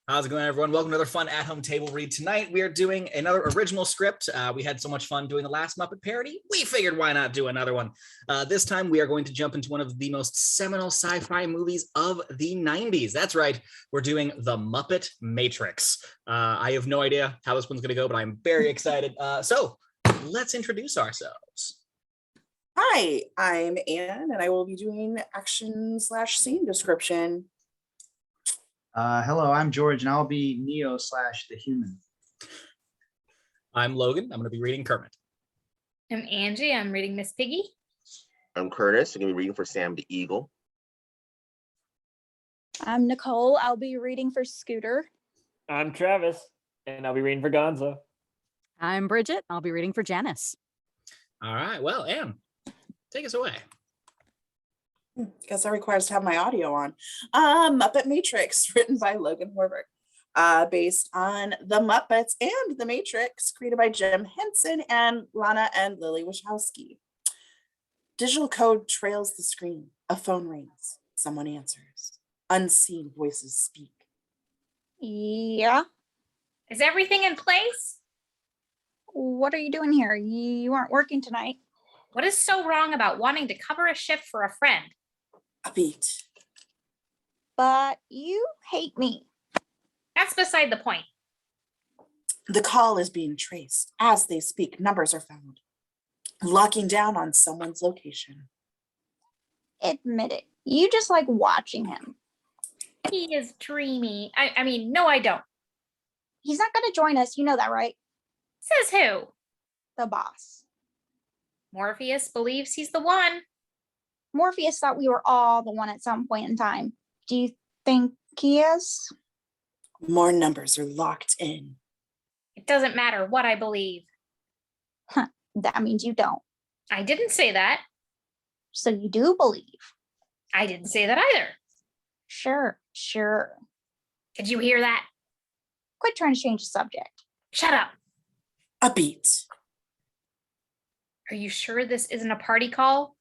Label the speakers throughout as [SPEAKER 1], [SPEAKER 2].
[SPEAKER 1] How's it going, everyone? Welcome to another fun at-home table read. Tonight, we are doing another original script. We had so much fun doing the last Muppet parody. We figured why not do another one. This time, we are going to jump into one of the most seminal sci-fi movies of the 90s. That's right. We're doing the Muppet Matrix. I have no idea how this one's going to go, but I'm very excited. So let's introduce ourselves.
[SPEAKER 2] Hi, I'm Anne, and I will be doing action/scene description.
[SPEAKER 3] Hello, I'm George, and I'll be Neo/the human.
[SPEAKER 1] I'm Logan. I'm going to be reading Kermit.
[SPEAKER 4] I'm Angie. I'm reading Miss Piggy.
[SPEAKER 5] I'm Curtis. I'm going to be reading for Sam the Eagle.
[SPEAKER 6] I'm Nicole. I'll be reading for Scooter.
[SPEAKER 7] I'm Travis, and I'll be reading for Gonzo.
[SPEAKER 8] I'm Bridget. I'll be reading for Janice.
[SPEAKER 1] All right. Well, Anne, take us away.
[SPEAKER 2] Guess that requires to have my audio on. Muppet Matrix, written by Logan Horberg, based on The Muppets and The Matrix, created by Jim Henson and Lana and Lily Wachowski. Digital code trails the screen. A phone rings. Someone answers. Unseen voices speak.
[SPEAKER 6] Yeah.
[SPEAKER 4] Is everything in place?
[SPEAKER 6] What are you doing here? You aren't working tonight.
[SPEAKER 4] What is so wrong about wanting to cover a shift for a friend?
[SPEAKER 2] A beat.
[SPEAKER 6] But you hate me.
[SPEAKER 4] That's beside the point.
[SPEAKER 2] The call is being traced. As they speak, numbers are found, locking down on someone's location.
[SPEAKER 6] Admit it. You just like watching him.
[SPEAKER 4] He is dreamy. I mean, no, I don't.
[SPEAKER 6] He's not going to join us. You know that, right?
[SPEAKER 4] Says who?
[SPEAKER 6] The boss.
[SPEAKER 4] Morpheus believes he's the one.
[SPEAKER 6] Morpheus thought we were all the one at some point in time. Do you think he is?
[SPEAKER 2] More numbers are locked in.
[SPEAKER 4] It doesn't matter what I believe.
[SPEAKER 6] That means you don't.
[SPEAKER 4] I didn't say that.
[SPEAKER 6] So you do believe.
[SPEAKER 4] I didn't say that either.
[SPEAKER 6] Sure.
[SPEAKER 4] Did you hear that?
[SPEAKER 6] Quit trying to change the subject.
[SPEAKER 4] Shut up.
[SPEAKER 2] A beat.
[SPEAKER 4] Are you sure this isn't a party call?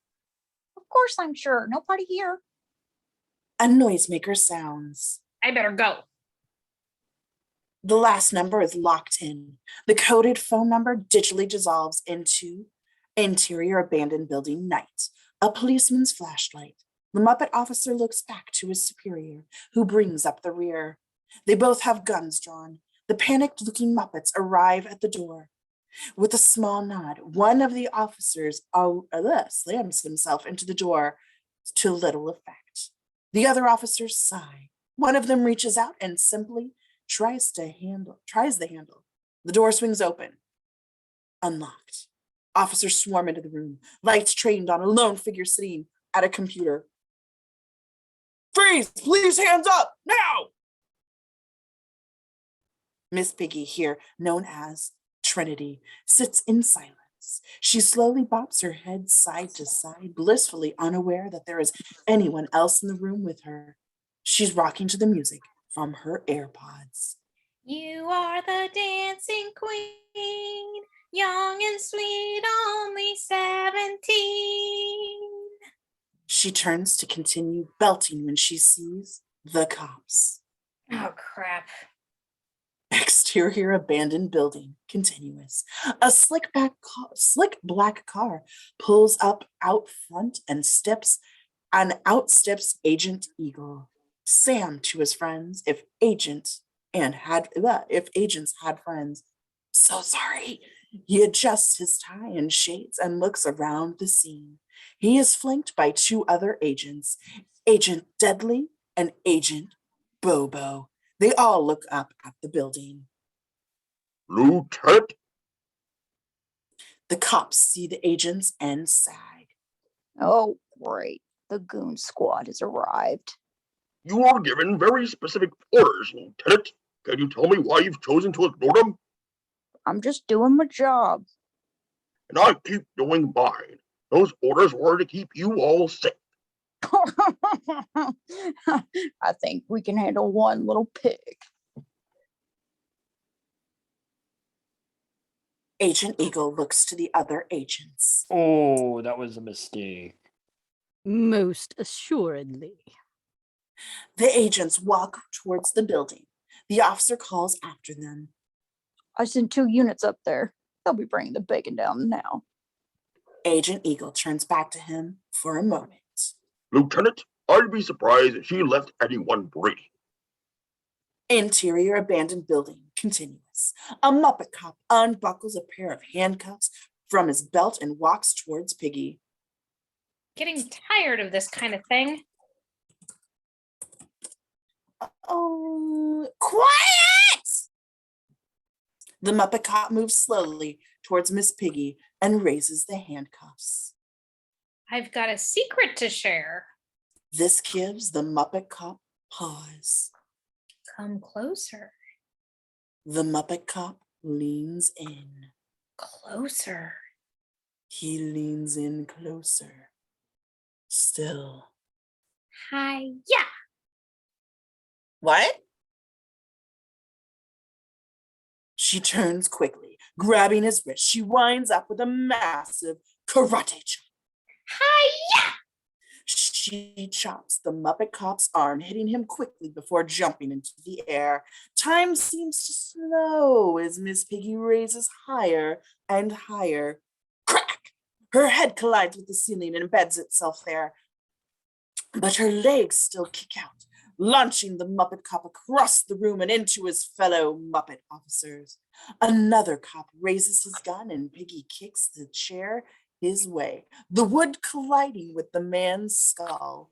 [SPEAKER 6] Of course I'm sure. No party here.
[SPEAKER 2] A noisemaker sounds.
[SPEAKER 4] I better go.
[SPEAKER 2] The last number is locked in. The coded phone number digitally dissolves into interior abandoned building night. A policeman's flashlight. The Muppet officer looks back to his superior, who brings up the rear. They both have guns drawn. The panicked-looking Muppets arrive at the door. With a small nod, one of the officers slams himself into the door to little effect. The other officers sigh. One of them reaches out and simply tries the handle. The door swings open. Unlocked. Officers swarm into the room, lights trained on a lone figure sitting at a computer. Freeze! Please, hands up! Now! Miss Piggy, here known as Trinity, sits in silence. She slowly bops her head side to side, blissfully unaware that there is anyone else in the room with her. She's rocking to the music from her AirPods.
[SPEAKER 4] You are the dancing queen, young and sweet, only 17.
[SPEAKER 2] She turns to continue belting when she sees the cops.
[SPEAKER 4] Oh, crap.
[SPEAKER 2] Exterior abandoned building, continuous. A slick black car pulls up out front and outsteps Agent Eagle. Sam to his friends, if agents had friends. So sorry. He adjusts his tie and shades and looks around the scene. He is flanked by two other agents, Agent Deadly and Agent Bobo. They all look up at the building.
[SPEAKER 5] Lieutenant?
[SPEAKER 2] The cops see the agents and sag.
[SPEAKER 6] Oh, great. The goon squad has arrived.
[SPEAKER 5] You are given very specific orders, Lieutenant. Can you tell me why you've chosen to ignore them?
[SPEAKER 6] I'm just doing my job.
[SPEAKER 5] And I keep doing mine. Those orders were to keep you all safe.
[SPEAKER 6] I think we can handle one little pig.
[SPEAKER 2] Agent Eagle looks to the other agents.
[SPEAKER 7] Oh, that was a mistake.
[SPEAKER 8] Most assuredly.
[SPEAKER 2] The agents walk towards the building. The officer calls after them.
[SPEAKER 6] I sent 2 units up there. They'll be bringing the bacon down now.
[SPEAKER 2] Agent Eagle turns back to him for a moment.
[SPEAKER 5] Lieutenant, I'd be surprised if she left anyone breathing.
[SPEAKER 2] Interior abandoned building continuous. A Muppet cop unbuckles a pair of handcuffs from his belt and walks towards Piggy.
[SPEAKER 4] Getting tired of this kind of thing.
[SPEAKER 2] Oh, quiet! The Muppet cop moves slowly towards Miss Piggy and raises the handcuffs.
[SPEAKER 4] I've got a secret to share.
[SPEAKER 2] This gives the Muppet cop pause.
[SPEAKER 4] Come closer.
[SPEAKER 2] The Muppet cop leans in.
[SPEAKER 4] Closer.
[SPEAKER 2] He leans in closer. Still.
[SPEAKER 4] Hi, yeah.
[SPEAKER 2] What? She turns quickly, grabbing his wrist. She winds up with a massive karate chop.
[SPEAKER 4] Hi, yeah.
[SPEAKER 2] She chops the Muppet cop's arm, hitting him quickly before jumping into the air. Time seems to slow as Miss Piggy raises higher and higher. Crack! Her head collides with the ceiling and embeds itself there. But her legs still kick out, launching the Muppet cop across the room and into his fellow Muppet officers. Another cop raises his gun and Piggy kicks the chair his way, the wood colliding with the man's skull.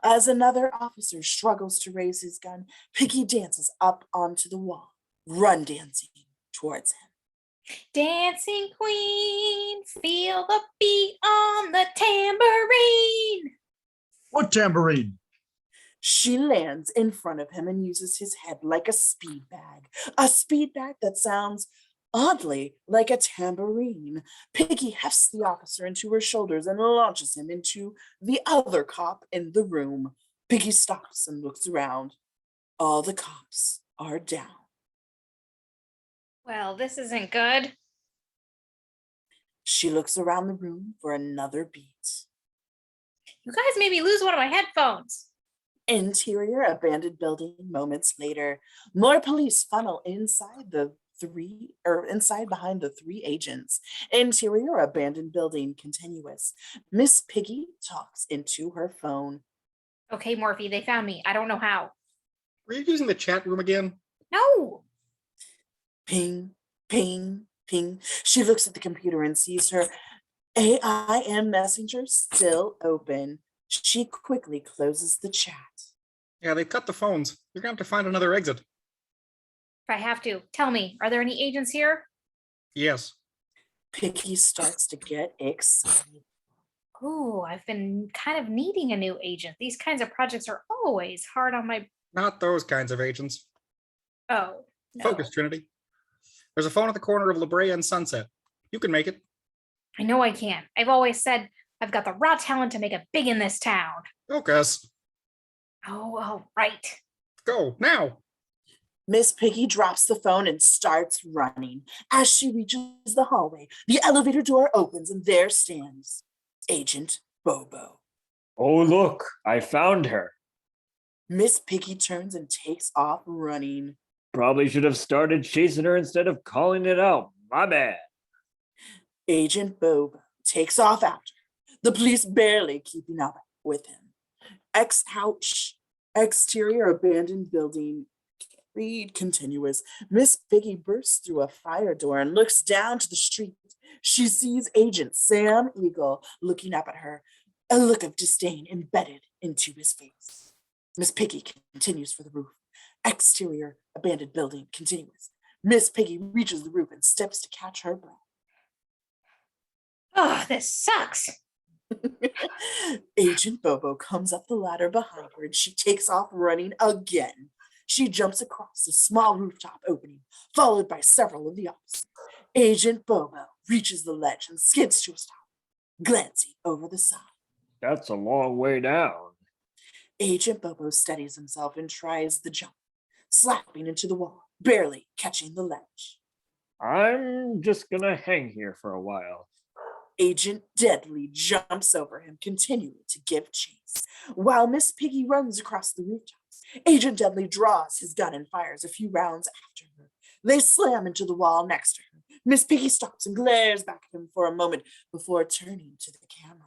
[SPEAKER 2] As another officer struggles to raise his gun, Piggy dances up onto the wall, run dancing towards him.
[SPEAKER 4] Dancing queen, feel the beat on the tambourine.
[SPEAKER 3] What tambourine?
[SPEAKER 2] She lands in front of him and uses his head like a speed bag that sounds oddly like a tambourine. Piggy hefts the officer into her shoulders and launches him into the other cop in the room. Piggy stops and looks around. All the cops are down.
[SPEAKER 4] Well, this isn't good.
[SPEAKER 2] She looks around the room for another beat.
[SPEAKER 4] You guys made me lose one of my headphones.
[SPEAKER 2] Interior abandoned building moments later. More police funnel inside behind the 3 agents. Interior abandoned building continuous. Miss Piggy talks into her phone.
[SPEAKER 4] Okay, Morphe, they found me. I don't know how.
[SPEAKER 1] Were you using the chat room again?
[SPEAKER 4] No.
[SPEAKER 2] Ping, ping, ping. She looks at the computer and sees her AIM messenger still open. She quickly closes the chat.
[SPEAKER 1] Yeah, they cut the phones. You're gonna have to find another exit.
[SPEAKER 4] If I have to, tell me, are there any agents here?
[SPEAKER 1] Yes.
[SPEAKER 2] Piggy starts to get excited.
[SPEAKER 4] Oh, I've been kind of needing a new agent. These kinds of projects are always hard on my...
[SPEAKER 1] Not those kinds of agents.
[SPEAKER 4] Oh, no.
[SPEAKER 1] Focus, Trinity. There's a phone at the corner of La Brea and Sunset. You can make it.
[SPEAKER 4] I know I can. I've always said I've got the raw talent to make it big in this town.
[SPEAKER 1] Focus.
[SPEAKER 4] Oh, right.
[SPEAKER 1] Go, now.
[SPEAKER 2] Miss Piggy drops the phone and starts running. As she reaches the hallway, the elevator door opens and there stands Agent Bobo.
[SPEAKER 7] Oh, look, I found her.
[SPEAKER 2] Miss Piggy turns and takes off running.
[SPEAKER 7] Probably should have started chasing her instead of calling it out. My bad.
[SPEAKER 2] Agent Bobo takes off after her, the police barely keeping up with him. Exterior abandoned building. Read continuous. Miss Piggy bursts through a fire door and looks down to the street. She sees Agent Sam Eagle looking up at her, a look of disdain embedded into his face. Miss Piggy continues for the roof. Exterior abandoned building continuous. Miss Piggy reaches the roof and steps to catch her breath.
[SPEAKER 4] Oh, this sucks.
[SPEAKER 2] Agent Bobo comes up the ladder behind her and she takes off running again. She jumps across a small rooftop opening, followed by several of the officers. Agent Bobo reaches the ledge and skids to a stop, glancing over the side.
[SPEAKER 7] That's a long way down.
[SPEAKER 2] Agent Bobo steadies himself and tries the jump, slapping into the wall, barely catching the ledge.
[SPEAKER 7] I'm just gonna hang here for a while.
[SPEAKER 2] Agent Deadly jumps over him, continuing to give chase, while Miss Piggy runs across the rooftops. Agent Deadly draws his gun and fires a few rounds after her. They slam into the wall next to her. Miss Piggy stops and glares back at him for a moment before turning to the camera.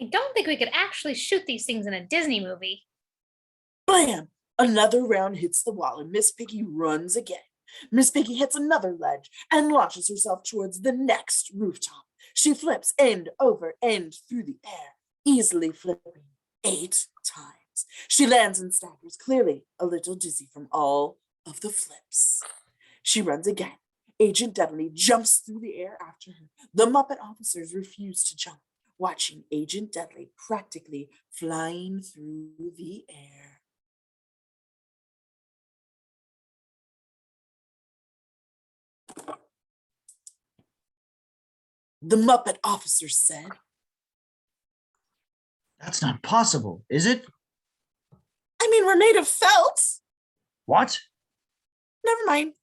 [SPEAKER 4] I don't think we could actually shoot these things in a Disney movie.
[SPEAKER 2] Blam! Another round hits the wall and Miss Piggy runs again. Miss Piggy hits another ledge and launches herself towards the next rooftop. She flips end over end through the air, easily flipping 8 times. She lands and staggers, clearly a little dizzy from all of the flips. She runs again. Agent Deadly jumps through the air after her. The Muppet officers refuse to jump, watching Agent Deadly practically flying through the air. The Muppet officer said,
[SPEAKER 3] That's not possible, is it?
[SPEAKER 2] I mean, we're made of felt.
[SPEAKER 3] What?
[SPEAKER 2] Never mind.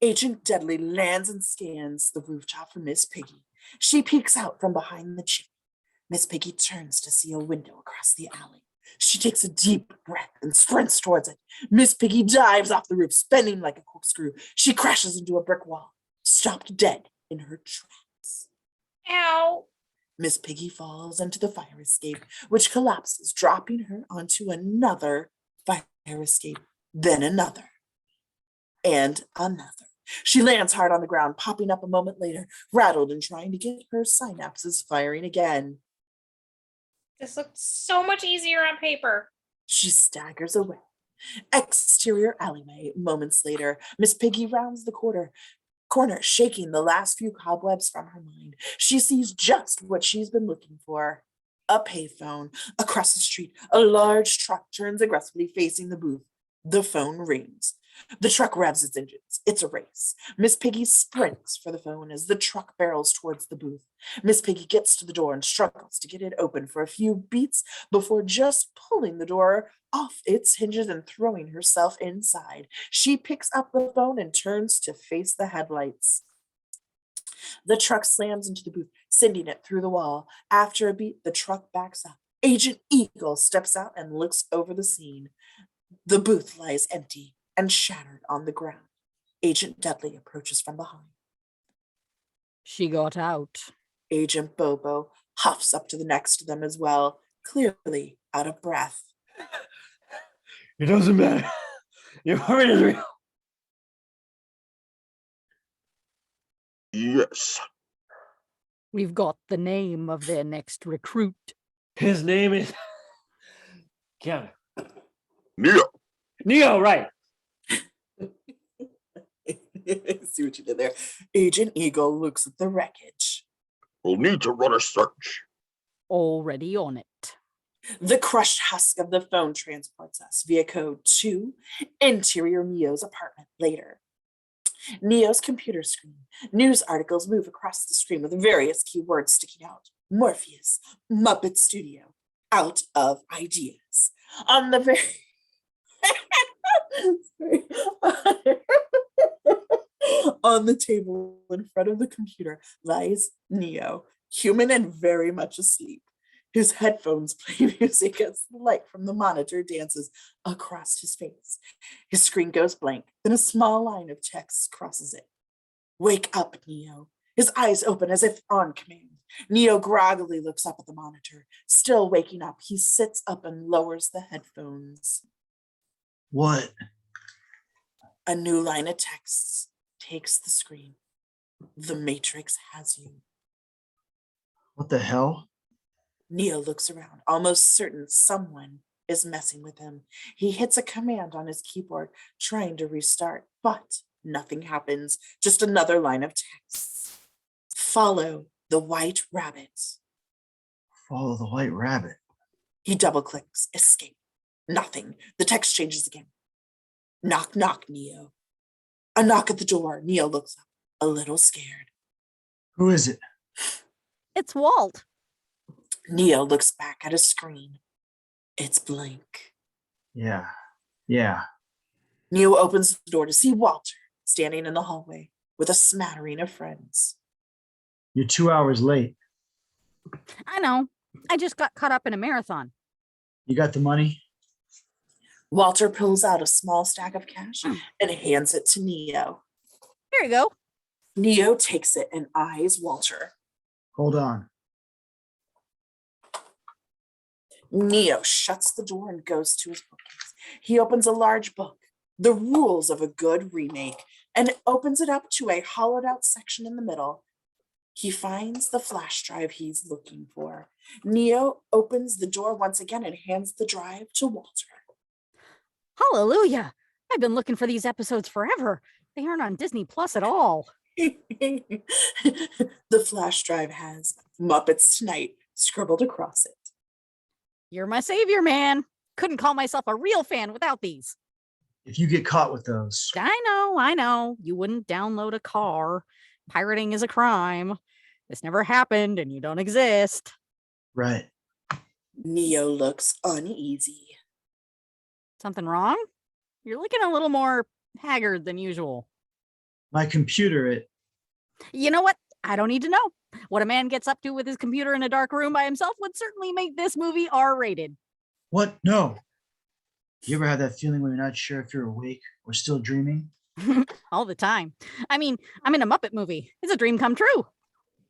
[SPEAKER 2] Agent Deadly lands and scans the rooftop for Miss Piggy. She peeks out from behind the chimney. Miss Piggy turns to see a window across the alley. She takes a deep breath and sprints towards it. Miss Piggy dives off the roof, spinning like a corkscrew. She crashes into a brick wall, stopped dead in her tracks.
[SPEAKER 4] Ow.
[SPEAKER 2] Miss Piggy falls into the fire escape, which collapses, dropping her onto another fire escape, then another, and another. She lands hard on the ground, popping up a moment later, rattled and trying to get her synapses firing again.
[SPEAKER 4] This looked so much easier on paper.
[SPEAKER 2] She staggers away. Exterior alleyway. Moments later, Miss Piggy rounds the corner, shaking the last few cobwebs from her mind. She sees just what she's been looking for. A payphone. Across the street, a large truck turns aggressively facing the booth. The phone rings. The truck revs its engines. It's a race. Miss Piggy sprints for the phone as the truck barrels towards the booth. Miss Piggy gets to the door and struggles to get it open for a few beats before just pulling the door off its hinges and throwing herself inside. She picks up the phone and turns to face the headlights. The truck slams into the booth, sending it through the wall. After a beat, the truck backs up. Agent Eagle steps out and looks over the scene. The booth lies empty and shattered on the ground. Agent Deadly approaches from behind.
[SPEAKER 8] She got out.
[SPEAKER 2] Agent Bobo huffs up to the next to them as well, clearly out of breath.
[SPEAKER 7] It doesn't matter. Your heart is real.
[SPEAKER 5] Yes.
[SPEAKER 8] We've got the name of their next recruit.
[SPEAKER 7] His name is Kevin.
[SPEAKER 5] Neo.
[SPEAKER 7] Neo, right.
[SPEAKER 2] See what you did there. Agent Eagle looks at the wreckage.
[SPEAKER 5] We'll need to run a search.
[SPEAKER 8] Already on it.
[SPEAKER 2] The crushed husk of the phone transports us via code to interior Neo's apartment later. Neo's computer screen. News articles move across the screen with various keywords sticking out. Morpheus, Muppet Studio, out of ideas. On the very... On the table in front of the computer lies Neo, human and very much asleep. His headphones play music as the light from the monitor dances across his face. His screen goes blank, then a small line of text crosses it. Wake up, Neo. His eyes open as if on command. Neo groggily looks up at the monitor. Still waking up, he sits up and lowers the headphones.
[SPEAKER 3] What?
[SPEAKER 2] A new line of texts takes the screen. The Matrix has you.
[SPEAKER 3] What the hell?
[SPEAKER 2] Neo looks around, almost certain someone is messing with him. He hits a command on his keyboard, trying to restart, but nothing happens. Just another line of text. Follow the white rabbit.
[SPEAKER 3] Follow the white rabbit.
[SPEAKER 2] He double clicks, escape. Nothing. The text changes again. Knock, knock, Neo. A knock at the door. Neo looks up, a little scared.
[SPEAKER 3] Who is it?
[SPEAKER 8] It's Walt.
[SPEAKER 2] Neo looks back at his screen. It's blank.
[SPEAKER 3] Yeah.
[SPEAKER 2] Neo opens the door to see Walter standing in the hallway with a smattering of friends.
[SPEAKER 3] You're 2 hours late.
[SPEAKER 8] I know. I just got caught up in a marathon.
[SPEAKER 3] You got the money?
[SPEAKER 2] Walter pulls out a small stack of cash and hands it to Neo.
[SPEAKER 8] Here you go.
[SPEAKER 2] Neo takes it and eyes Walter.
[SPEAKER 3] Hold on.
[SPEAKER 2] Neo shuts the door and goes to his bookcase. He opens a large book, The Rules of a Good Remake, and opens it up to a hollowed out section in the middle. He finds the flash drive he's looking for. Neo opens the door once again and hands the drive to Walter.
[SPEAKER 8] Hallelujah. I've been looking for these episodes forever. They aren't on Disney Plus at all.
[SPEAKER 2] The flash drive has Muppets Tonight scribbled across it.
[SPEAKER 8] You're my savior, man. Couldn't call myself a real fan without these.
[SPEAKER 3] If you get caught with those,
[SPEAKER 8] I know. You wouldn't download a car. Pirating is a crime. This never happened and you don't exist.
[SPEAKER 3] right.
[SPEAKER 2] Neo looks uneasy.
[SPEAKER 8] Something wrong? You're looking a little more haggard than usual.
[SPEAKER 3] My computer,
[SPEAKER 8] You know what? I don't need to know. What a man gets up to with his computer in a dark room by himself would certainly make this movie R-rated.
[SPEAKER 3] what? No. You ever have that feeling when you're not sure if you're awake or still dreaming?
[SPEAKER 8] All the time. I mean, I'm in a Muppet movie. It's a dream come true.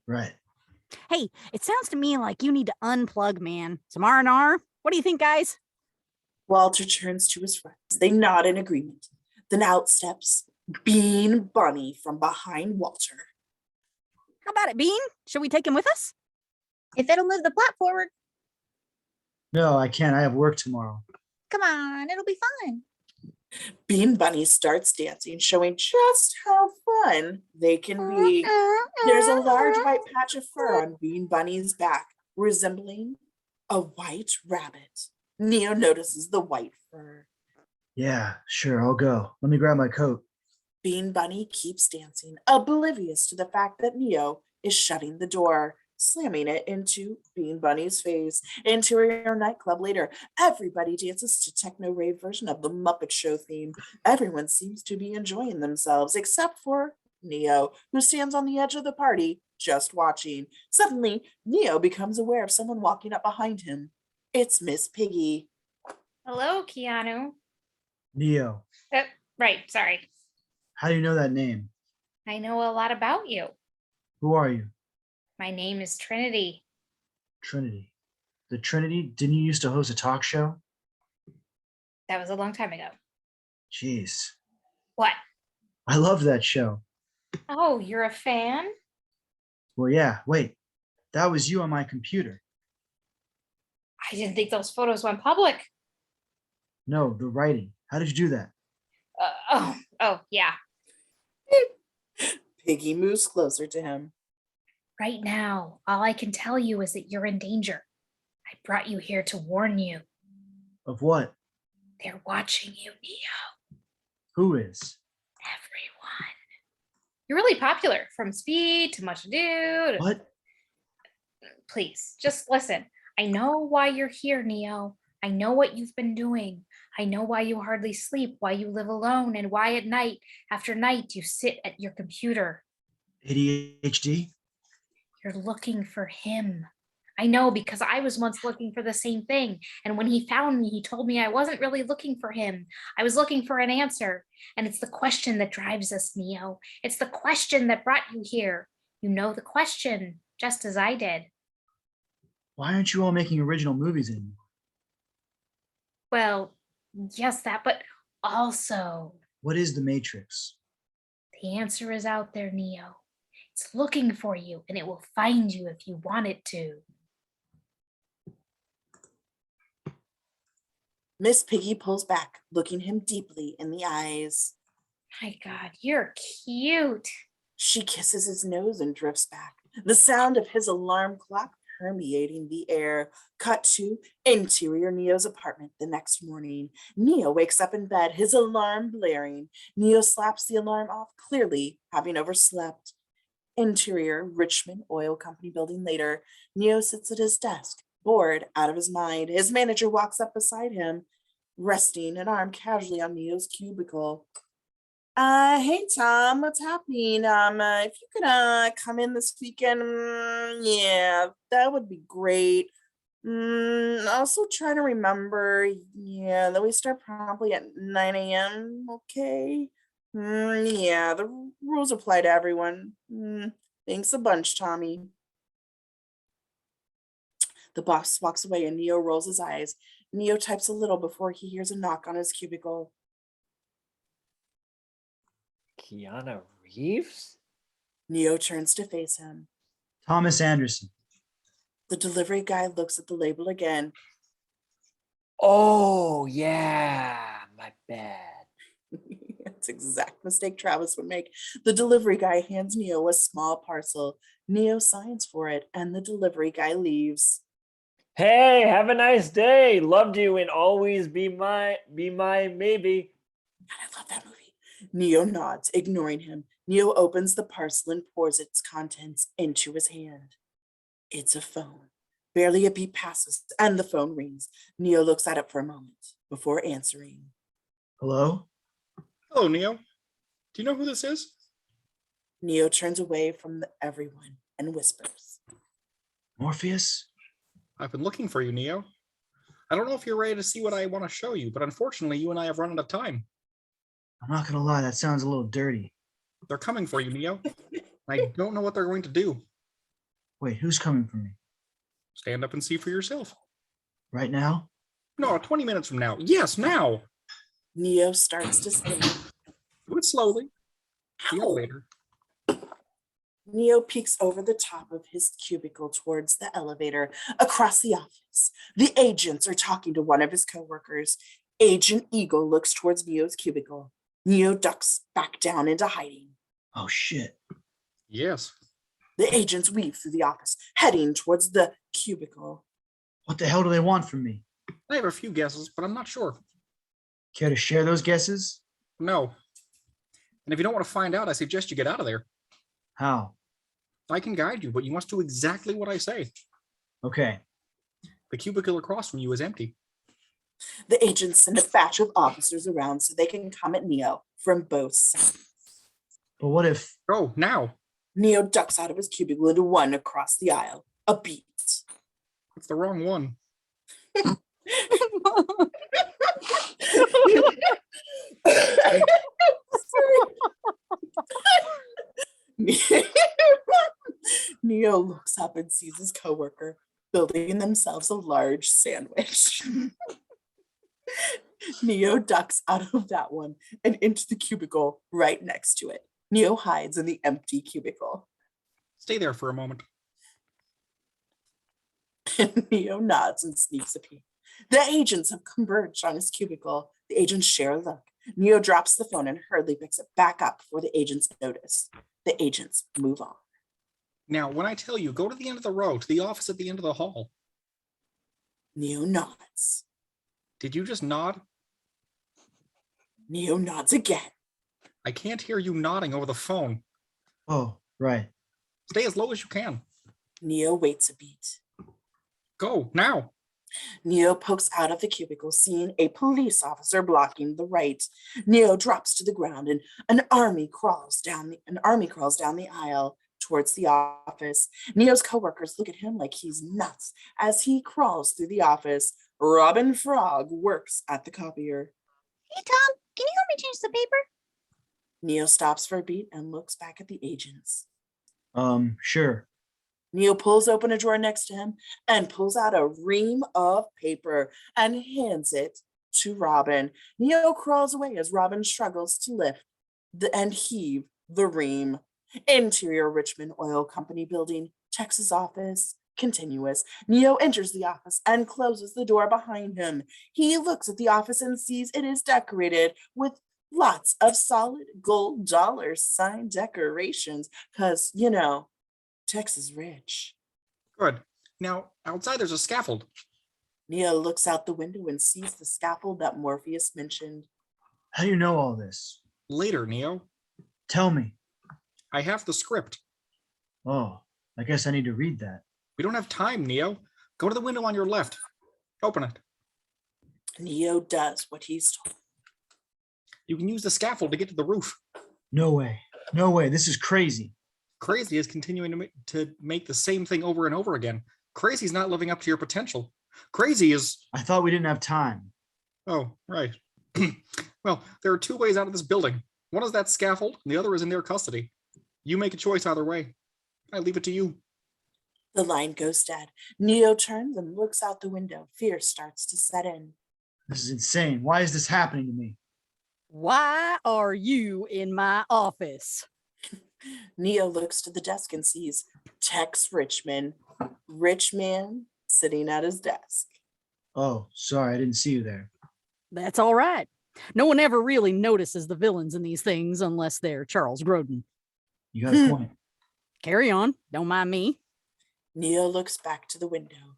[SPEAKER 3] Right.
[SPEAKER 8] Hey, it sounds to me like you need to unplug, man. Some R&R? What do you think, guys?
[SPEAKER 2] Walter turns to his friends. They nod in agreement. Then out steps Bean Bunny from behind Walter.
[SPEAKER 8] How about it, Bean? Should we take him with us?
[SPEAKER 6] If it'll move the plot forward,
[SPEAKER 3] No, I can't. I have work tomorrow.
[SPEAKER 6] come on, it'll be fun.
[SPEAKER 2] Bean Bunny starts dancing, showing just how fun they can be. There's a large white patch of fur on Bean Bunny's back, resembling a white rabbit. Neo notices the white fur.
[SPEAKER 3] Yeah, sure. I'll go. Let me grab my coat.
[SPEAKER 2] Bean Bunny keeps dancing, oblivious to the fact that Neo is shutting the door, slamming it into Bean Bunny's face. Interior nightclub later. Everybody dances to techno rave version of the Muppet Show theme. Everyone seems to be enjoying themselves, except for Neo, who stands on the edge of the party, just watching. Suddenly, Neo becomes aware of someone walking up behind him. It's Miss Piggy.
[SPEAKER 4] Hello, Keanu.
[SPEAKER 3] Neo.
[SPEAKER 4] Right, sorry.
[SPEAKER 3] How do you know that name?
[SPEAKER 4] I know a lot about you.
[SPEAKER 3] Who are you?
[SPEAKER 4] My name is Trinity.
[SPEAKER 3] Trinity. The Trinity? Didn't you used to host a talk show?
[SPEAKER 4] That was a long time ago.
[SPEAKER 3] Jeez.
[SPEAKER 4] What?
[SPEAKER 3] I love that show.
[SPEAKER 4] Oh, you're a fan?
[SPEAKER 3] Well, yeah. Wait. That was you on my computer.
[SPEAKER 4] I didn't think those photos went public.
[SPEAKER 3] No, the writing. How did you do that?
[SPEAKER 4] Oh, yeah.
[SPEAKER 2] Piggy moves closer to him.
[SPEAKER 4] Right now, all I can tell you is that you're in danger. I brought you here to warn you.
[SPEAKER 3] Of what?
[SPEAKER 4] They're watching you, Neo.
[SPEAKER 3] Who is?
[SPEAKER 4] Everyone. You're really popular, from Speed to Much Ado to...
[SPEAKER 3] What?
[SPEAKER 4] Please, just listen. I know why you're here, Neo. I know what you've been doing. I know why you hardly sleep, why you live alone, and why at night after night you sit at your computer.
[SPEAKER 3] ADHD?
[SPEAKER 4] You're looking for him. I know, because I was once looking for the same thing. And when he found me, he told me I wasn't really looking for him. I was looking for an answer. And it's the question that drives us, Neo. It's the question that brought you here. You know the question, just as I did.
[SPEAKER 3] Why aren't you all making original movies anymore?
[SPEAKER 4] Well, yes, that, but also
[SPEAKER 3] What is the Matrix?
[SPEAKER 4] the answer is out there, Neo. It's looking for you, and it will find you if you want it to.
[SPEAKER 2] Miss Piggy pulls back, looking him deeply in the eyes.
[SPEAKER 4] My God, you're cute.
[SPEAKER 2] She kisses his nose and drifts back, the sound of his alarm clock permeating the air. Cut to interior Neo's apartment the next morning. Neo wakes up in bed, his alarm blaring. Neo slaps the alarm off, clearly having overslept. Interior Richmond Oil Company building later. Neo sits at his desk, bored out of his mind. His manager walks up beside him, resting an arm casually on Neo's cubicle. Hey Tom, what's happening? If you could come in this weekend, yeah, that would be great. Also trying to remember, yeah, that we start promptly at 9 a.m. Okay. Yeah, the rules apply to everyone. Thanks a bunch, Tommy. The boss walks away and Neo rolls his eyes. Neo types a little before he hears a knock on his cubicle.
[SPEAKER 7] Keanu Reeves?
[SPEAKER 2] Neo turns to face him.
[SPEAKER 3] Thomas Anderson.
[SPEAKER 2] The delivery guy looks at the label again.
[SPEAKER 7] Oh, yeah, my bad.
[SPEAKER 2] That's the exact mistake Travis would make. The delivery guy hands Neo a small parcel. Neo signs for it, and the delivery guy leaves.
[SPEAKER 7] Hey, have a nice day. Loved you and always be my maybe.
[SPEAKER 2] God, I love that movie. Neo nods, ignoring him. Neo opens the parcel and pours its contents into his hand. It's a phone. Barely a beat passes, and the phone rings. Neo looks at it for a moment before answering.
[SPEAKER 3] Hello?
[SPEAKER 1] Hello, Neo. Do you know who this is?
[SPEAKER 2] Neo turns away from everyone and whispers.
[SPEAKER 3] Morpheus?
[SPEAKER 1] I've been looking for you, Neo. I don't know if you're ready to see what I want to show you, but unfortunately, you and I have run out of time.
[SPEAKER 3] I'm not gonna lie, that sounds a little dirty.
[SPEAKER 1] They're coming for you, Neo. I don't know what they're going to do.
[SPEAKER 3] Wait, who's coming for me?
[SPEAKER 1] Stand up and see for yourself.
[SPEAKER 3] Right now?
[SPEAKER 1] No, 20 minutes from now. Yes, now.
[SPEAKER 2] Neo starts to spin.
[SPEAKER 1] Do it slowly. The
[SPEAKER 2] Ow.
[SPEAKER 1] elevator.
[SPEAKER 2] Neo peeks over the top of his cubicle towards the elevator across the office. The agents are talking to one of his coworkers. Agent Eagle looks towards Neo's cubicle. Neo ducks back down into hiding.
[SPEAKER 3] Oh shit.
[SPEAKER 1] Yes.
[SPEAKER 2] The agents weave through the office, heading towards the cubicle.
[SPEAKER 3] What the hell do they want from me?
[SPEAKER 1] I have a few guesses, but I'm not sure.
[SPEAKER 3] Care to share those guesses?
[SPEAKER 1] No. And if you don't want to find out, I suggest you get out of there.
[SPEAKER 3] How?
[SPEAKER 1] I can guide you, but you must do exactly what I say.
[SPEAKER 3] Okay.
[SPEAKER 1] The cubicle across from you is empty.
[SPEAKER 2] The agents send a batch of officers around so they can come at Neo from both sides.
[SPEAKER 3] But what if...
[SPEAKER 1] Go, now.
[SPEAKER 2] Neo ducks out of his cubicle into one across the aisle. A beat.
[SPEAKER 1] It's the wrong one.
[SPEAKER 2] Neo looks up and sees his coworker building themselves a large sandwich. Neo ducks out of that one and into the cubicle right next to it. Neo hides in the empty cubicle.
[SPEAKER 1] Stay there for a moment.
[SPEAKER 2] Neo nods and sneaks a peek. The agents have converged on his cubicle. The agents share a look. Neo drops the phone and hurriedly picks it back up before the agents notice. The agents move on.
[SPEAKER 1] Now, when I tell you, go to the end of the row, to the office at the end of the hall.
[SPEAKER 2] Neo nods.
[SPEAKER 1] Did you just nod?
[SPEAKER 2] Neo nods again.
[SPEAKER 1] I can't hear you nodding over the phone.
[SPEAKER 3] Oh, right.
[SPEAKER 1] Stay as low as you can.
[SPEAKER 2] Neo waits a beat.
[SPEAKER 1] Go, now.
[SPEAKER 2] Neo pokes out of the cubicle, seeing a police officer blocking the right. Neo drops to the ground, and an army crawls down the aisle towards the office. Neo's coworkers look at him like he's nuts as he crawls through the office. Robin Frog works at the copier.
[SPEAKER 6] Hey, Tom, can you help me change the paper?
[SPEAKER 2] Neo stops for a beat and looks back at the agents.
[SPEAKER 3] Sure.
[SPEAKER 2] Neo pulls open a drawer next to him and pulls out a ream of paper and hands it to Robin. Neo crawls away as Robin struggles to lift and heave the ream. Interior Richmond Oil Company building, Texas office, continuous. Neo enters the office and closes the door behind him. He looks at the office and sees it is decorated with lots of solid gold dollar sign decorations because, you know, Texas rich.
[SPEAKER 1] Good. Now, outside there's a scaffold.
[SPEAKER 2] Neo looks out the window and sees the scaffold that Morpheus mentioned.
[SPEAKER 3] How do you know all this?
[SPEAKER 1] Later, Neo.
[SPEAKER 3] Tell me.
[SPEAKER 1] I have the script.
[SPEAKER 3] Oh, I guess I need to read that.
[SPEAKER 1] We don't have time, Neo. Go to the window on your left. Open it.
[SPEAKER 2] Neo does what he's told.
[SPEAKER 1] You can use the scaffold to get to the roof.
[SPEAKER 3] No way. No way. This is crazy.
[SPEAKER 1] Crazy is continuing to make the same thing over and over again. Crazy's not living up to your potential. Crazy is...
[SPEAKER 3] I thought we didn't have time.
[SPEAKER 1] Oh, right. Well, there are 2 ways out of this building. One is that scaffold, and the other is in their custody. You make a choice either way. I leave it to you.
[SPEAKER 2] The line goes dead. Neo turns and looks out the window. Fear starts to set in.
[SPEAKER 3] This is insane. Why is this happening to me?
[SPEAKER 8] Why are you in my office?
[SPEAKER 2] Neo looks to the desk and sees Tex Richmond. Rich man sitting at his desk.
[SPEAKER 3] Oh, sorry, I didn't see you there.
[SPEAKER 8] That's all right. No one ever really notices the villains in these things unless they're Charles Grodin.
[SPEAKER 3] You got a point.
[SPEAKER 8] Carry on. Don't mind me.
[SPEAKER 2] Neo looks back to the window.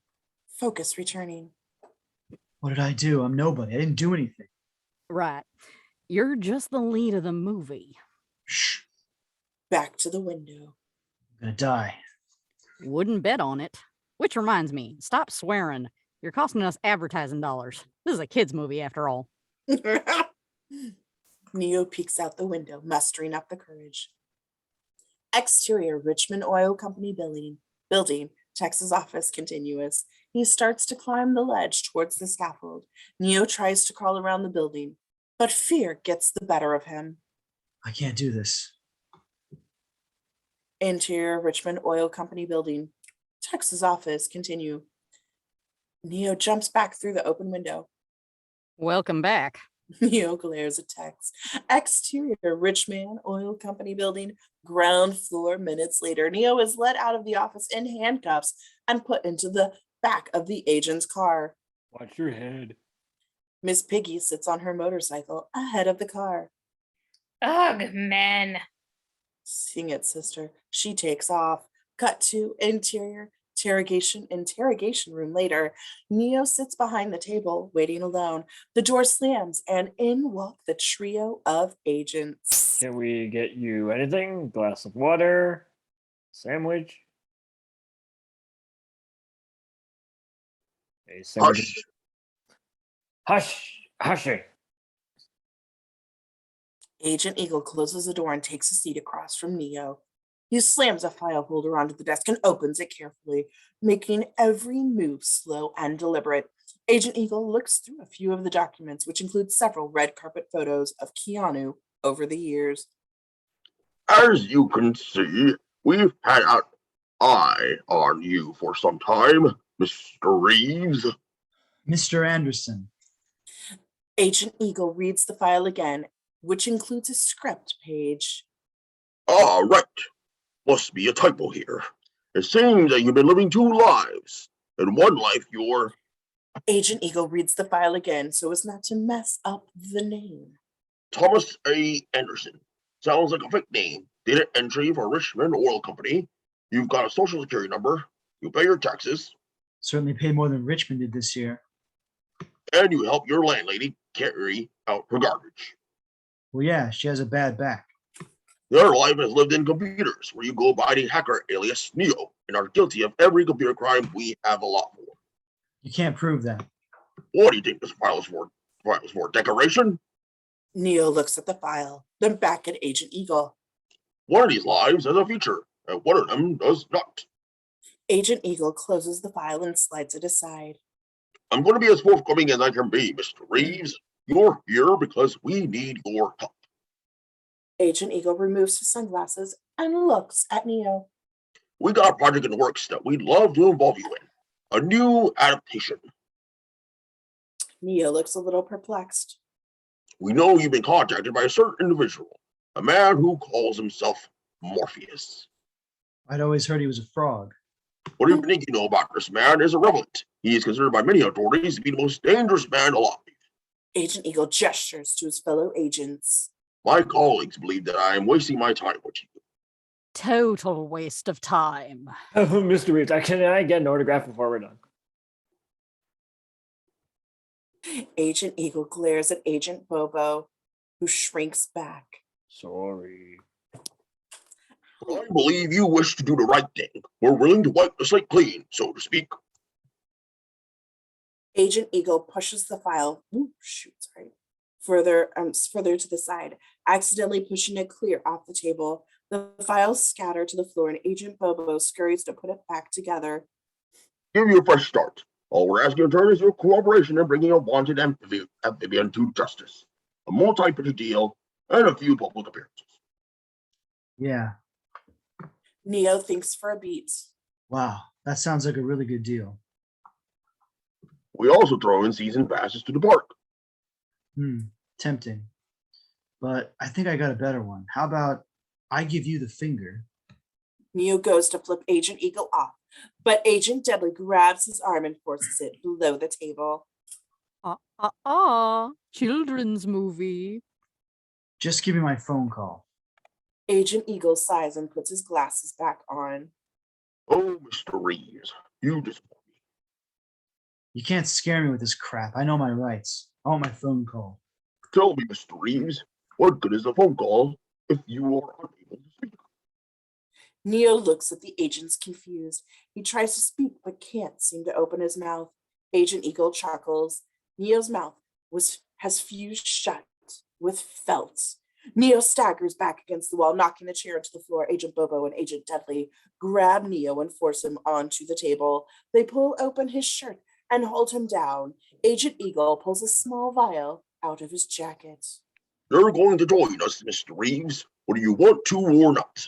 [SPEAKER 2] Focus returning.
[SPEAKER 3] What did I do? I'm nobody. I didn't do anything.
[SPEAKER 8] Right. You're just the lead of the movie.
[SPEAKER 3] Shh.
[SPEAKER 2] Back to the window.
[SPEAKER 3] I'm gonna die.
[SPEAKER 8] Wouldn't bet on it. Which reminds me, stop swearing. You're costing us advertising dollars. This is a kid's movie after all.
[SPEAKER 2] Neo peeks out the window, mustering up the courage. Exterior Richmond Oil Company building, Texas office continuous. He starts to climb the ledge towards the scaffold. Neo tries to crawl around the building, but fear gets the better of him.
[SPEAKER 3] I can't do this.
[SPEAKER 2] Interior Richmond Oil Company building, Texas office continue. Neo jumps back through the open window.
[SPEAKER 8] Welcome back.
[SPEAKER 2] Neo glares at Tex. Exterior Richmond Oil Company building, ground floor. Minutes later, Neo is led out of the office in handcuffs and put into the back of the agent's car.
[SPEAKER 7] Watch your head.
[SPEAKER 2] Miss Piggy sits on her motorcycle ahead of the car.
[SPEAKER 4] Ugh, men.
[SPEAKER 2] Sing it, sister. She takes off. Cut to interior interrogation room later. Neo sits behind the table, waiting alone. The door slams, and in walk the trio of agents.
[SPEAKER 7] Can we get you anything? Glass of water? Sandwich? A sandwich.
[SPEAKER 5] Hush.
[SPEAKER 7] Hush.
[SPEAKER 2] Agent Eagle closes the door and takes a seat across from Neo. He slams a file holder onto the desk and opens it carefully, making every move slow and deliberate. Agent Eagle looks through a few of the documents, which include several red carpet photos of Keanu over the years.
[SPEAKER 5] As you can see, we've had our eye on you for some time, Mr. Reeves.
[SPEAKER 3] Mr. Anderson.
[SPEAKER 2] Agent Eagle reads the file again, which includes a script page.
[SPEAKER 5] Ah, right. Must be a typo here. It seems that you've been living 2 lives. In one life, you're...
[SPEAKER 2] Agent Eagle reads the file again so as not to mess up the name.
[SPEAKER 5] Thomas A. Anderson. Sounds like a fake name. Data entry for Richmond Oil Company. You've got a social security number. You pay your taxes.
[SPEAKER 3] Certainly paid more than Richmond did this year.
[SPEAKER 5] And you help your landlady carry out her garbage.
[SPEAKER 3] Well, yeah, she has a bad back.
[SPEAKER 5] The other life has lived in computers, where you go by the hacker alias Neo and are guilty of every computer crime we have a law for.
[SPEAKER 3] You can't prove that.
[SPEAKER 5] What do you think this file is for? Decoration?
[SPEAKER 2] Neo looks at the file, then back at Agent Eagle.
[SPEAKER 5] One of these lives has a feature, and one of them does not.
[SPEAKER 2] Agent Eagle closes the file and slides it aside.
[SPEAKER 5] I'm going to be as forthcoming as I can be, Mr. Reeves. You're here because we need your help.
[SPEAKER 2] Agent Eagle removes his sunglasses and looks at Neo.
[SPEAKER 5] We got a project in the works that we'd love to involve you in. A new adaptation.
[SPEAKER 2] Neo looks a little perplexed.
[SPEAKER 5] We know you've been contacted by a certain individual, a man who calls himself Morpheus.
[SPEAKER 3] I'd always heard he was a frog.
[SPEAKER 5] What do you think you know about this man is irrelevant. He is considered by many authorities to be the most dangerous man alive.
[SPEAKER 2] Agent Eagle gestures to his fellow agents.
[SPEAKER 5] My colleagues believe that I am wasting my time with you.
[SPEAKER 8] Total waste of time.
[SPEAKER 7] Mr. Reeves, can I get an autograph before we're done?
[SPEAKER 2] Agent Eagle glares at Agent Bobo, who shrinks back.
[SPEAKER 7] Sorry.
[SPEAKER 5] I believe you wish to do the right thing. We're willing to wipe the slate clean, so to speak.
[SPEAKER 2] Agent Eagle pushes the file further to the side, accidentally pushing it clear off the table. The files scatter to the floor, and Agent Bobo scurries to put it back together.
[SPEAKER 5] give you a fresh start. All we're asking in turn is your cooperation in bringing a wanted amphibian to justice. A multi-pitch deal and a few public appearances.
[SPEAKER 3] Yeah.
[SPEAKER 2] Neo thinks for a beat.
[SPEAKER 3] Wow. That sounds like a really good deal.
[SPEAKER 5] We also throw in season passes to the park.
[SPEAKER 3] Tempting. But I think I got a better one. How about I give you the finger?
[SPEAKER 2] Neo goes to flip Agent Eagle off, but Agent Deadly grabs his arm and forces it below the table.
[SPEAKER 8] Children's movie.
[SPEAKER 3] Just give me my phone call.
[SPEAKER 2] Agent Eagle sighs and puts his glasses back on.
[SPEAKER 5] Oh, Mr. Reeves, you disappoint me.
[SPEAKER 3] You can't scare me with this crap. I know my rights. I want my phone call.
[SPEAKER 5] Tell me, Mr. Reeves, what good is a phone call if you are unable to speak?
[SPEAKER 2] Neo looks at the agents confused. He tries to speak but can't seem to open his mouth. Agent Eagle chuckles. Neo's mouth has fused shut with felt. Neo staggers back against the wall, knocking the chair into the floor. Agent Bobo and Agent Deadly grab Neo and force him onto the table. They pull open his shirt and hold him down. Agent Eagle pulls a small vial out of his jacket.
[SPEAKER 5] You're going to join us, Mr. Reeves, whether you want to or not.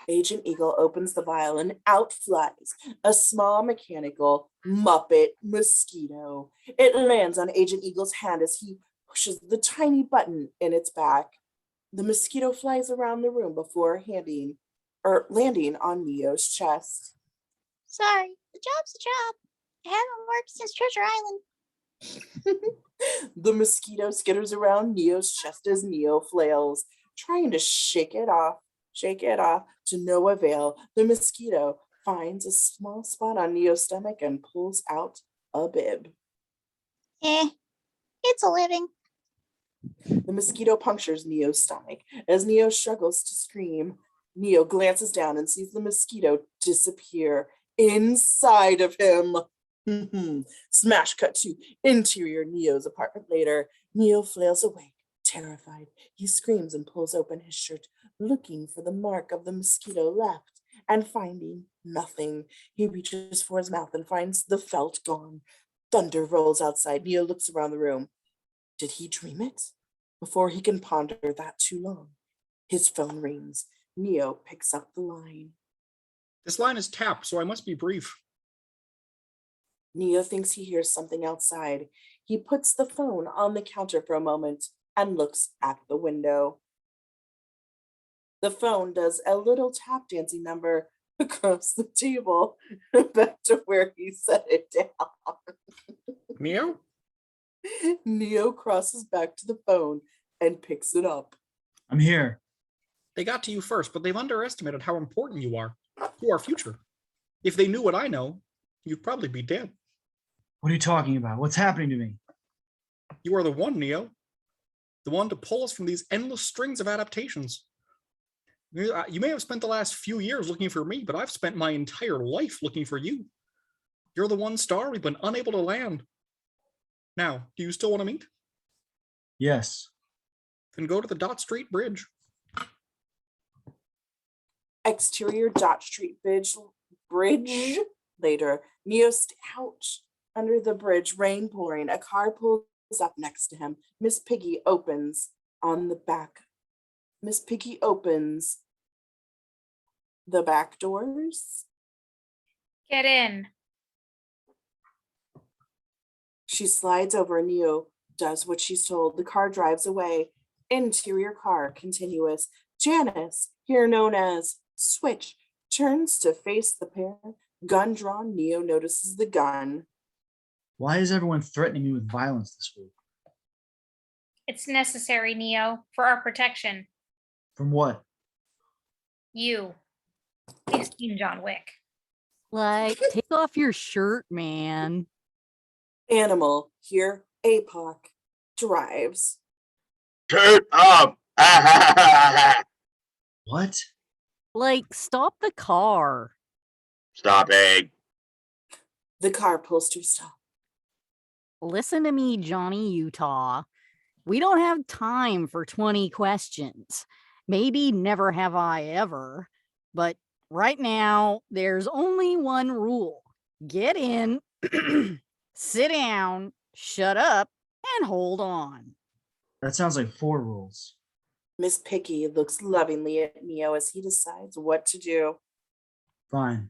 [SPEAKER 2] Agent Eagle opens the vial and out flies a small mechanical Muppet Mosquito. It lands on Agent Eagle's hand as he pushes the tiny button in its back. The mosquito flies around the room before landing on Neo's chest.
[SPEAKER 6] Sorry, the job's a job. I haven't worked since Treasure Island.
[SPEAKER 2] The mosquito skitters around Neo's chest as Neo flails, trying to shake it off to no avail. The mosquito finds a small spot on Neo's stomach and pulls out a bib.
[SPEAKER 6] It's a living.
[SPEAKER 2] The mosquito punctures Neo's stomach. As Neo struggles to scream, Neo glances down and sees the mosquito disappear inside of him. Smash cut to interior Neo's apartment later. Neo flails awake, terrified. He screams and pulls open his shirt, looking for the mark of the mosquito left, and finding nothing. He reaches for his mouth and finds the felt gone. Thunder rolls outside. Neo looks around the room. Did he dream it? Before he can ponder that too long, his phone rings. Neo picks up the line.
[SPEAKER 1] This line is tapped, so I must be brief.
[SPEAKER 2] Neo thinks he hears something outside. He puts the phone on the counter for a moment and looks at the window. The phone does a little tap dancing number across the table back to where he set it down.
[SPEAKER 1] Neo?
[SPEAKER 2] Neo crosses back to the phone and picks it up.
[SPEAKER 3] I'm here.
[SPEAKER 1] They got to you first, but they've underestimated how important you are to our future. If they knew what I know, you'd probably be dead.
[SPEAKER 3] What are you talking about? What's happening to me?
[SPEAKER 1] You are the one, Neo. The one to pull us from these endless strings of adaptations. You may have spent the last few years looking for me, but I've spent my entire life looking for you. You're the one star we've been unable to land. Now, do you still want to meet?
[SPEAKER 3] Yes.
[SPEAKER 1] Then go to the Dot Street Bridge.
[SPEAKER 2] Exterior Dot Street Bridge later. Neo ouch. Under the bridge, rain pouring. A car pulls up next to him. Miss Piggy opens on the back. Miss Piggy opens the back doors.
[SPEAKER 4] Get in.
[SPEAKER 2] She slides over. Neo does what she's told. The car drives away. Interior car, continuous. Janice, here known as Switch, turns to face the pair. Gun drawn. Neo notices the gun.
[SPEAKER 3] Why is everyone threatening me with violence this week?
[SPEAKER 4] It's necessary, Neo, for our protection.
[SPEAKER 3] From what?
[SPEAKER 4] You. We've seen John Wick.
[SPEAKER 8] Like, take off your shirt, man.
[SPEAKER 2] Animal, here APOC, drives.
[SPEAKER 5] Shut up!
[SPEAKER 3] What?
[SPEAKER 8] Like, stop the car.
[SPEAKER 5] Stop it.
[SPEAKER 2] The car pulls to a stop.
[SPEAKER 8] Listen to me, Johnny Utah. We don't have time for 20 questions. Maybe never have I ever, but Right now, there's only one rule. Get in, sit down, shut up, and hold on.
[SPEAKER 3] That sounds like 4 rules.
[SPEAKER 2] Miss Piggy looks lovingly at Neo as he decides what to do.
[SPEAKER 3] Fine.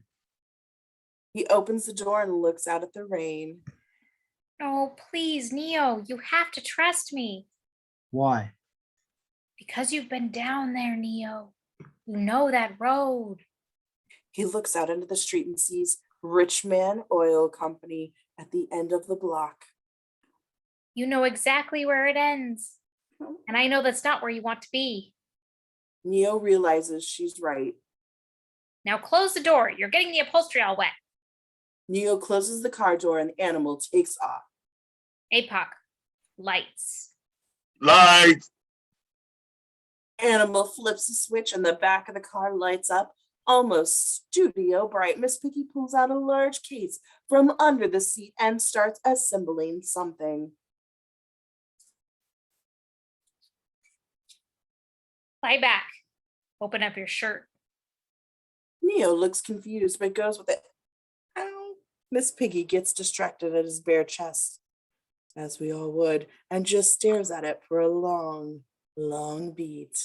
[SPEAKER 2] He opens the door and looks out at the rain.
[SPEAKER 4] Oh, please, Neo, you have to trust me.
[SPEAKER 3] Why?
[SPEAKER 4] Because you've been down there, Neo. You know that road.
[SPEAKER 2] He looks out into the street and sees Rich Man Oil Company at the end of the block.
[SPEAKER 4] You know exactly where it ends. And I know that's not where you want to be.
[SPEAKER 2] Neo realizes she's right.
[SPEAKER 4] Now close the door. You're getting the upholstery all wet.
[SPEAKER 2] Neo closes the car door and the animal takes off.
[SPEAKER 4] APOC. Lights.
[SPEAKER 5] Lights.
[SPEAKER 2] Animal flips a switch and the back of the car lights up, almost studio bright. Miss Piggy pulls out a large case from under the seat and starts assembling something.
[SPEAKER 4] Lie back. Open up your shirt.
[SPEAKER 2] Neo looks confused but goes with it. Ow. Miss Piggy gets distracted at his bare chest, as we all would, and just stares at it for a long, long beat.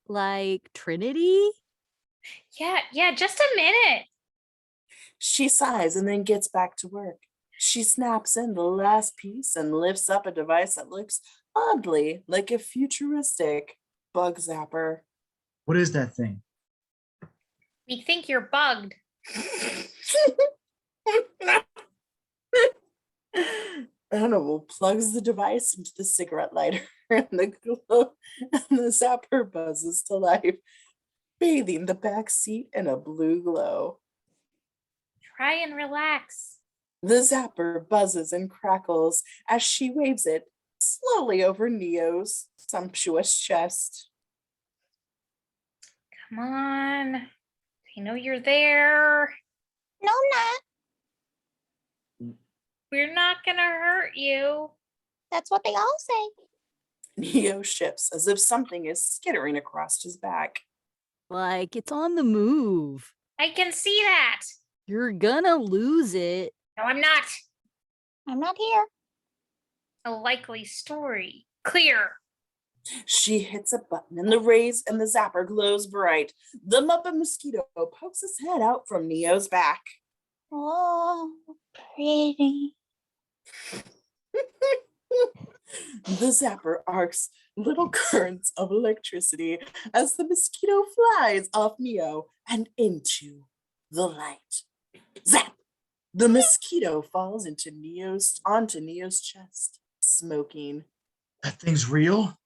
[SPEAKER 8] Like Trinity?
[SPEAKER 4] Yeah, just a minute.
[SPEAKER 2] She sighs and then gets back to work. She snaps in the last piece and lifts up a device that looks oddly like a futuristic bug zapper.
[SPEAKER 3] What is that thing?
[SPEAKER 4] We think you're bugged.
[SPEAKER 2] Animal plugs the device into the cigarette lighter and the zapper buzzes to life, bathing the back seat in a blue glow.
[SPEAKER 4] Try and relax.
[SPEAKER 2] The zapper buzzes and crackles as she waves it slowly over Neo's sumptuous chest.
[SPEAKER 4] Come on. I know you're there.
[SPEAKER 6] No, I'm not.
[SPEAKER 4] We're not gonna hurt you.
[SPEAKER 6] That's what they all say.
[SPEAKER 2] Neo shifts as if something is skittering across his back.
[SPEAKER 8] Like it's on the move.
[SPEAKER 4] I can see that.
[SPEAKER 8] You're gonna lose it.
[SPEAKER 4] No, I'm not.
[SPEAKER 6] I'm not here.
[SPEAKER 4] A likely story. Clear.
[SPEAKER 2] She hits a button and the rays and the zapper glows bright. The Muppet Mosquito pokes his head out from Neo's back.
[SPEAKER 6] Oh, pretty.
[SPEAKER 2] The zapper arcs little currents of electricity as the mosquito flies off Neo and into the light. Zap! The mosquito falls onto Neo's chest, smoking.
[SPEAKER 3] That thing's real?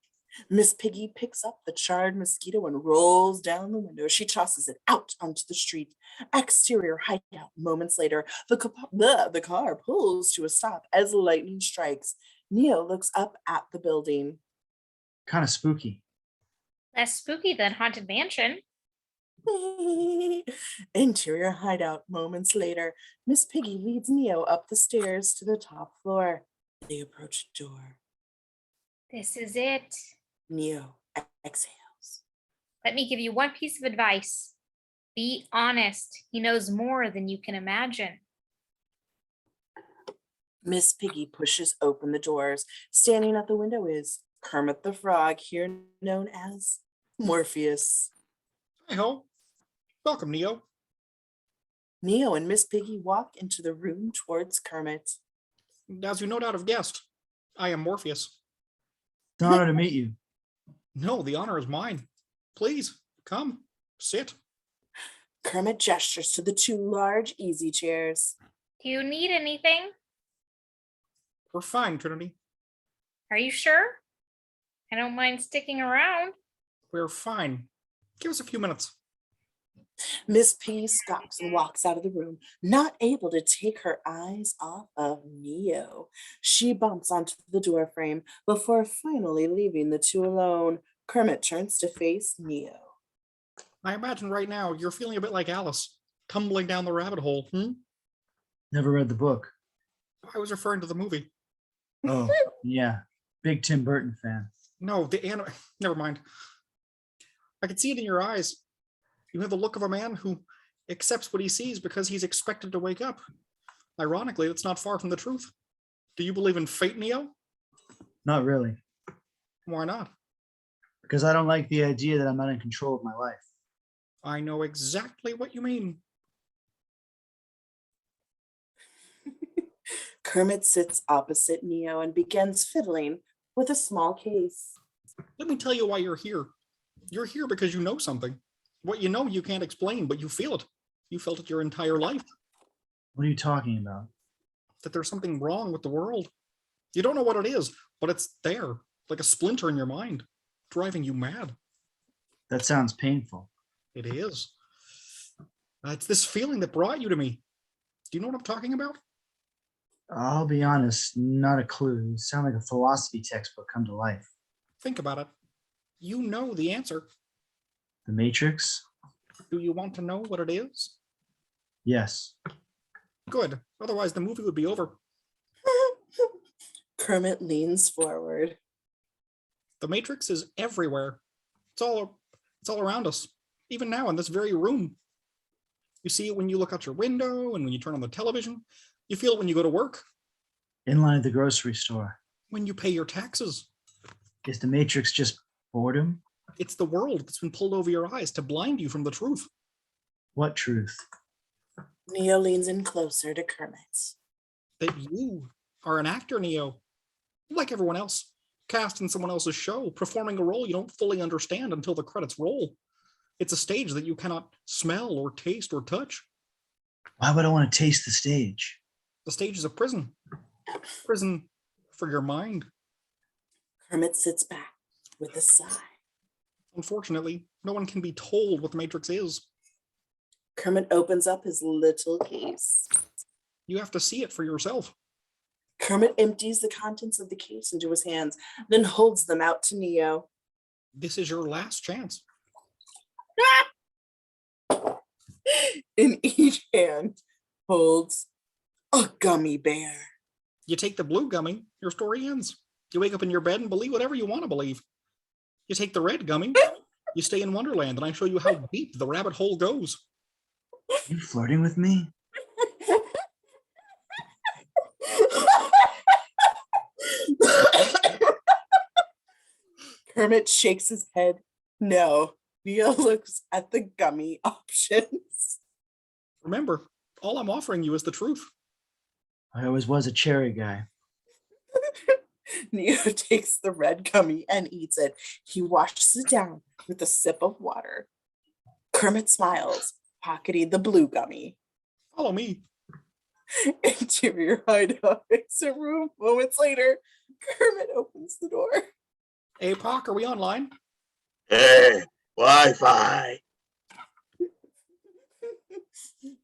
[SPEAKER 2] Miss Piggy picks up the charred mosquito and rolls down the window. She tosses it out onto the street. Exterior hideout. Moments later, the car pulls to a stop as lightning strikes. Neo looks up at the building.
[SPEAKER 3] Kind of spooky.
[SPEAKER 4] Less spooky than Haunted Mansion.
[SPEAKER 2] Interior hideout. Moments later, Miss Piggy leads Neo up the stairs to the top floor. They approach a door.
[SPEAKER 4] This is it.
[SPEAKER 2] Neo exhales.
[SPEAKER 4] Let me give you one piece of advice. Be honest. He knows more than you can imagine.
[SPEAKER 2] Miss Piggy pushes open the doors. Standing at the window is Kermit the Frog, here known as Morpheus.
[SPEAKER 1] Hi ho. Welcome, Neo.
[SPEAKER 2] Neo and Miss Piggy walk into the room towards Kermit.
[SPEAKER 1] As you no doubt have guessed, I am Morpheus.
[SPEAKER 3] It's an honor to meet you.
[SPEAKER 1] No, the honor is mine. Please, come, sit.
[SPEAKER 2] Kermit gestures to the 2 large easy chairs.
[SPEAKER 4] Do you need anything?
[SPEAKER 1] We're fine, Trinity.
[SPEAKER 4] Are you sure? I don't mind sticking around.
[SPEAKER 1] We're fine. Give us a few minutes.
[SPEAKER 2] Miss Piggy stops and walks out of the room, not able to take her eyes off of Neo. She bumps onto the door frame before finally leaving the 2 alone. Kermit turns to face Neo.
[SPEAKER 1] I imagine right now you're feeling a bit like Alice, tumbling down the rabbit hole.
[SPEAKER 3] Never read the book.
[SPEAKER 1] I was referring to the movie.
[SPEAKER 3] Oh, yeah. Big Tim Burton fan.
[SPEAKER 1] No, the anime. Never mind. I could see it in your eyes. You have the look of a man who accepts what he sees because he's expected to wake up. Ironically, it's not far from the truth. Do you believe in fate, Neo?
[SPEAKER 3] Not really,
[SPEAKER 1] Why not?
[SPEAKER 3] because I don't like the idea that I'm not in control of my life.
[SPEAKER 1] I know exactly what you mean.
[SPEAKER 2] Kermit sits opposite Neo and begins fiddling with a small case.
[SPEAKER 1] Let me tell you why you're here. You're here because you know something. What you know you can't explain, but you feel it. You felt it your entire life.
[SPEAKER 3] What are you talking about?
[SPEAKER 1] That there's something wrong with the world. You don't know what it is, but it's there, like a splinter in your mind, driving you mad.
[SPEAKER 3] That sounds painful.
[SPEAKER 1] It is. It's this feeling that brought you to me. Do you know what I'm talking about?
[SPEAKER 3] I'll be honest, not a clue. You sound like a philosophy textbook come to life.
[SPEAKER 1] Think about it. You know the answer.
[SPEAKER 3] The Matrix?
[SPEAKER 1] Do you want to know what it is?
[SPEAKER 3] Yes.
[SPEAKER 1] Good. Otherwise, the movie would be over.
[SPEAKER 2] Kermit leans forward.
[SPEAKER 1] The Matrix is everywhere. It's all around us, even now in this very room. You see it when you look out your window and when you turn on the television. You feel it when you go to work,
[SPEAKER 3] In line at the grocery store.
[SPEAKER 1] when you pay your taxes.
[SPEAKER 3] Is the Matrix just boredom?
[SPEAKER 1] It's the world that's been pulled over your eyes to blind you from the truth.
[SPEAKER 3] What truth?
[SPEAKER 2] Neo leans in closer to Kermit.
[SPEAKER 1] That you are an actor, Neo, like everyone else, cast in someone else's show, performing a role you don't fully understand until the credits roll. It's a stage that you cannot smell or taste or touch.
[SPEAKER 3] Why would I want to taste the stage?
[SPEAKER 1] The stage is a prison. Prison for your mind.
[SPEAKER 2] Kermit sits back with a sigh.
[SPEAKER 1] Unfortunately, no one can be told what the Matrix is.
[SPEAKER 2] Kermit opens up his little case.
[SPEAKER 1] You have to see it for yourself.
[SPEAKER 2] Kermit empties the contents of the case into his hands, then holds them out to Neo.
[SPEAKER 1] This is your last chance.
[SPEAKER 2] In each hand holds a gummy bear.
[SPEAKER 1] You take the blue gummy, your story ends. You wake up in your bed and believe whatever you want to believe. You take the red gummy, you stay in Wonderland, and I show you how deep the rabbit hole goes.
[SPEAKER 3] You flirting with me?
[SPEAKER 2] Kermit shakes his head. No. Neo looks at the gummy options.
[SPEAKER 1] Remember, all I'm offering you is the truth.
[SPEAKER 3] I always was a cherry guy.
[SPEAKER 2] Neo takes the red gummy and eats it. He washes it down with a sip of water. Kermit smiles, pocketing the blue gummy.
[SPEAKER 1] Follow me.
[SPEAKER 2] Interior hideout exit room. Moments later, Kermit opens the door.
[SPEAKER 1] Hey, Pock, are we online?
[SPEAKER 5] Hey, Wi-Fi.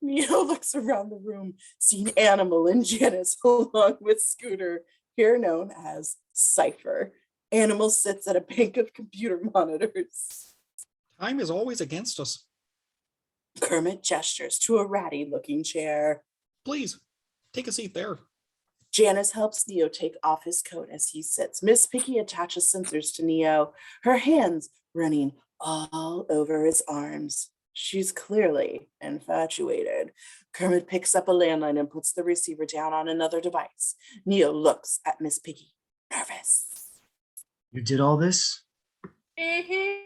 [SPEAKER 2] Neo looks around the room, seeing Animal and Janice along with Scooter, here known as Cypher. Animal sits at a bank of computer monitors.
[SPEAKER 1] Time is always against us.
[SPEAKER 2] Kermit gestures to a ratty-looking chair.
[SPEAKER 1] Please, take a seat there.
[SPEAKER 2] Janice helps Neo take off his coat as he sits. Miss Piggy attaches sensors to Neo, her hands running all over his arms. She's clearly infatuated. Kermit picks up a landline and puts the receiver down on another device. Neo looks at Miss Piggy, nervous.
[SPEAKER 3] You did all this?
[SPEAKER 2] The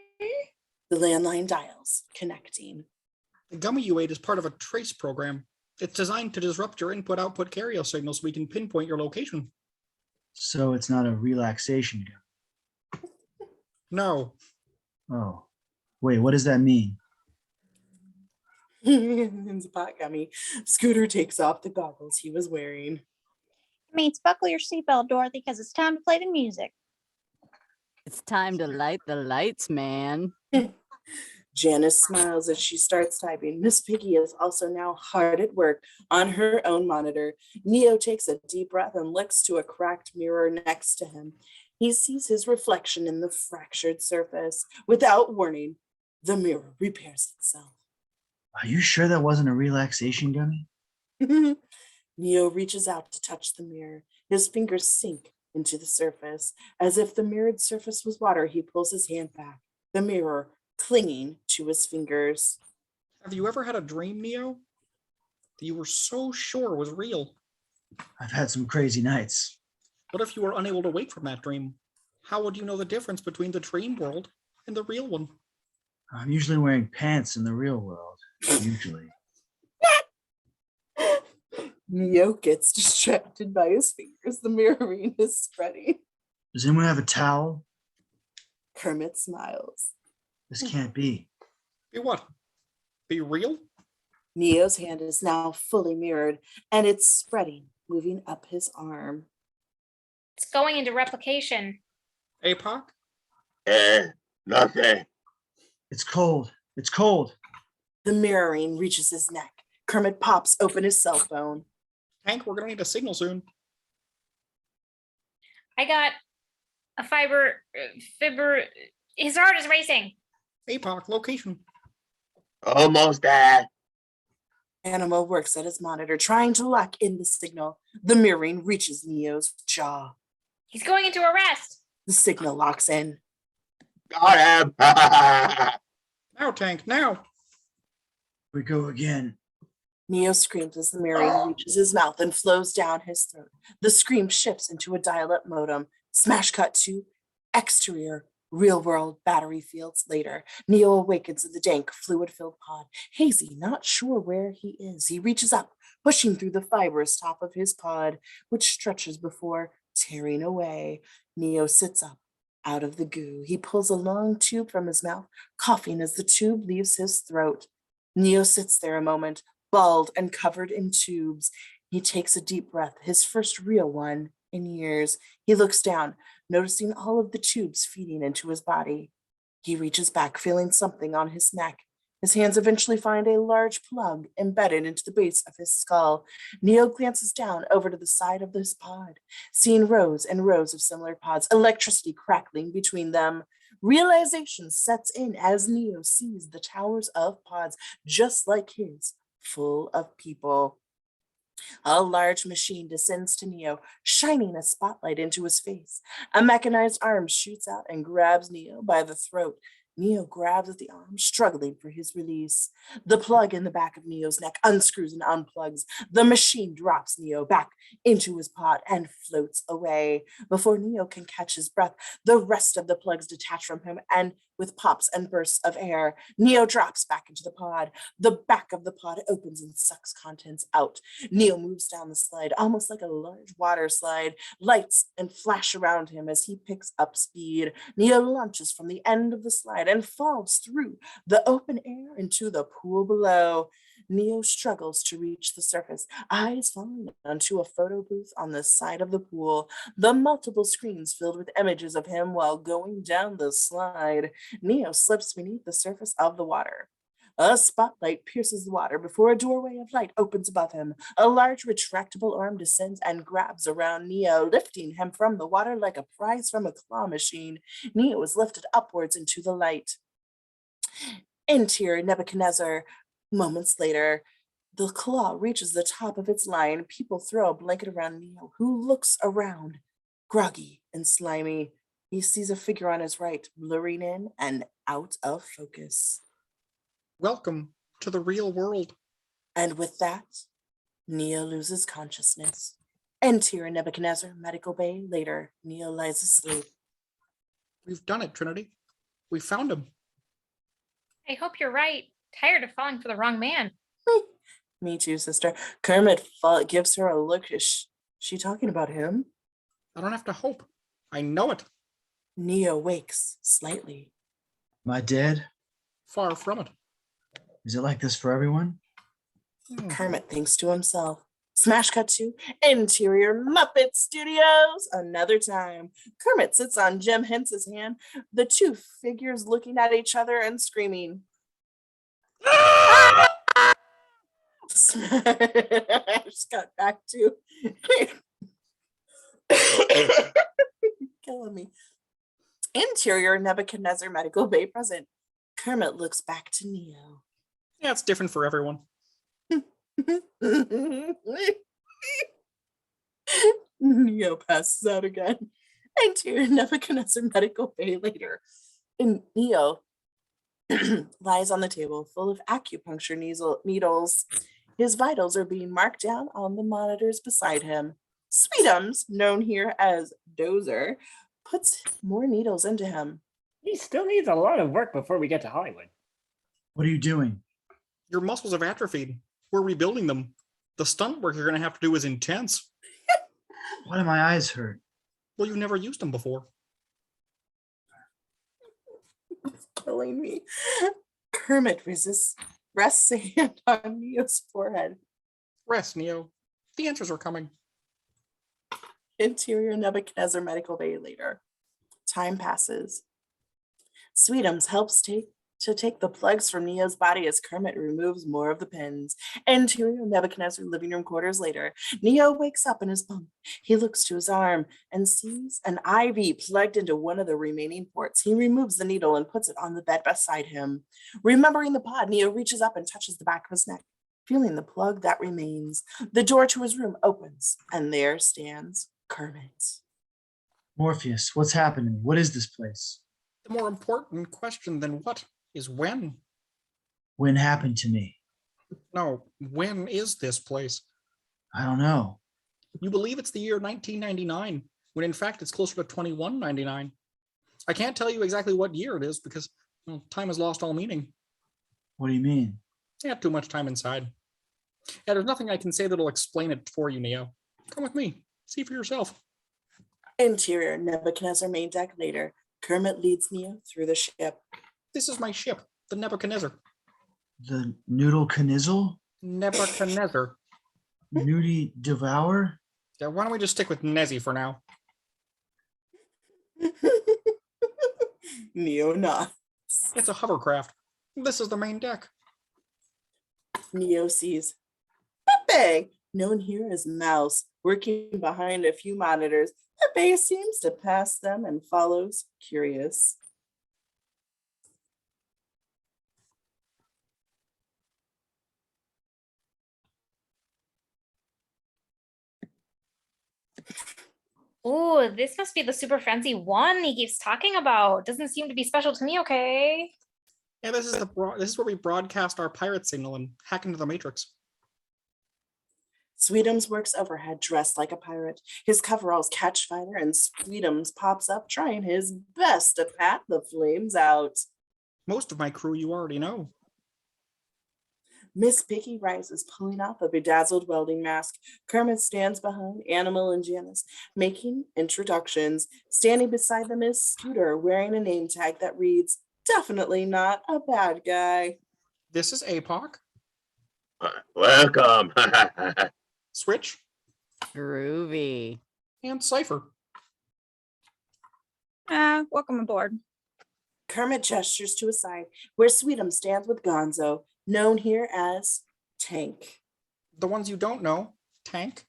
[SPEAKER 2] landline dials, connecting.
[SPEAKER 1] The gummy you ate is part of a trace program. It's designed to disrupt your input-output carrier signal so we can pinpoint your location.
[SPEAKER 3] So it's not a relaxation gun.
[SPEAKER 1] No.
[SPEAKER 3] Oh, wait, what does that mean?
[SPEAKER 2] It's a pot gummy. Scooter takes off the goggles he was wearing.
[SPEAKER 6] It means buckle your seatbelt, Dorothy, because it's time to play the music.
[SPEAKER 8] It's time to light the lights, man.
[SPEAKER 2] Janice smiles as she starts typing. Miss Piggy is also now hard at work on her own monitor. Neo takes a deep breath and looks to a cracked mirror next to him. He sees his reflection in the fractured surface. Without warning, the mirror repairs itself.
[SPEAKER 3] Are you sure that wasn't a relaxation gummy?
[SPEAKER 2] Neo reaches out to touch the mirror. His fingers sink into the surface. As if the mirrored surface was water, he pulls his hand back, the mirror clinging to his fingers.
[SPEAKER 1] Have you ever had a dream, Neo, that you were so sure was real?
[SPEAKER 3] I've had some crazy nights.
[SPEAKER 1] What if you were unable to wake from that dream? How would you know the difference between the dream world and the real one?
[SPEAKER 3] I'm usually wearing pants in the real world. Usually.
[SPEAKER 2] Neo gets distracted by his fingers. The mirroring is spreading.
[SPEAKER 3] Does anyone have a towel?
[SPEAKER 2] Kermit smiles.
[SPEAKER 3] This can't be.
[SPEAKER 1] Be what? Be real?
[SPEAKER 2] Neo's hand is now fully mirrored, and it's spreading, moving up his arm.
[SPEAKER 4] It's going into replication.
[SPEAKER 1] APOC?
[SPEAKER 5] Nothing.
[SPEAKER 3] It's cold. It's cold.
[SPEAKER 2] The mirroring reaches his neck. Kermit pops open his cell phone.
[SPEAKER 1] Hank, we're gonna need a signal soon.
[SPEAKER 4] I got a fibber. His heart is racing.
[SPEAKER 1] APOC, location.
[SPEAKER 5] Almost there.
[SPEAKER 2] Animal works at his monitor, trying to lock in the signal. The mirroring reaches Neo's jaw.
[SPEAKER 4] He's going into arrest.
[SPEAKER 2] The signal locks in.
[SPEAKER 5] Got him.
[SPEAKER 1] Now, Tank, now.
[SPEAKER 3] We go again.
[SPEAKER 2] Neo screams as the mirroring reaches his mouth and flows down his throat. The scream shifts into a dial-up modem. Smash cut to exterior, real-world battery fields later. Neo awakens in the dank, fluid-filled pod. Hazy, not sure where he is. He reaches up, pushing through the fibrous top of his pod, which stretches before tearing away. Neo sits up out of the goo. He pulls a long tube from his mouth, coughing as the tube leaves his throat. Neo sits there a moment, bald and covered in tubes. He takes a deep breath, his first real one in years. He looks down, noticing all of the tubes feeding into his body. He reaches back, feeling something on his neck. His hands eventually find a large plug embedded into the base of his skull. Neo glances down over to the side of this pod, seeing rows and rows of similar pods, electricity crackling between them. Realization sets in as Neo sees the towers of pods, just like his, full of people. A large machine descends to Neo, shining a spotlight into his face. A mechanized arm shoots out and grabs Neo by the throat. Neo grabs at the arm, struggling for his release. The plug in the back of Neo's neck unscrews and unplugs. The machine drops Neo back into his pod and floats away. Before Neo can catch his breath, the rest of the plugs detach from him, and with pops and bursts of air, Neo drops back into the pod. The back of the pod opens and sucks contents out. Neo moves down the slide, almost like a large water slide. Lights and flash around him as he picks up speed. Neo launches from the end of the slide and falls through the open air into the pool below. Neo struggles to reach the surface, eyes falling onto a photo booth on the side of the pool, the multiple screens filled with images of him while going down the slide. Neo slips beneath the surface of the water. A spotlight pierces the water before a doorway of light opens above him. A large retractable arm descends and grabs around Neo, lifting him from the water like a prize from a claw machine. Neo is lifted upwards into the light. Interior Nebuchadnezzar. Moments later, the claw reaches the top of its line. People throw a blanket around Neo, who looks around, groggy and slimy. He sees a figure on his right, blurring in and out of focus.
[SPEAKER 1] Welcome to the real world.
[SPEAKER 2] And with that, Neo loses consciousness. Interior Nebuchadnezzar, medical bay. Later, Neo lies asleep.
[SPEAKER 1] We've done it, Trinity. We found him.
[SPEAKER 4] I hope you're right. Tired of falling for the wrong man.
[SPEAKER 2] Me too, sister. Kermit gives her a look. Is she talking about him?
[SPEAKER 1] I don't have to hope. I know it.
[SPEAKER 2] Neo wakes slightly.
[SPEAKER 3] Am I dead?
[SPEAKER 1] Far from it.
[SPEAKER 3] Is it like this for everyone?
[SPEAKER 2] Kermit thinks to himself. Smash cut to Interior Muppet Studios. Another time. Kermit sits on Jim Henson's hand, the two figures looking at each other and screaming. Just got back to killing me. Interior Nebuchadnezzar medical bay present. Kermit looks back to Neo.
[SPEAKER 1] Yeah, it's different for everyone.
[SPEAKER 2] Neo passes out again. Interior Nebuchadnezzar medical bay later. And Neo lies on the table full of acupuncture needles. His vitals are being marked down on the monitors beside him. Sweetums, known here as Dozer, puts more needles into him.
[SPEAKER 7] He still needs a lot of work before we get to Hollywood.
[SPEAKER 3] What are you doing?
[SPEAKER 1] Your muscles have atrophied. We're rebuilding them. The stunt work you're going to have to do is intense.
[SPEAKER 3] Why do my eyes hurt?
[SPEAKER 1] Well, you've never used them before.
[SPEAKER 2] It's killing me. Kermit rests a hand on Neo's forehead.
[SPEAKER 1] Rest, Neo. The answers are coming.
[SPEAKER 2] Interior Nebuchadnezzar Medical Bay later. Time passes. Sweetums helps take the plugs from Neo's body as Kermit removes more of the pins. Interior Nebuchadnezzar living room quarters later. Neo wakes up in his bunk. He looks to his arm and sees an IV plugged into one of the remaining ports. He removes the needle and puts it on the bed beside him. Remembering the pod, Neo reaches up and touches the back of his neck, feeling the plug that remains. The door to his room opens, and there stands Kermit.
[SPEAKER 3] Morpheus, what's happening? What is this place?
[SPEAKER 1] The more important question than what is when.
[SPEAKER 3] When happened to me?
[SPEAKER 1] No, when is this place?
[SPEAKER 3] I don't know.
[SPEAKER 1] You believe it's the year 1999, when in fact it's closer to 2199. I can't tell you exactly what year it is because time has lost all meaning.
[SPEAKER 3] What do you mean?
[SPEAKER 1] I had too much time inside. Yeah, there's nothing I can say that'll explain it for you, Neo. Come with me. See for yourself.
[SPEAKER 2] Interior Nebuchadnezzar main deck later. Kermit leads Neo through the ship.
[SPEAKER 1] This is my ship, the Nebuchadnezzar.
[SPEAKER 3] The Noodle Knizzle?
[SPEAKER 1] Nebuchadnezzar.
[SPEAKER 3] Nudie Devour?
[SPEAKER 1] Yeah, why don't we just stick with Nezzy for now?
[SPEAKER 2] Neo nods.
[SPEAKER 1] It's a hovercraft. This is the main deck.
[SPEAKER 2] Neo sees Pepe, known here as Mouse, working behind a few monitors. Pepe seems to pass them and follows, curious.
[SPEAKER 4] Ooh, this must be the super fancy one he keeps talking about. Doesn't seem to be special to me, okay?
[SPEAKER 1] Yeah, this is where we broadcast our pirate signal and hack into the Matrix.
[SPEAKER 2] Sweetums works overhead dressed like a pirate. His coveralls catch fire and Sweetums pops up trying his best to pat the flames out.
[SPEAKER 1] Most of my crew you already know.
[SPEAKER 2] Miss Piggy rises, pulling off a bedazzled welding mask. Kermit stands behind Animal and Janice, making introductions. Standing beside them is Scooter, wearing a name tag that reads, "Definitely not a bad guy."
[SPEAKER 1] This is APOC.
[SPEAKER 5] Welcome.
[SPEAKER 1] Switch.
[SPEAKER 8] Groovy.
[SPEAKER 1] And Cypher.
[SPEAKER 6] Welcome aboard.
[SPEAKER 2] Kermit gestures to his side, where Sweetums stands with Gonzo, known here as Tank.
[SPEAKER 1] The ones you don't know, Tank.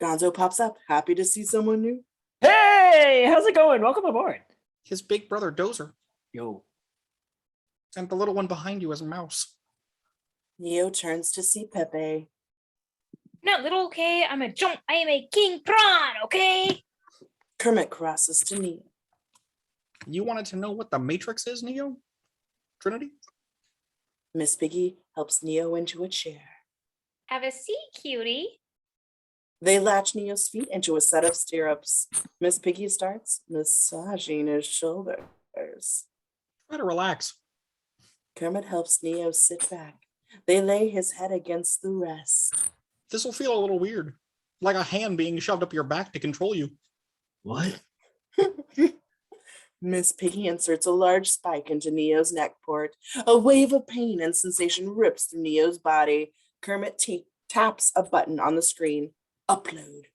[SPEAKER 2] Gonzo pops up, happy to see someone new.
[SPEAKER 7] Hey, how's it going? Welcome aboard.
[SPEAKER 1] His big brother Dozer.
[SPEAKER 7] Yo.
[SPEAKER 1] And the little one behind you is Mouse.
[SPEAKER 2] Neo turns to see Pepe.
[SPEAKER 4] Not little, okay? I am a king prawn, okay?
[SPEAKER 2] Kermit crosses to Neo.
[SPEAKER 1] You wanted to know what the Matrix is, Neo? Trinity?
[SPEAKER 2] Miss Piggy helps Neo into a chair.
[SPEAKER 4] Have a seat, cutie.
[SPEAKER 2] They latch Neo's feet into a set of stirrups. Miss Piggy starts massaging his shoulders.
[SPEAKER 1] Try to relax.
[SPEAKER 2] Kermit helps Neo sit back. They lay his head against the rest.
[SPEAKER 1] This will feel a little weird. Like a hand being shoved up your back to control you.
[SPEAKER 3] What?
[SPEAKER 2] Miss Piggy inserts a large spike into Neo's neck port. A wave of pain and sensation rips through Neo's body. Kermit taps a button on the screen. Upload.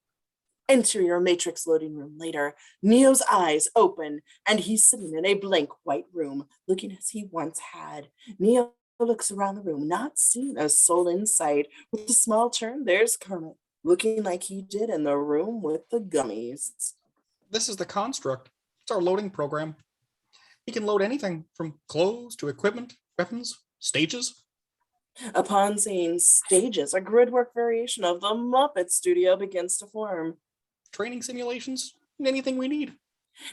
[SPEAKER 2] Interior Matrix loading room later. Neo's eyes open and he's sitting in a blank white room, looking as he once had. Neo looks around the room, not seeing a soul in sight. With a small turn, there's Kermit, looking like he did in the room with the gummies.
[SPEAKER 1] This is the construct. It's our loading program. He can load anything from clothes to equipment, weapons, stages.
[SPEAKER 2] Upon seeing stages, a gridwork variation of the Muppet studio begins to form.
[SPEAKER 1] Training simulations, anything we need.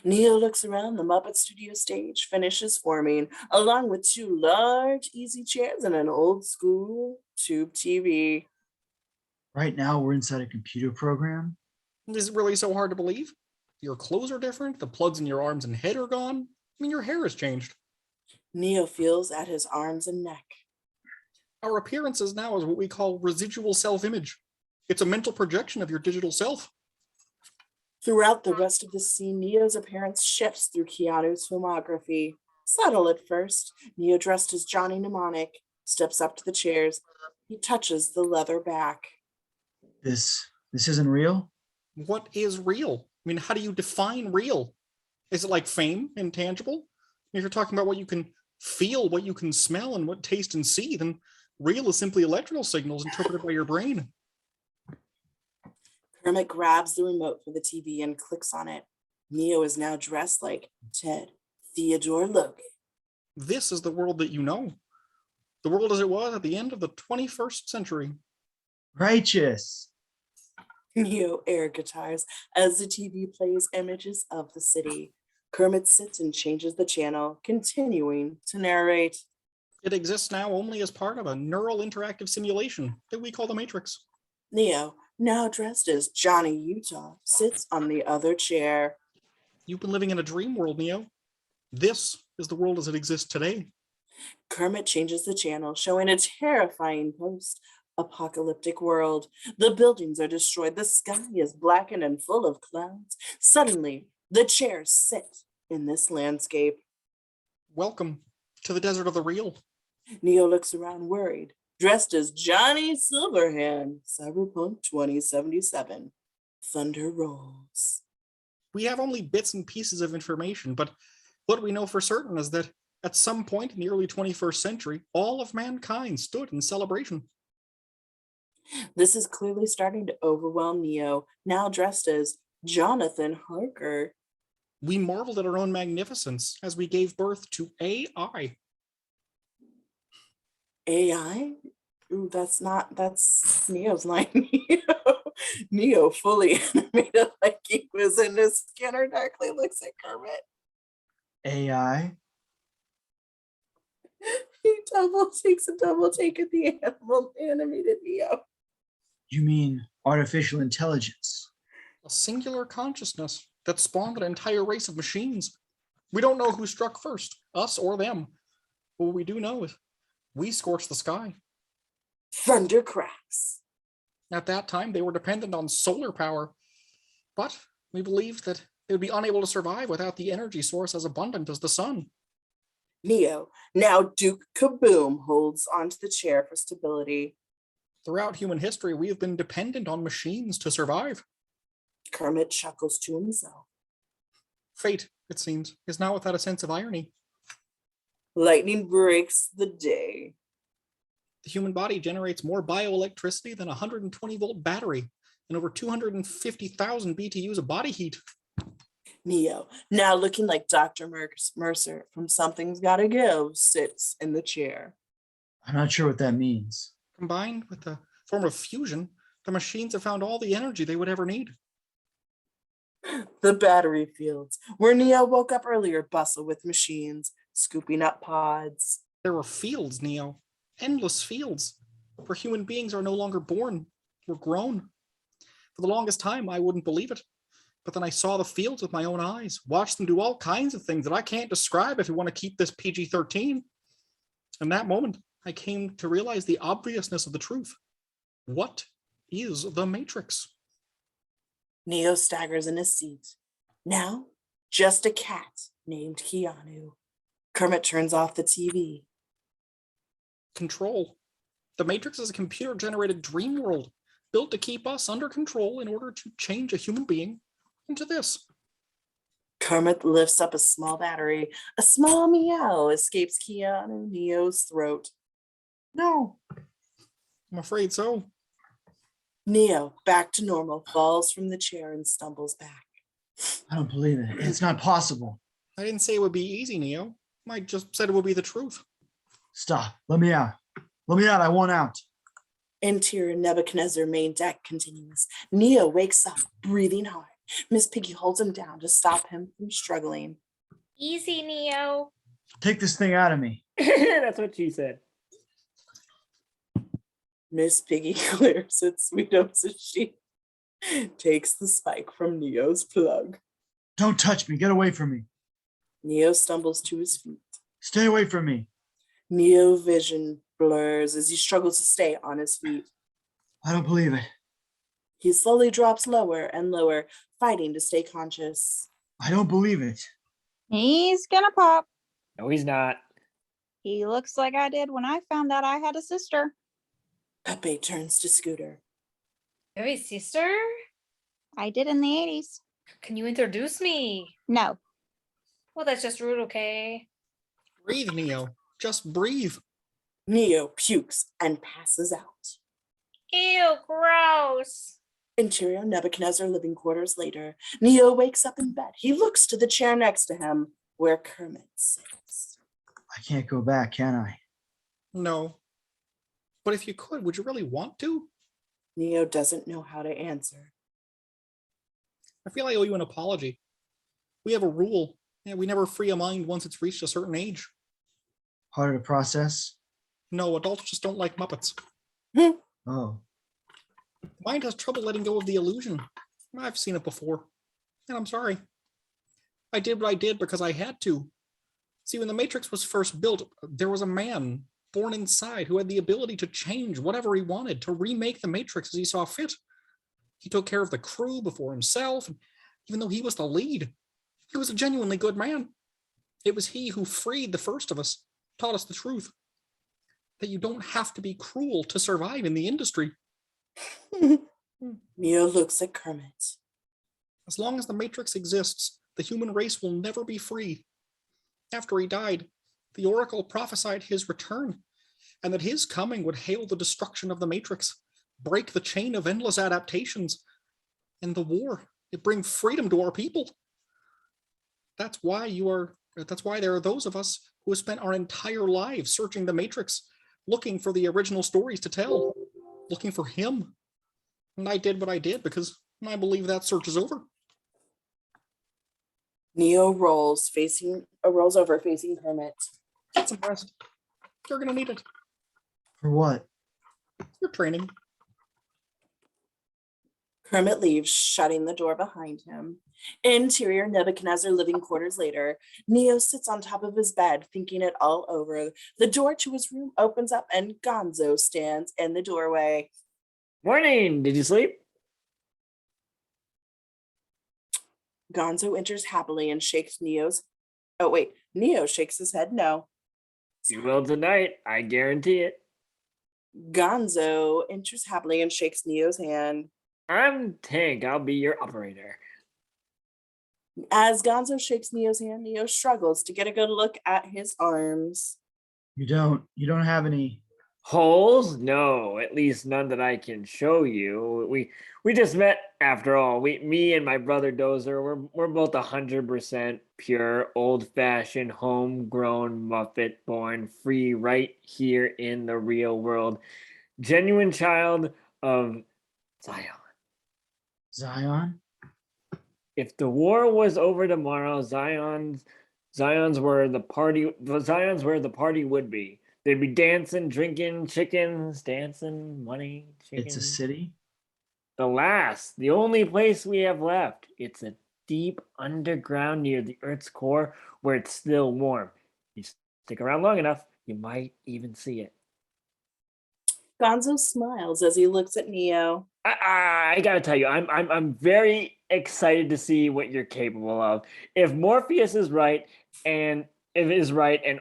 [SPEAKER 2] Neo looks around the Muppet Studio stage, finishes forming, along with 2 large easy chairs and an old school tube TV.
[SPEAKER 3] Right now, we're inside a computer program.
[SPEAKER 1] Is it really so hard to believe? Your clothes are different. The plugs in your arms and head are gone. I mean, your hair has changed.
[SPEAKER 2] Neo feels at his arms and neck.
[SPEAKER 1] Our appearances now is what we call residual self-image. It's a mental projection of your digital self.
[SPEAKER 2] Throughout the rest of the scene, Neo's appearance shifts through Keanu's filmography. Subtle at first, Neo, dressed as Johnny Mnemonic, steps up to the chairs. He touches the leather back.
[SPEAKER 3] This isn't real?
[SPEAKER 1] What is real? I mean, how do you define real? Is it like fame, intangible? If you're talking about what you can feel, what you can smell, and what taste and see, then real is simply electrical signals interpreted by your brain.
[SPEAKER 2] Kermit grabs the remote for the TV and clicks on it. Neo is now dressed like Ted Theodore Logan.
[SPEAKER 1] This is the world that you know. The world as it was at the end of the 21st century.
[SPEAKER 3] Righteous.
[SPEAKER 2] Neo air guitars as the TV plays images of the city. Kermit sits and changes the channel, continuing to narrate.
[SPEAKER 1] It exists now only as part of a neural interactive simulation that we call the Matrix.
[SPEAKER 2] Neo, now dressed as Johnny Utah, sits on the other chair.
[SPEAKER 1] You've been living in a dream world, Neo. This is the world as it exists today.
[SPEAKER 2] Kermit changes the channel, showing a terrifying post-apocalyptic world. The buildings are destroyed. The sky is blackened and full of clouds. Suddenly, the chairs sit in this landscape.
[SPEAKER 1] Welcome to the desert of the real.
[SPEAKER 2] Neo looks around worried, dressed as Johnny Silverhand, Cyberpunk 2077. Thunder rolls.
[SPEAKER 1] We have only bits and pieces of information, but what we know for certain is that at some point in the early 21st century, all of mankind stood in celebration.
[SPEAKER 2] This is clearly starting to overwhelm Neo, now dressed as Jonathan Harker.
[SPEAKER 1] We marveled at our own magnificence as we gave birth to AI.
[SPEAKER 2] AI? Ooh, that's Neo's line. Neo fully animated like he was in his Scanner darkly looks at Kermit.
[SPEAKER 3] AI?
[SPEAKER 2] He takes a double take at the animated Neo.
[SPEAKER 3] You mean artificial intelligence?
[SPEAKER 1] A singular consciousness that spawned an entire race of machines. We don't know who struck first, us or them. But what we do know is we scorched the sky.
[SPEAKER 2] Thunder cracks.
[SPEAKER 1] At that time, they were dependent on solar power, but we believed that they would be unable to survive without the energy source as abundant as the sun.
[SPEAKER 2] Neo, now Duke Kaboom, holds onto the chair for stability.
[SPEAKER 1] Throughout human history, we have been dependent on machines to survive.
[SPEAKER 2] Kermit chuckles to himself.
[SPEAKER 1] Fate, it seems, is not without a sense of irony.
[SPEAKER 2] Lightning breaks the day.
[SPEAKER 1] The human body generates more bioelectricity than a 120-volt battery and over 250,000 BTUs of body heat.
[SPEAKER 2] Neo, now looking like Dr. Mercer from Something's Gotta Give, sits in the chair.
[SPEAKER 3] I'm not sure what that means.
[SPEAKER 1] Combined with the form of fusion, the machines have found all the energy they would ever need.
[SPEAKER 2] The battery fields, where Neo woke up earlier, bustle with machines, scooping up pods.
[SPEAKER 1] There were fields, Neo. Endless fields. Where human beings are no longer born. We're grown. For the longest time, I wouldn't believe it. But then I saw the fields with my own eyes, watched them do all kinds of things that I can't describe if you want to keep this PG-13. In that moment, I came to realize the obviousness of the truth. What is the Matrix?
[SPEAKER 2] Neo staggers in his seat. Now, just a cat named Keanu. Kermit turns off the TV.
[SPEAKER 1] Control. The Matrix is a computer-generated dream world built to keep us under control in order to change a human being into this.
[SPEAKER 2] Kermit lifts up a small battery. A small meow escapes Keanu Neo's throat.
[SPEAKER 1] No. I'm afraid so.
[SPEAKER 2] Neo, back to normal, falls from the chair and stumbles back.
[SPEAKER 3] I don't believe it. It's not possible.
[SPEAKER 1] I didn't say it would be easy, Neo. I just said it would be the truth.
[SPEAKER 3] Stop. Let me out. Let me out. I want out.
[SPEAKER 2] Interior Nebuchadnezzar main deck continues. Neo wakes up, breathing hard. Miss Piggy holds him down to stop him from struggling.
[SPEAKER 4] Easy, Neo.
[SPEAKER 3] Take this thing out of me.
[SPEAKER 7] That's what she said.
[SPEAKER 2] Miss Piggy glares at Sweetums as she takes the spike from Neo's plug.
[SPEAKER 3] Don't touch me. Get away from me.
[SPEAKER 2] Neo stumbles to his feet.
[SPEAKER 3] Stay away from me.
[SPEAKER 2] Neo vision blurs as he struggles to stay on his feet.
[SPEAKER 3] I don't believe it.
[SPEAKER 2] He slowly drops lower and lower, fighting to stay conscious.
[SPEAKER 3] I don't believe it.
[SPEAKER 6] He's gonna pop.
[SPEAKER 7] No, he's not.
[SPEAKER 6] He looks like I did when I found out I had a sister.
[SPEAKER 2] Pepe turns to Scooter.
[SPEAKER 4] You have a sister?
[SPEAKER 6] I did in the 80s.
[SPEAKER 4] Can you introduce me?
[SPEAKER 6] No.
[SPEAKER 4] Well, that's just rude, okay?
[SPEAKER 1] Breathe, Neo. Just breathe.
[SPEAKER 2] Neo pukes and passes out.
[SPEAKER 4] Ew, gross.
[SPEAKER 2] Interior Nebuchadnezzar living quarters later, Neo wakes up in bed. He looks to the chair next to him where Kermit sits.
[SPEAKER 3] I can't go back, can I?
[SPEAKER 1] No. But if you could, would you really want to?
[SPEAKER 2] Neo doesn't know how to answer.
[SPEAKER 1] I feel I owe you an apology. We have a rule. Yeah, we never free a mind once it's reached a certain age.
[SPEAKER 3] Harder to process?
[SPEAKER 1] No, adults just don't like Muppets.
[SPEAKER 3] Oh.
[SPEAKER 1] Mind has trouble letting go of the illusion. I've seen it before, and I'm sorry. I did what I did because I had to. See, when the Matrix was first built, there was a man born inside who had the ability to change whatever he wanted, to remake the Matrix as he saw fit. He took care of the crew before himself, and even though he was the lead, he was a genuinely good man. It was he who freed the first of us, taught us the truth, that you don't have to be cruel to survive in the industry.
[SPEAKER 2] Neo looks at Kermit.
[SPEAKER 1] As long as the Matrix exists, the human race will never be free. After he died, the Oracle prophesied his return, and that his coming would hail the destruction of the Matrix, break the chain of endless adaptations, and the war. It bring freedom to our people. That's why there are those of us who have spent our entire lives searching the Matrix, looking for the original stories to tell, looking for him. And I did what I did because I believe that search is over.
[SPEAKER 2] Neo rolls over facing Kermit.
[SPEAKER 1] Get some rest. You're gonna need it.
[SPEAKER 3] For what?
[SPEAKER 1] Your training.
[SPEAKER 2] Kermit leaves, shutting the door behind him. Interior Nebuchadnezzar living quarters later, Neo sits on top of his bed, thinking it all over. The door to his room opens up and Gonzo stands in the doorway.
[SPEAKER 7] Morning. Did you sleep?
[SPEAKER 2] Gonzo enters happily and shakes Neo's. Oh, wait. Neo shakes his head no.
[SPEAKER 7] You will tonight. I guarantee it.
[SPEAKER 2] Gonzo enters happily and shakes Neo's hand.
[SPEAKER 7] I'm Tank. I'll be your operator.
[SPEAKER 2] As Gonzo shakes Neo's hand, Neo struggles to get a good look at his arms.
[SPEAKER 3] You don't have any.
[SPEAKER 7] Holes? No, at least none that I can show you. We just met after all. Me and my brother Dozer, we're both 100% pure, old-fashioned, homegrown Muppet, born free right here in the real world. Genuine child of Zion.
[SPEAKER 3] Zion?
[SPEAKER 7] If the war was over tomorrow, Zion's where the party would be. They'd be dancing, drinking, chickens, dancing, money, chickens.
[SPEAKER 3] It's a city?
[SPEAKER 7] The only place we have left. It's a deep underground near the Earth's core where it's still warm. You stick around long enough, you might even see it.
[SPEAKER 2] Gonzo smiles as he looks at Neo.
[SPEAKER 7] I gotta tell you, I'm very excited to see what you're capable of. If Morpheus is right and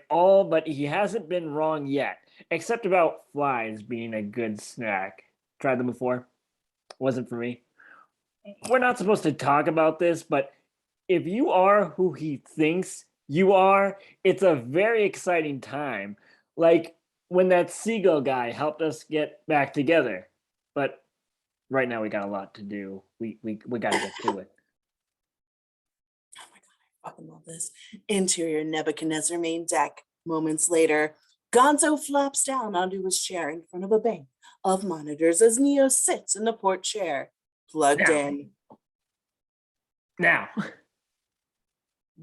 [SPEAKER 7] all, but he hasn't been wrong yet, except about flies being a good snack. Tried them before. Wasn't for me. We're not supposed to talk about this, but if you are who he thinks you are, it's a very exciting time. Like when that seagull guy helped us get back together. But right now we got a lot to do. We gotta get to it.
[SPEAKER 2] Oh my God, I fucking love this. Interior Nebuchadnezzar main deck. Moments later, Gonzo flops down onto his chair in front of a bank of monitors as Neo sits in the port chair, plugged in.
[SPEAKER 7] Now.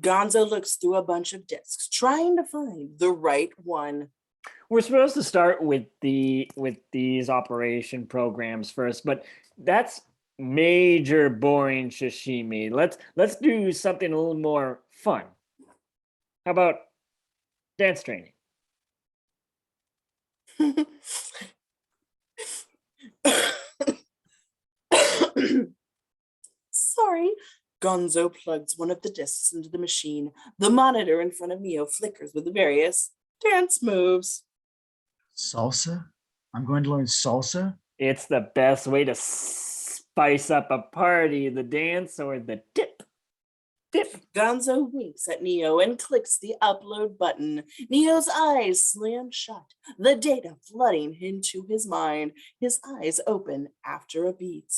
[SPEAKER 2] Gonzo looks through a bunch of discs, trying to find the right one.
[SPEAKER 7] We're supposed to start with these operation programs first, but that's major boring sashimi. Let's do something a little more fun. How about dance training?
[SPEAKER 2] Sorry. Gonzo plugs one of the discs into the machine. The monitor in front of Neo flickers with the various dance moves.
[SPEAKER 3] Salsa? I'm going to learn salsa?
[SPEAKER 7] It's the best way to spice up a party, the dance or the dip. Dip.
[SPEAKER 2] Gonzo winks at Neo and clicks the upload button. Neo's eyes slam shut, the data flooding into his mind. His eyes open after a beat.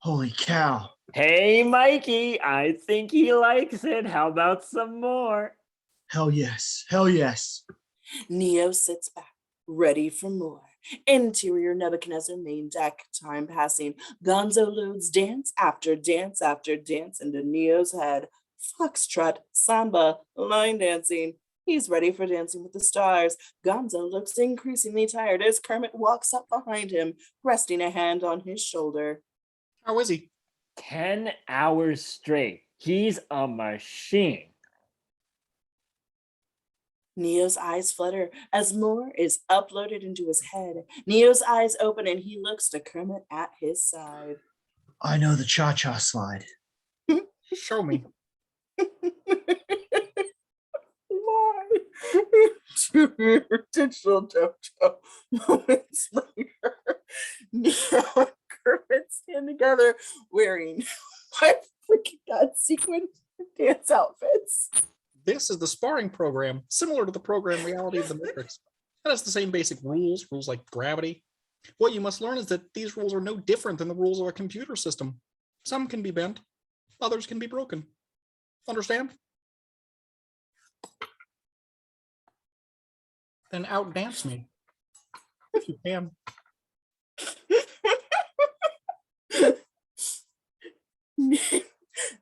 [SPEAKER 3] Holy cow.
[SPEAKER 7] Hey, Mikey, I think he likes it. How about some more?
[SPEAKER 3] Hell yes. Hell yes.
[SPEAKER 2] Neo sits back, ready for more. Interior Nebuchadnezzar main deck, time passing. Gonzo loads dance after dance after dance into Neo's head. Foxtrot, samba, line dancing. He's ready for Dancing with the Stars. Gonzo looks increasingly tired as Kermit walks up behind him, resting a hand on his shoulder.
[SPEAKER 1] How is he?
[SPEAKER 7] 10 hours straight. He's a machine.
[SPEAKER 2] Neo's eyes flutter as more is uploaded into his head. Neo's eyes open and he looks to Kermit at his side.
[SPEAKER 3] I know the cha-cha slide.
[SPEAKER 1] Show me.
[SPEAKER 2] Why? Digital dojo. Moments later, Neo and Kermit stand together wearing my freaking god sequin dance outfits.
[SPEAKER 1] This is the sparring program, similar to the program Reality of the Matrix. It has the same basic rules like gravity. What you must learn is that these rules are no different than the rules of a computer system. Some can be bent, others can be broken. Understand? Then outdance me, if you can.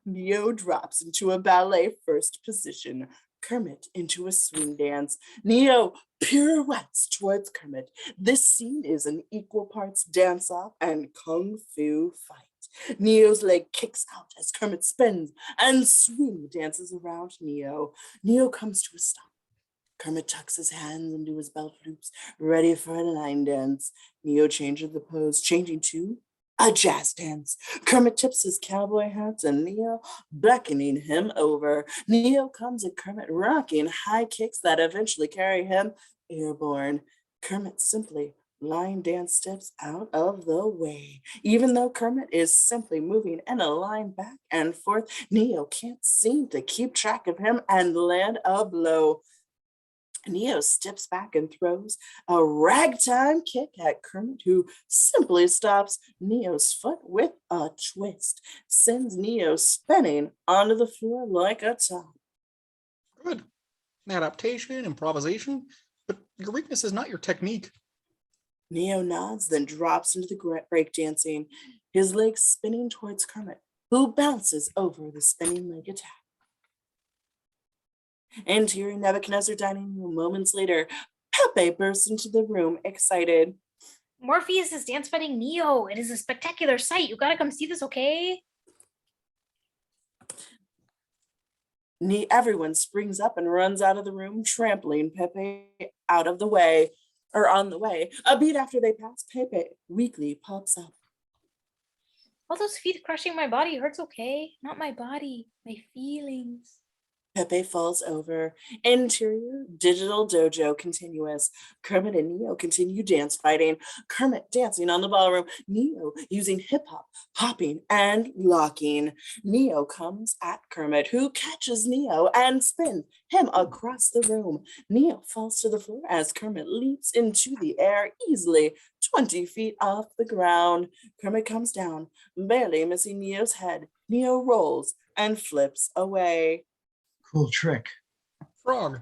[SPEAKER 2] Neo drops into a ballet first position, Kermit into a swing dance. Neo pirouettes towards Kermit. This scene is an equal parts dance-off and kung fu fight. Neo's leg kicks out as Kermit spins and swing dances around Neo. Neo comes to a stop. Kermit tucks his hands into his belt loops, ready for a line dance. Neo changes the pose, changing to a jazz dance. Kermit tips his cowboy hat to Neo, beckoning him over. Neo comes at Kermit, rocking high kicks that eventually carry him airborne. Kermit simply line dance steps out of the way. Even though Kermit is simply moving in a line back and forth, Neo can't seem to keep track of him and land a blow. Neo steps back and throws a ragtime kick at Kermit, who simply stops Neo's foot with a twist, sends Neo spinning onto the floor like a top.
[SPEAKER 1] Good. Adaptation, improvisation, but your weakness is not your technique.
[SPEAKER 2] Neo nods, then drops into the breakdancing, his legs spinning towards Kermit, who bounces over the spinning leg attack. Interior Nebuchadnezzar dining room. Moments later, Pepe bursts into the room, excited.
[SPEAKER 4] Morpheus is dance fighting Neo. It is a spectacular sight. You gotta come see this, okay?
[SPEAKER 2] Everyone springs up and runs out of the room, trampling Pepe out of the way, or on the way. A beat after they pass, Pepe weakly pops up.
[SPEAKER 4] All those feet crushing my body hurts, okay? Not my body, my feelings.
[SPEAKER 2] Pepe falls over. Interior digital dojo continuous. Kermit and Neo continue dance fighting. Kermit dancing on the ballroom. Neo using hip hop, hopping and locking. Neo comes at Kermit, who catches Neo and spins him across the room. Neo falls to the floor as Kermit leaps into the air easily, 20 feet off the ground. Kermit comes down, barely missing Neo's head. Neo rolls and flips away.
[SPEAKER 3] Cool trick.
[SPEAKER 1] Frog.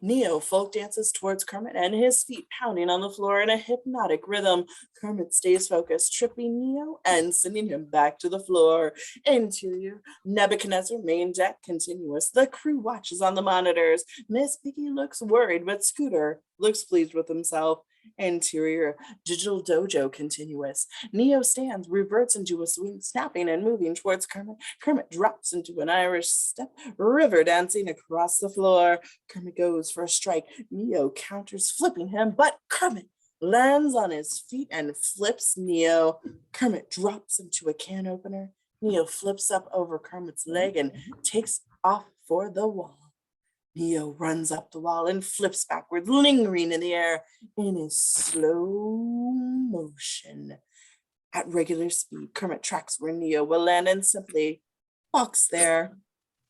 [SPEAKER 2] Neo folk dances towards Kermit and his feet pounding on the floor in a hypnotic rhythm. Kermit stays focused, tripping Neo and sending him back to the floor. Interior, Nebuchadnezzar, main deck, continuous. The crew watches on the monitors. Miss Piggy looks worried, but Scooter looks pleased with himself. Interior, digital dojo, continuous. Neo stands, reverts into a swing, snapping and moving towards Kermit. Kermit drops into an Irish step, river dancing across the floor. Kermit goes for a strike. Neo counters, flipping him, but Kermit lands on his feet and flips Neo. Kermit drops into a can opener. Neo flips up over Kermit's leg and takes off for the wall. Neo runs up the wall and flips backward, lingering in the air in a slow motion. At regular speed, Kermit tracks where Neo will land and simply walks there.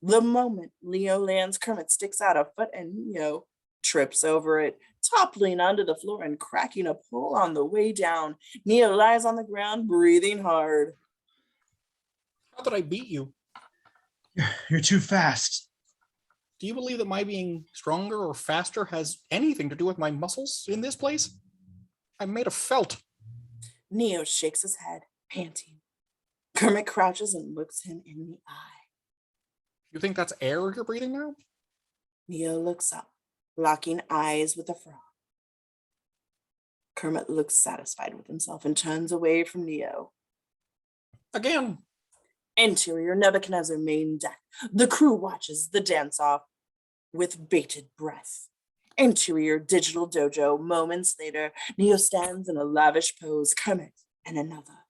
[SPEAKER 2] The moment Leo lands, Kermit sticks out a foot and Neo trips over it, toppling onto the floor and cracking a pole on the way down. Neo lies on the ground, breathing hard.
[SPEAKER 1] How did I beat you?
[SPEAKER 3] You're too fast.
[SPEAKER 1] Do you believe that my being stronger or faster has anything to do with my muscles in this place? I'm made of felt.
[SPEAKER 2] Neo shakes his head, panting. Kermit crouches and looks him in the eye.
[SPEAKER 1] You think that's air you're breathing now?
[SPEAKER 2] Neo looks up, locking eyes with the frog. Kermit looks satisfied with himself and turns away from Neo.
[SPEAKER 1] Again.
[SPEAKER 2] Interior, Nebuchadnezzar, main deck. The crew watches the dance-off with bated breath. Interior, digital dojo. Moments later, Neo stands in a lavish pose. Kermit and another.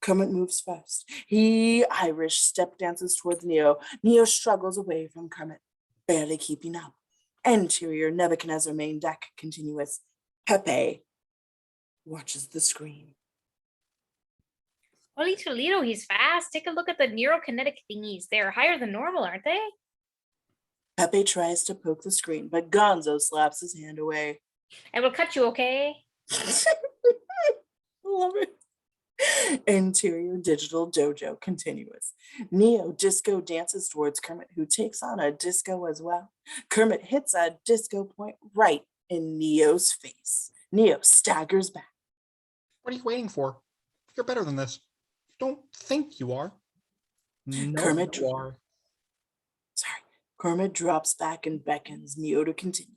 [SPEAKER 2] Kermit moves first. He Irish step dances towards Neo. Neo struggles away from Kermit, barely keeping up. Interior, Nebuchadnezzar, main deck, continuous. Pepe watches the screen.
[SPEAKER 4] Holy Toledo, he's fast. Take a look at the neurokinetic thingies. They're higher than normal, aren't they?
[SPEAKER 2] Pepe tries to poke the screen, but Gonzo slaps his hand away.
[SPEAKER 4] I will cut you, okay?
[SPEAKER 2] Love it. Interior, digital dojo, continuous. Neo disco dances towards Kermit, who takes on a disco as well. Kermit hits a disco point right in Neo's face. Neo staggers back.
[SPEAKER 1] What are you waiting for? You're better than this. Don't think you are. No,
[SPEAKER 2] Kermit
[SPEAKER 1] you are.
[SPEAKER 2] Kermit drops back and beckons Neo to continue.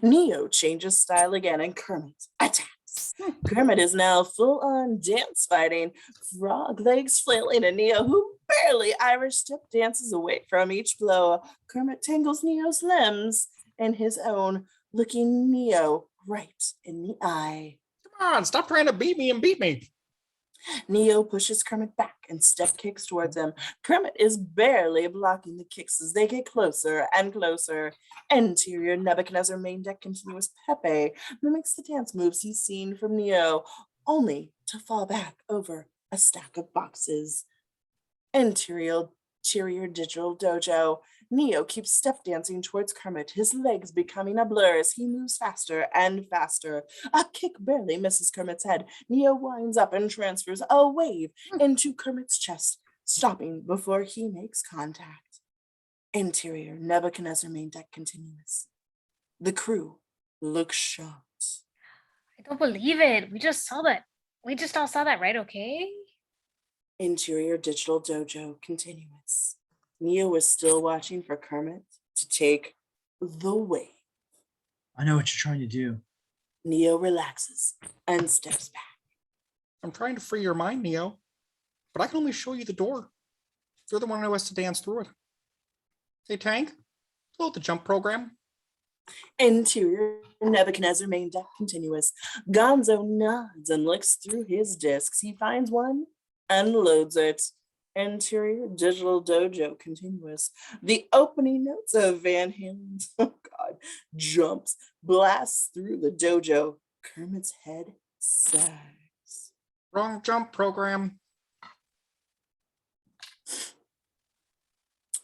[SPEAKER 2] Neo changes style again and Kermit attacks. Kermit is now full-on dance fighting, frog legs flailing, and Neo, who barely Irish step dances away from each blow. Kermit tangles Neo's limbs in his own, looking Neo right in the eye.
[SPEAKER 1] Come on, stop trying to beat me and beat me.
[SPEAKER 2] Neo pushes Kermit back and step kicks towards him. Kermit is barely blocking the kicks as they get closer and closer. Interior, Nebuchadnezzar, main deck, continuous. Pepe mimics the dance moves he's seen from Neo, only to fall back over a stack of boxes. Interior, digital dojo. Neo keeps step dancing towards Kermit, his legs becoming a blur as he moves faster and faster. A kick barely misses Kermit's head. Neo winds up and transfers a wave into Kermit's chest, stopping before he makes contact. Interior, Nebuchadnezzar, main deck, continuous. The crew looks shocked.
[SPEAKER 4] I don't believe it. We just all saw that, right? Okay.
[SPEAKER 2] Interior, digital dojo, continuous. Neo is still watching for Kermit to take the wave.
[SPEAKER 3] I know what you're trying to do.
[SPEAKER 2] Neo relaxes and steps back.
[SPEAKER 1] I'm trying to free your mind, Neo, but I can only show you the door. You're the one who has to dance through it. Hey, Tank, load the jump program.
[SPEAKER 2] Interior, Nebuchadnezzar, main deck, continuous. Gonzo nods and looks through his discs. He finds one and loads it. Interior, digital dojo, continuous. The opening notes of Van Halen's, oh God, jumps, blasts through the dojo. Kermit's head sags.
[SPEAKER 1] Wrong jump program.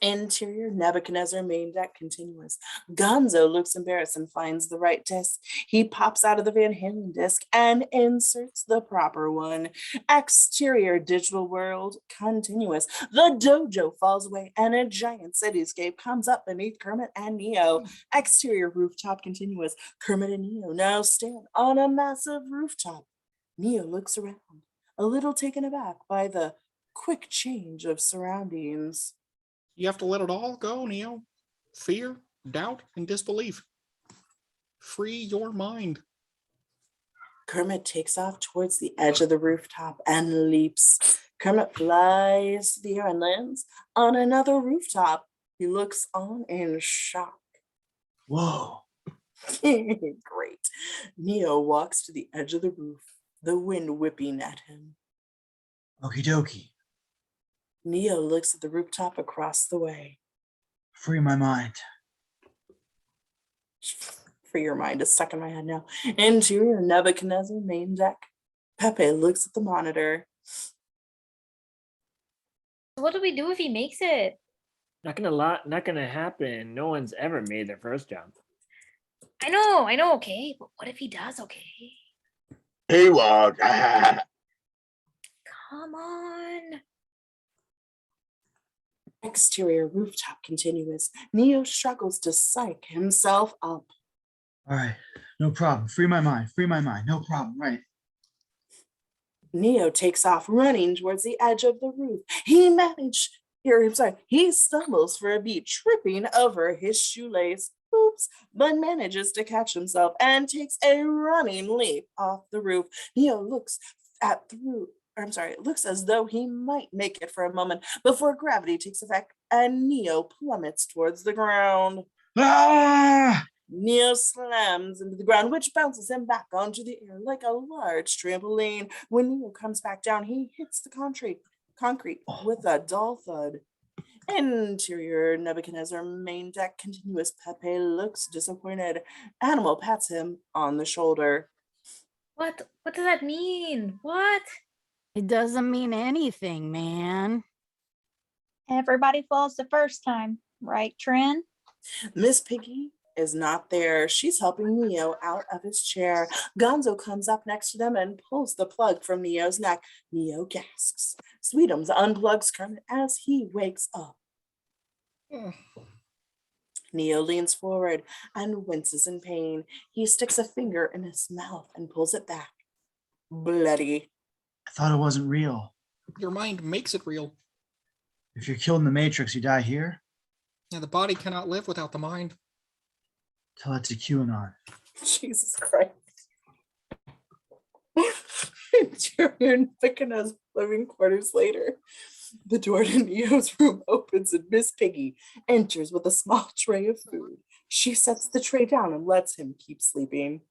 [SPEAKER 2] Interior Nebuchadnezzar main deck continuous. Gonzo looks embarrassed and finds the right disc. He pops out of the Van Halen disc and inserts the proper one. Exterior digital world continuous. The dojo falls away and a giant cityscape comes up beneath Kermit and Neo. Exterior rooftop continuous. Kermit and Neo now stand on a massive rooftop. Neo looks around, a little taken aback by the quick change of surroundings.
[SPEAKER 9] You have to let it all go, Neo. Fear, doubt, and disbelief. Free your mind.
[SPEAKER 2] Kermit takes off towards the edge of the rooftop and leaps. Kermit flies through the air and lands on another rooftop. He looks on in shock.
[SPEAKER 3] Whoa.
[SPEAKER 2] Great. Neo walks to the edge of the roof, the wind whipping at him.
[SPEAKER 3] Okie dokie.
[SPEAKER 2] Neo looks at the rooftop across the way.
[SPEAKER 3] Free my mind.
[SPEAKER 2] Free your mind is stuck in my head now. Interior Nebuchadnezzar main deck. Pepe looks at the monitor.
[SPEAKER 4] What do we do if he makes it?
[SPEAKER 7] Not gonna happen. No one's ever made their first jump.
[SPEAKER 4] I know, okay. But what if he does, okay?
[SPEAKER 5] Hey, Log.
[SPEAKER 4] Come on.
[SPEAKER 2] Exterior rooftop continuous. Neo struggles to psych himself up.
[SPEAKER 3] All right, no problem. Free my mind. No problem, right?
[SPEAKER 2] Neo takes off running towards the edge of the roof. He stumbles for a beat, tripping over his shoelace. Oops, but manages to catch himself and takes a running leap off the roof. Neo looks as though he might make it for a moment before gravity takes effect and Neo plummets towards the ground.
[SPEAKER 3] Ah!
[SPEAKER 2] Neo slams into the ground, which bounces him back onto the air like a large trampoline. When Neo comes back down, he hits the concrete with a dull thud. Interior Nebuchadnezzar main deck continuous. Pepe looks disappointed. Animal pats him on the shoulder.
[SPEAKER 4] What does that mean? What?
[SPEAKER 8] It doesn't mean anything, man.
[SPEAKER 6] Everybody falls the first time, right, Trin?
[SPEAKER 2] Miss Piggy is not there. She's helping Neo out of his chair. Gonzo comes up next to them and pulls the plug from Neo's neck. Neo gasps. Sweetums unplugs Kermit as he wakes up. Neo leans forward and winces in pain. He sticks a finger in his mouth and pulls it back. Bloody.
[SPEAKER 3] I thought it wasn't real.
[SPEAKER 9] Your mind makes it real.
[SPEAKER 3] If you're killed in the Matrix, you die here?
[SPEAKER 9] Yeah, the body cannot live without the mind.
[SPEAKER 3] Tell that to QAnon.
[SPEAKER 2] Jesus Christ. Interior Nebuchadnezzar's living quarters later. The door to Neo's room opens and Miss Piggy enters with a small tray of food. She sets the tray down and lets him keep sleeping.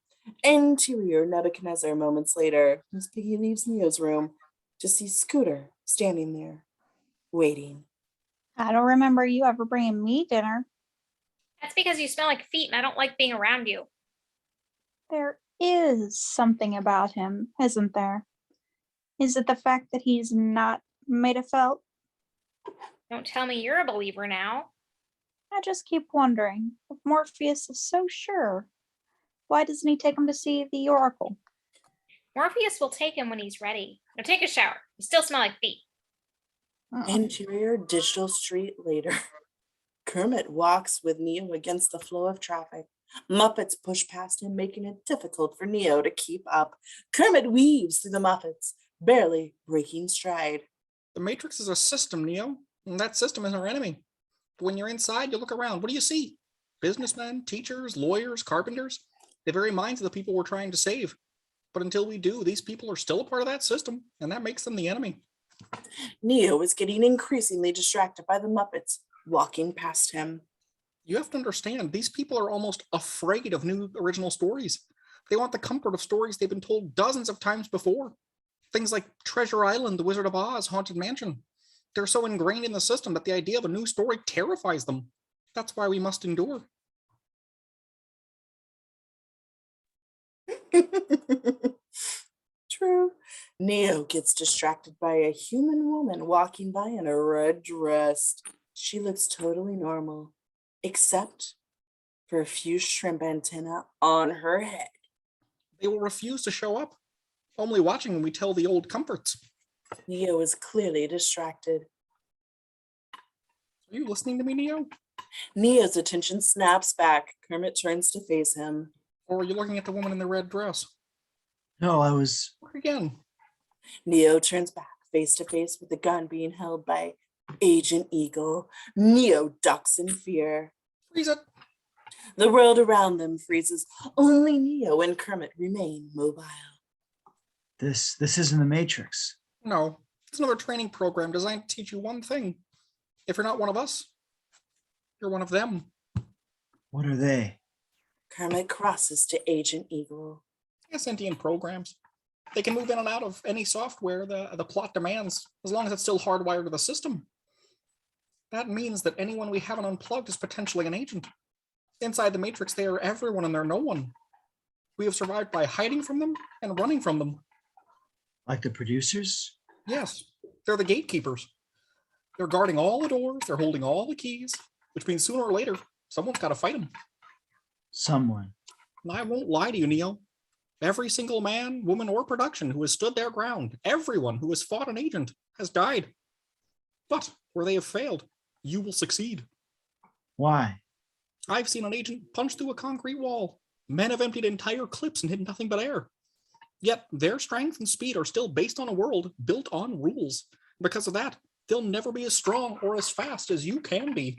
[SPEAKER 2] Interior Nebuchadnezzar moments later. Miss Piggy leaves Neo's room to see Scooter standing there, waiting.
[SPEAKER 6] I don't remember you ever bringing me dinner.
[SPEAKER 4] That's because you smell like feet and I don't like being around you.
[SPEAKER 6] There is something about him, isn't there? Is it the fact that he's not made of felt?
[SPEAKER 4] Don't tell me you're a believer now.
[SPEAKER 6] I just keep wondering, if Morpheus is so sure, why doesn't he take him to see the Oracle?
[SPEAKER 4] Morpheus will take him when he's ready. Now take a shower. You still smell like feet.
[SPEAKER 2] Interior digital street later. Kermit walks with Neo against the flow of traffic. Muppets push past him, making it difficult for Neo to keep up. Kermit weaves through the Muppets, barely breaking stride.
[SPEAKER 9] The Matrix is a system, Neo, and that system is our enemy. But when you're inside, you look around. What do you see? Businessmen, teachers, lawyers, carpenters, the very minds of the people we're trying to save. But until we do, these people are still a part of that system, and that makes them the enemy.
[SPEAKER 2] Neo is getting increasingly distracted by the Muppets walking past him.
[SPEAKER 9] You have to understand, these people are almost afraid of new original stories. They want the comfort of stories they've been told dozens of times before. Things like Treasure Island, The Wizard of Oz, Haunted Mansion. They're so ingrained in the system that the idea of a new story terrifies them. That's why we must endure.
[SPEAKER 2] True. Neo gets distracted by a human woman walking by in a red dress. She looks totally normal, except for a few shrimp antenna on her head.
[SPEAKER 9] They will refuse to show up. Only watching when we tell the old comforts.
[SPEAKER 2] Neo is clearly distracted.
[SPEAKER 9] Are you listening to me, Neo?
[SPEAKER 2] Neo's attention snaps back. Kermit turns to face him.
[SPEAKER 9] Or are you looking at the woman in the red dress?
[SPEAKER 3] No, I was.
[SPEAKER 9] Look again.
[SPEAKER 2] Neo turns back, face to face with the gun being held by Agent Eagle. Neo ducks in fear.
[SPEAKER 9] Freeze it.
[SPEAKER 2] The world around them freezes. Only Neo and Kermit remain mobile.
[SPEAKER 3] This isn't the Matrix.
[SPEAKER 9] No, it's another training program designed to teach you one thing. If you're not one of us, you're one of them.
[SPEAKER 3] What are they?
[SPEAKER 2] Kermit crosses to Agent Eagle.
[SPEAKER 9] Sentient programs. They can move in and out of any software the plot demands, as long as it's still hardwired to the system. That means that anyone we haven't unplugged is potentially an agent. Inside the Matrix, they are everyone and they're no one. We have survived by hiding from them and running from them.
[SPEAKER 3] Like the producers?
[SPEAKER 9] Yes, they're the gatekeepers. They're guarding all the doors, they're holding all the keys, which means sooner or later, someone's got to fight them.
[SPEAKER 3] Someone.
[SPEAKER 9] And I won't lie to you, Neo. Every single man, woman, or production who has stood their ground, everyone who has fought an agent, has died. But where they have failed, you will succeed.
[SPEAKER 3] Why?
[SPEAKER 9] I've seen an agent punch through a concrete wall. Men have emptied entire clips and hit nothing but air. Yet their strength and speed are still based on a world built on rules. Because of that, they'll never be as strong or as fast as you can be.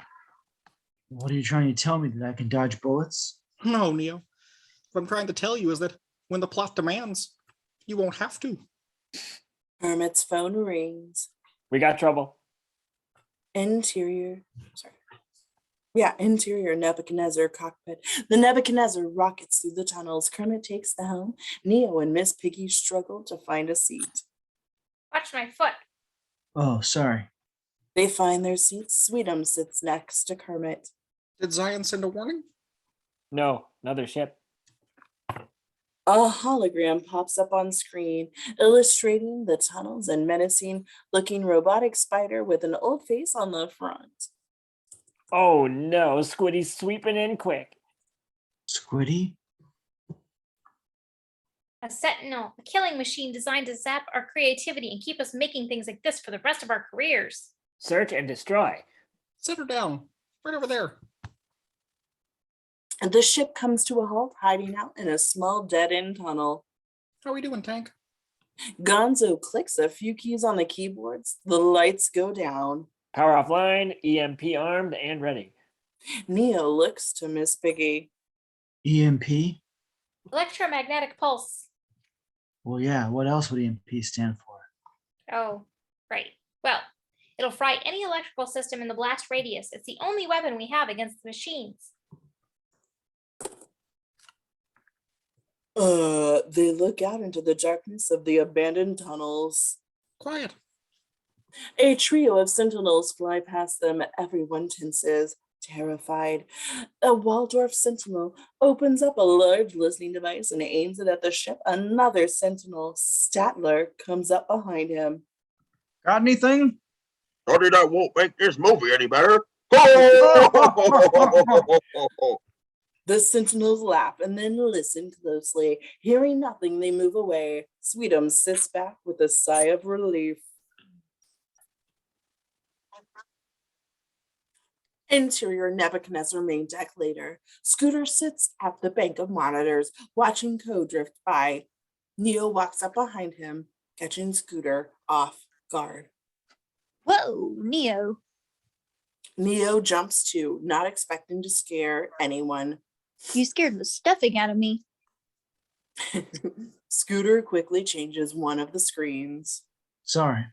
[SPEAKER 3] What are you trying to tell me, that I can dodge bullets?
[SPEAKER 9] No, Neo. What I'm trying to tell you is that when the plot demands, you won't have to.
[SPEAKER 2] Kermit's phone rings.
[SPEAKER 7] We got trouble.
[SPEAKER 2] Interior Nebuchadnezzar cockpit. The Nebuchadnezzar rockets through the tunnels. Kermit takes the helm. Neo and Miss Piggy struggle to find a seat.
[SPEAKER 4] Watch my foot.
[SPEAKER 3] Oh, sorry.
[SPEAKER 2] They find their seats. Sweetums sits next to Kermit.
[SPEAKER 9] Did Zion send a warning?
[SPEAKER 7] No, another ship.
[SPEAKER 2] A hologram pops up on screen, illustrating the tunnels and menacing-looking robotic spider with an old face on the front.
[SPEAKER 7] Oh no, Squiddy's sweeping in quick.
[SPEAKER 3] Squiddy?
[SPEAKER 4] A sentinel, a killing machine designed to zap our creativity and keep us making things like this for the rest of our careers.
[SPEAKER 7] Search and destroy.
[SPEAKER 9] Set her down. Right over there.
[SPEAKER 2] And the ship comes to a halt, hiding out in a small dead-end tunnel.
[SPEAKER 9] How are we doing, Tank?
[SPEAKER 2] Gonzo clicks a few keys on the keyboards. The lights go down.
[SPEAKER 7] Power offline, EMP armed and ready.
[SPEAKER 2] Neo looks to Miss Piggy.
[SPEAKER 3] EMP?
[SPEAKER 4] Electromagnetic pulse.
[SPEAKER 3] Well, yeah, what else would EMP stand for?
[SPEAKER 4] Oh, right. Well, it'll fry any electrical system in the blast radius. It's the only weapon we have against the machines.
[SPEAKER 2] They look out into the darkness of the abandoned tunnels.
[SPEAKER 9] Quiet.
[SPEAKER 2] A trio of sentinels fly past them. Everyone tenses, terrified. A Waldorf sentinel opens up a large listening device and aims it at the ship. Another sentinel, Statler, comes up behind him.
[SPEAKER 3] Got anything?
[SPEAKER 5] Sorry, that won't make this movie any better.
[SPEAKER 2] The sentinels laugh and then listen closely. Hearing nothing, they move away. Sweetums sits back with a sigh of relief. Interior Nebuchadnezzar main deck later. Scooter sits at the bank of monitors, watching code drift by. Neo walks up behind him, catching Scooter off guard.
[SPEAKER 6] Whoa, Neo.
[SPEAKER 2] Neo jumps too, not expecting to scare anyone.
[SPEAKER 6] You scared the stuffing out of me.
[SPEAKER 2] Scooter quickly changes one of the screens.
[SPEAKER 3] Sorry.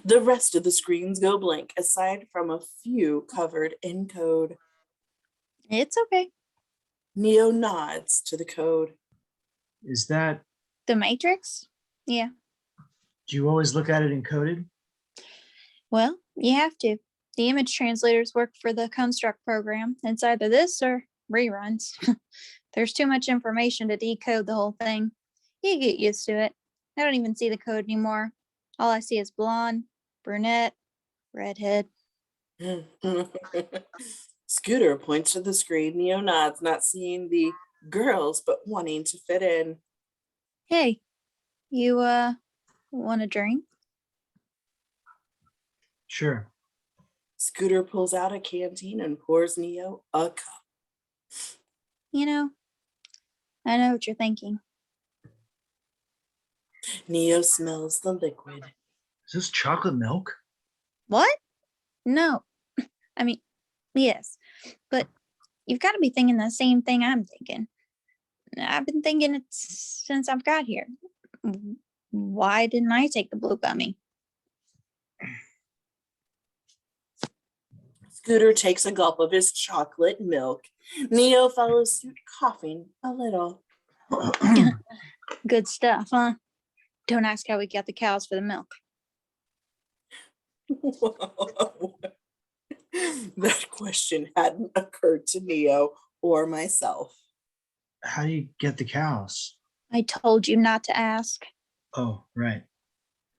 [SPEAKER 2] The rest of the screens go blank, aside from a few covered in code.
[SPEAKER 6] It's okay.
[SPEAKER 2] Neo nods to the code.
[SPEAKER 3] Is that,
[SPEAKER 6] The Matrix? Yeah.
[SPEAKER 3] do you always look at it encoded?
[SPEAKER 6] Well, you have to. The image translators work for the construct program. It's either this or reruns. There's too much information to decode the whole thing. You get used to it. I don't even see the code anymore. All I see is blonde, brunette, redhead.
[SPEAKER 2] Scooter points to the screen. Neo nods, not seeing the girls, but wanting to fit in.
[SPEAKER 6] Hey, you want a drink?
[SPEAKER 3] Sure.
[SPEAKER 2] Scooter pulls out a canteen and pours Neo a cup.
[SPEAKER 6] You know, I know what you're thinking.
[SPEAKER 2] Neo smells the liquid.
[SPEAKER 3] Is this chocolate milk?
[SPEAKER 6] What? No. I mean, yes, but you've got to be thinking the same thing I'm thinking. I've been thinking it since I've got here. Why didn't I take the blue gummy?
[SPEAKER 2] Scooter takes a gulp of his chocolate milk. Neo follows suit, coughing a little.
[SPEAKER 6] Good stuff, huh? Don't ask how we got the cows for the milk.
[SPEAKER 2] That question hadn't occurred to Neo or myself.
[SPEAKER 3] How do you get the cows?
[SPEAKER 6] I told you not to ask.
[SPEAKER 3] Oh, right.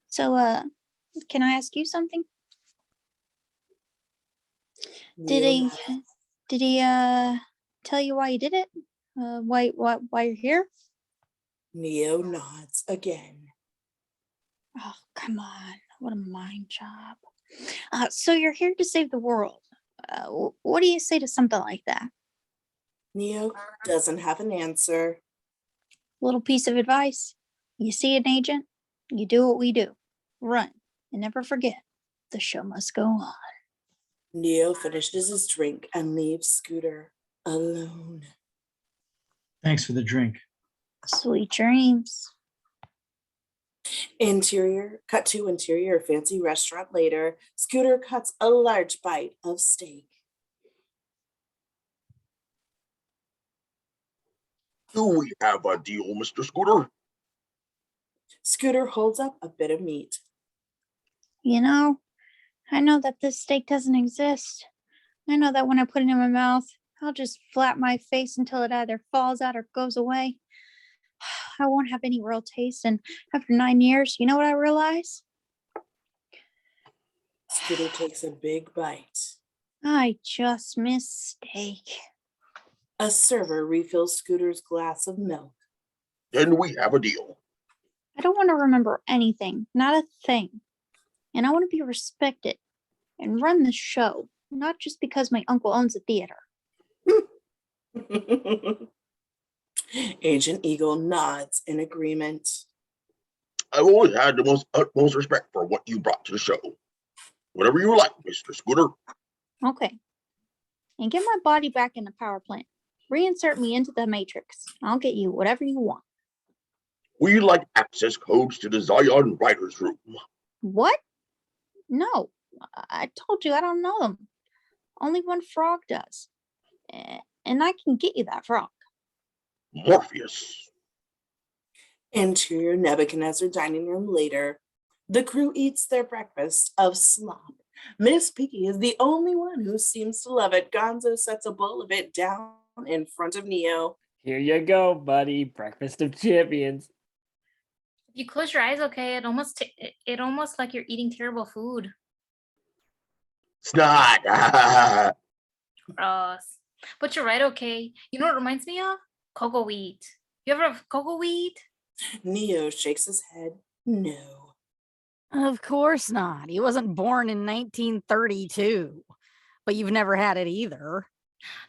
[SPEAKER 6] So, can I ask you something? Did
[SPEAKER 2] Neo
[SPEAKER 6] he tell you why you did it? Why you're here?
[SPEAKER 2] Neo nods again.
[SPEAKER 6] Oh, come on. What a mind job. So you're here to save the world. What do you say to something like that?
[SPEAKER 2] Neo doesn't have an answer.
[SPEAKER 6] Little piece of advice. You see an agent, you do what we do. Run and never forget, the show must go on.
[SPEAKER 2] Neo finishes his drink and leaves Scooter alone.
[SPEAKER 3] Thanks for the drink.
[SPEAKER 6] Sweet dreams.
[SPEAKER 2] Cut to interior fancy restaurant later. Scooter cuts a large bite of steak.
[SPEAKER 5] Do we have a deal, Mr. Scooter?
[SPEAKER 2] Scooter holds up a bit of meat.
[SPEAKER 6] You know, I know that this steak doesn't exist. I know that when I put it in my mouth, I'll just flap my face until it either falls out or goes away. I won't have any real taste. And after 9 years, you know what I realize?
[SPEAKER 2] Scooter takes a big bite.
[SPEAKER 6] I just miss steak.
[SPEAKER 2] A server refills Scooter's glass of milk.
[SPEAKER 5] Then we have a deal.
[SPEAKER 6] I don't want to remember anything, not a thing. And I want to be respected and run the show, not just because my uncle owns a theater.
[SPEAKER 2] Agent Eagle nods in agreement.
[SPEAKER 5] I've always had the most utmost respect for what you brought to the show. Whatever you like, Mr. Scooter.
[SPEAKER 6] Okay. And get my body back in the power plant. Reinsert me into the Matrix. I'll get you whatever you want.
[SPEAKER 5] We like access codes to the Zion Writers Room.
[SPEAKER 6] What? No. I told you I don't know them. Only one frog does. And I can get you that frog.
[SPEAKER 5] Morpheus.
[SPEAKER 2] Interior Nebuchadnezzar dining room later. The crew eats their breakfast of slop. Miss Piggy is the only one who seems to love it. Gonzo sets a bowl of it down in front of Neo.
[SPEAKER 7] Here you go, buddy. Breakfast of champions.
[SPEAKER 4] If you close your eyes, okay, it almost like you're eating terrible food.
[SPEAKER 5] It's not.
[SPEAKER 4] Gross. But you're right, okay. You know what it reminds me of? Cocoa wheat. You ever have cocoa wheat?
[SPEAKER 2] Neo shakes his head. No.
[SPEAKER 8] Of course not. He wasn't born in 1932. But you've never had it either.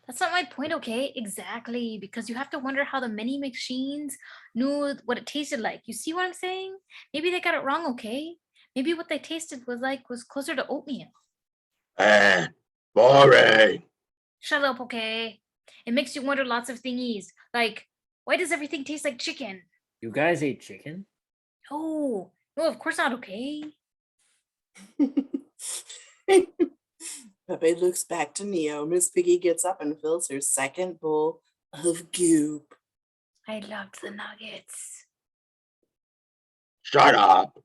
[SPEAKER 4] That's not my point, okay? Exactly. Because you have to wonder how the many machines knew what it tasted like. You see what I'm saying? Maybe they got it wrong, okay? Maybe what they tasted was closer to oatmeal.
[SPEAKER 5] Boring.
[SPEAKER 4] Shut up, okay? It makes you wonder lots of thingies. Like, why does everything taste like chicken?
[SPEAKER 7] You guys ate chicken?
[SPEAKER 4] No, of course not, okay?
[SPEAKER 2] Pepe looks back to Neo. Miss Piggy gets up and fills her second bowl of goop.
[SPEAKER 4] I loved the nuggets.
[SPEAKER 5] Shut up.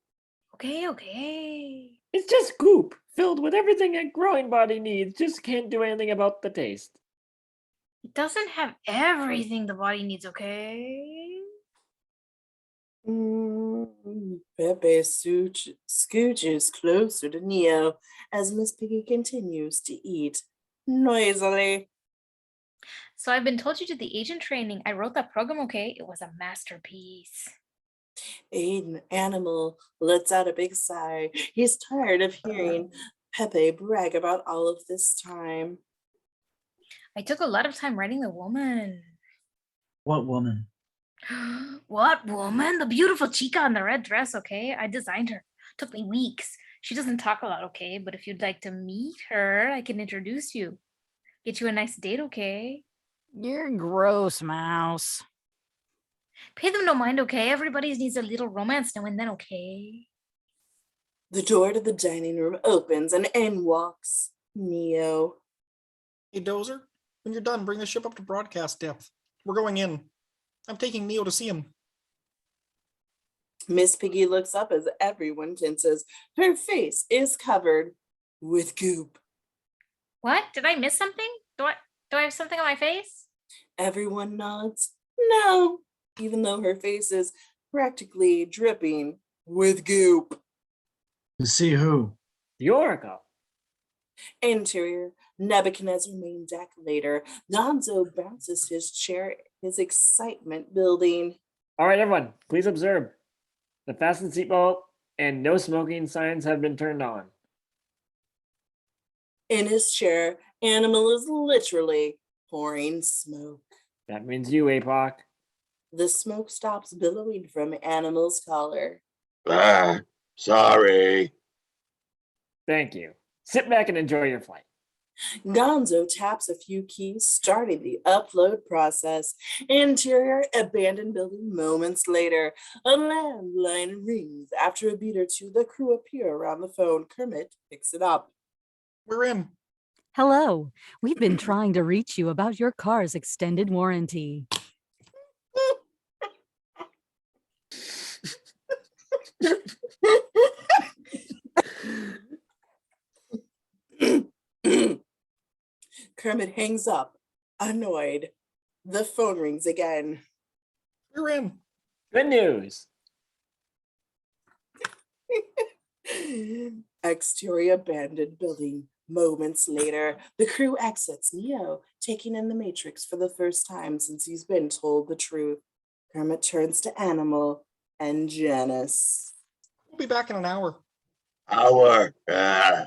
[SPEAKER 4] Okay.
[SPEAKER 7] It's just goop filled with everything a growing body needs. Just can't do anything about the taste.
[SPEAKER 4] It doesn't have everything the body needs, okay?
[SPEAKER 2] Pepe scooches closer to Neo as Miss Piggy continues to eat noisily.
[SPEAKER 4] So I've been told you did the agent training. I wrote that program, okay? It was a masterpiece.
[SPEAKER 2] Aiden Animal lets out a big sigh. He's tired of hearing Pepe brag about all of this time.
[SPEAKER 4] I took a lot of time writing the woman.
[SPEAKER 3] What woman?
[SPEAKER 4] What woman? The beautiful chica in the red dress, okay? I designed her. Took me weeks. She doesn't talk a lot, okay? But if you'd like to meet her, I can introduce you. Get you a nice date, okay?
[SPEAKER 8] You're gross, Mouse.
[SPEAKER 4] Pay them no mind, okay? Everybody needs a little romance now and then, okay?
[SPEAKER 2] The door to the dining room opens and in walks Neo.
[SPEAKER 9] Hey, Dozer, when you're done, bring the ship up to broadcast depth. We're going in. I'm taking Neo to see him.
[SPEAKER 2] Miss Piggy looks up as everyone tenses. Her face is covered with goop.
[SPEAKER 4] What? Did I miss something? Do I have something on my face?
[SPEAKER 2] Everyone nods. No, even though her face is practically dripping with goop.
[SPEAKER 3] To see who?
[SPEAKER 7] The Oracle.
[SPEAKER 2] Interior, Nebuchadnezzar main deck later. Gonzo bounces his chair, his excitement building.
[SPEAKER 7] All right, everyone, please observe. The fasten seatbelt and no smoking signs have been turned on.
[SPEAKER 2] In his chair, Animal is literally pouring smoke.
[SPEAKER 7] That means you, APOC.
[SPEAKER 2] The smoke stops billowing from Animal's collar.
[SPEAKER 5] Ah, sorry.
[SPEAKER 7] Thank you. Sit back and enjoy your flight.
[SPEAKER 2] Gonzo taps a few keys, starting the upload process. Interior, abandoned building moments later. A landline rings. After a beat or two, the crew appear around the phone. Kermit picks it up.
[SPEAKER 9] We're in.
[SPEAKER 10] Hello. We've been trying to reach you about your car's extended warranty.
[SPEAKER 2] Kermit hangs up, annoyed. The phone rings again.
[SPEAKER 9] We're in.
[SPEAKER 7] Good news.
[SPEAKER 2] Exterior abandoned building. Moments later, the crew exits Neo, taking in the Matrix for the first time since he's been told the truth. Kermit turns to Animal and Janice.
[SPEAKER 9] We'll be back in an hour.
[SPEAKER 5] Hour. Ah.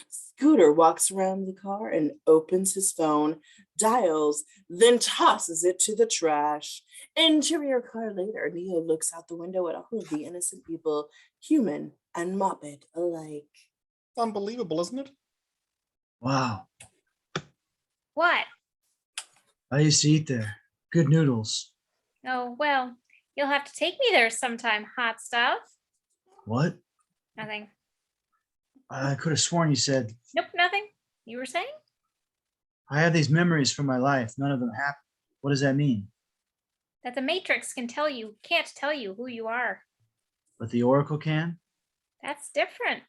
[SPEAKER 2] Scooter walks around the car and opens his phone, dials, then tosses it to the trash. Interior car later, Neo looks out the window at all of the innocent people, human and Muppet alike.
[SPEAKER 9] Unbelievable, isn't it?
[SPEAKER 3] Wow.
[SPEAKER 4] What?
[SPEAKER 3] I used to eat there. Good noodles.
[SPEAKER 4] Oh, well, you'll have to take me there sometime, hot stuff.
[SPEAKER 3] What?
[SPEAKER 4] Nothing.
[SPEAKER 3] I could have sworn you said,
[SPEAKER 4] Nope, nothing. You were saying?
[SPEAKER 3] I have these memories from my life. None of them happened. What does that mean?
[SPEAKER 4] That the Matrix can't tell you who you are.
[SPEAKER 3] But the Oracle can?
[SPEAKER 4] That's different.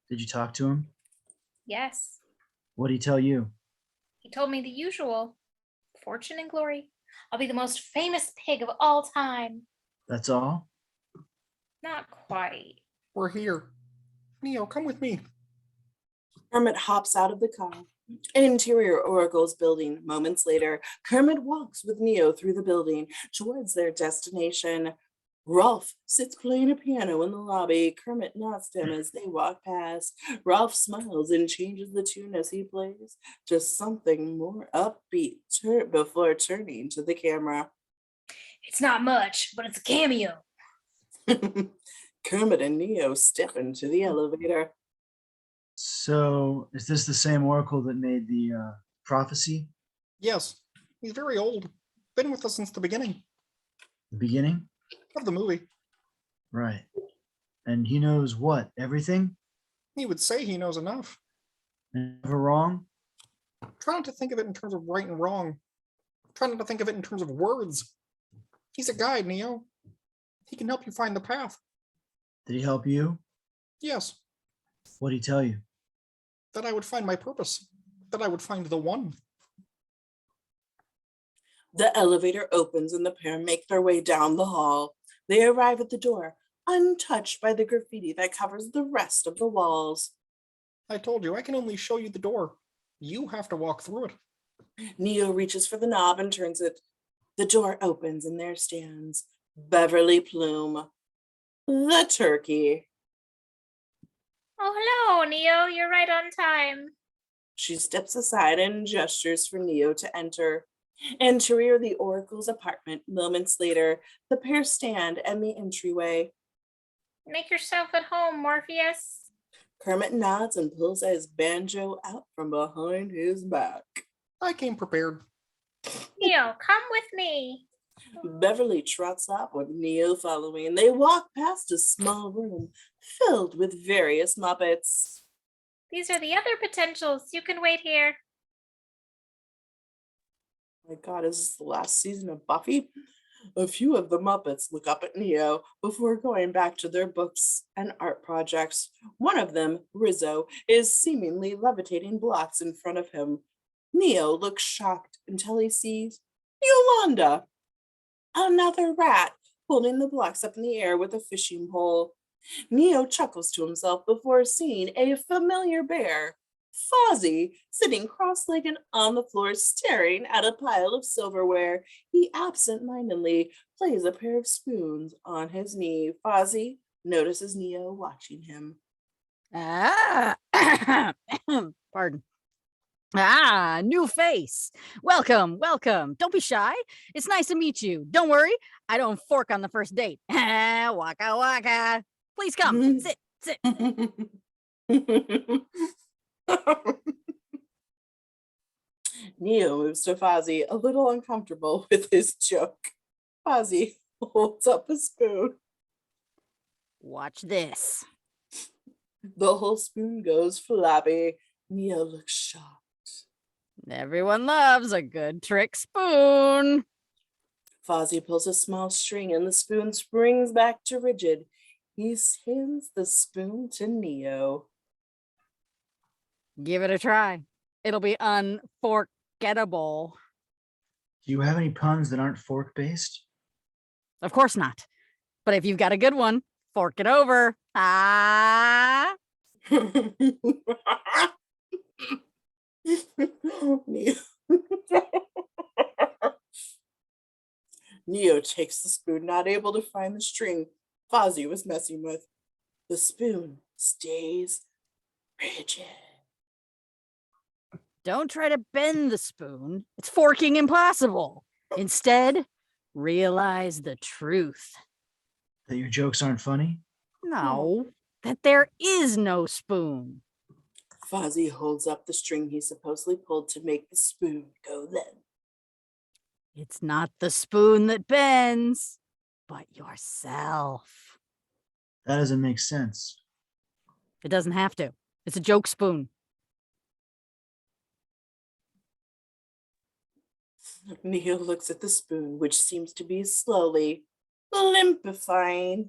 [SPEAKER 3] Did you talk to him?
[SPEAKER 4] Yes.
[SPEAKER 3] What did he tell you?
[SPEAKER 4] He told me the usual. Fortune and glory. I'll be the most famous pig of all time.
[SPEAKER 3] That's all?
[SPEAKER 4] Not quite.
[SPEAKER 9] We're here. Neo, come with me.
[SPEAKER 2] Kermit hops out of the car. Interior Oracle's building. Moments later, Kermit walks with Neo through the building towards their destination. Rowlf sits playing a piano in the lobby. Kermit nods to him as they walk past. Rowlf smiles and changes the tune as he plays to something more upbeat before turning to the camera.
[SPEAKER 4] It's not much, but it's a cameo.
[SPEAKER 2] Kermit and Neo step into the elevator.
[SPEAKER 3] So, is this the same Oracle that made the prophecy?
[SPEAKER 9] Yes, he's very old. Been with us since the beginning
[SPEAKER 3] The beginning?
[SPEAKER 9] of the movie.
[SPEAKER 3] Right. And he knows what? Everything?
[SPEAKER 9] He would say he knows enough.
[SPEAKER 3] Never wrong?
[SPEAKER 9] Try not to think of it in terms of right and wrong. Try not to think of it in terms of words. He's a guide, Neo. He can help you find the path.
[SPEAKER 3] Did he help you?
[SPEAKER 9] Yes,
[SPEAKER 3] What did he tell you?
[SPEAKER 9] that I would find my purpose. That I would find the one.
[SPEAKER 2] The elevator opens and the pair make their way down the hall. They arrive at the door, untouched by the graffiti that covers the rest of the walls.
[SPEAKER 9] I told you, I can only show you the door. You have to walk through it.
[SPEAKER 2] Neo reaches for the knob and turns it. The door opens and there stands Beverley Plume, the turkey.
[SPEAKER 4] Oh, hello, Neo. You're right on time.
[SPEAKER 2] She steps aside and gestures for Neo to enter. Interior the Oracle's apartment. Moments later, the pair stand in the entryway.
[SPEAKER 4] Make yourself at home, Morpheus.
[SPEAKER 2] Kermit nods and pulls his banjo out from behind his back.
[SPEAKER 9] I came prepared.
[SPEAKER 4] Neo, come with me.
[SPEAKER 2] Beverley trots up with Neo following. They walk past a small room filled with various Muppets.
[SPEAKER 4] These are the other potentials. You can wait here.
[SPEAKER 2] My God, is this the last season of Buffy? A few of the Muppets look up at Neo before going back to their books and art projects. One of them, Rizzo, is seemingly levitating blocks in front of him. Neo looks shocked until he sees Yolanda, another rat, holding the blocks up in the air with a fishing pole. Neo chuckles to himself before seeing a familiar bear, Fozzie, sitting cross-legged on the floor staring at a pile of silverware. He absent-mindedly plays a pair of spoons on his knee. Fozzie notices Neo watching him.
[SPEAKER 8] Ah, pardon. Ah, new face. Welcome, welcome. Don't be shy. It's nice to meet you. Don't worry, I don't fork on the first date. Waka waka. Please come. Sit, sit.
[SPEAKER 2] Neo moves to Fozzie, a little uncomfortable with his joke. Fozzie holds up a spoon.
[SPEAKER 8] Watch this.
[SPEAKER 2] The whole spoon goes floppy. Neo looks shocked.
[SPEAKER 8] Everyone loves a good trick spoon.
[SPEAKER 2] Fozzie pulls a small string and the spoon springs back to rigid. He hands the spoon to Neo.
[SPEAKER 8] Give it a try. It'll be unforgettable.
[SPEAKER 3] Do you have any puns that aren't fork based?
[SPEAKER 8] Of course not. But if you've got a good one, fork it over. Ah.
[SPEAKER 2] Neo takes the spoon, not able to find the string Fozzie was messing with. The spoon stays rigid.
[SPEAKER 8] Don't try to bend the spoon. It's forking impossible. Instead, realize the truth.
[SPEAKER 3] That your jokes aren't funny?
[SPEAKER 8] No, that there is no spoon.
[SPEAKER 2] Fozzie holds up the string he supposedly pulled to make the spoon go then.
[SPEAKER 8] It's not the spoon that bends, but yourself.
[SPEAKER 3] That doesn't make sense.
[SPEAKER 8] It doesn't have to. It's a joke spoon.
[SPEAKER 2] Neo looks at the spoon, which seems to be slowly limpifying.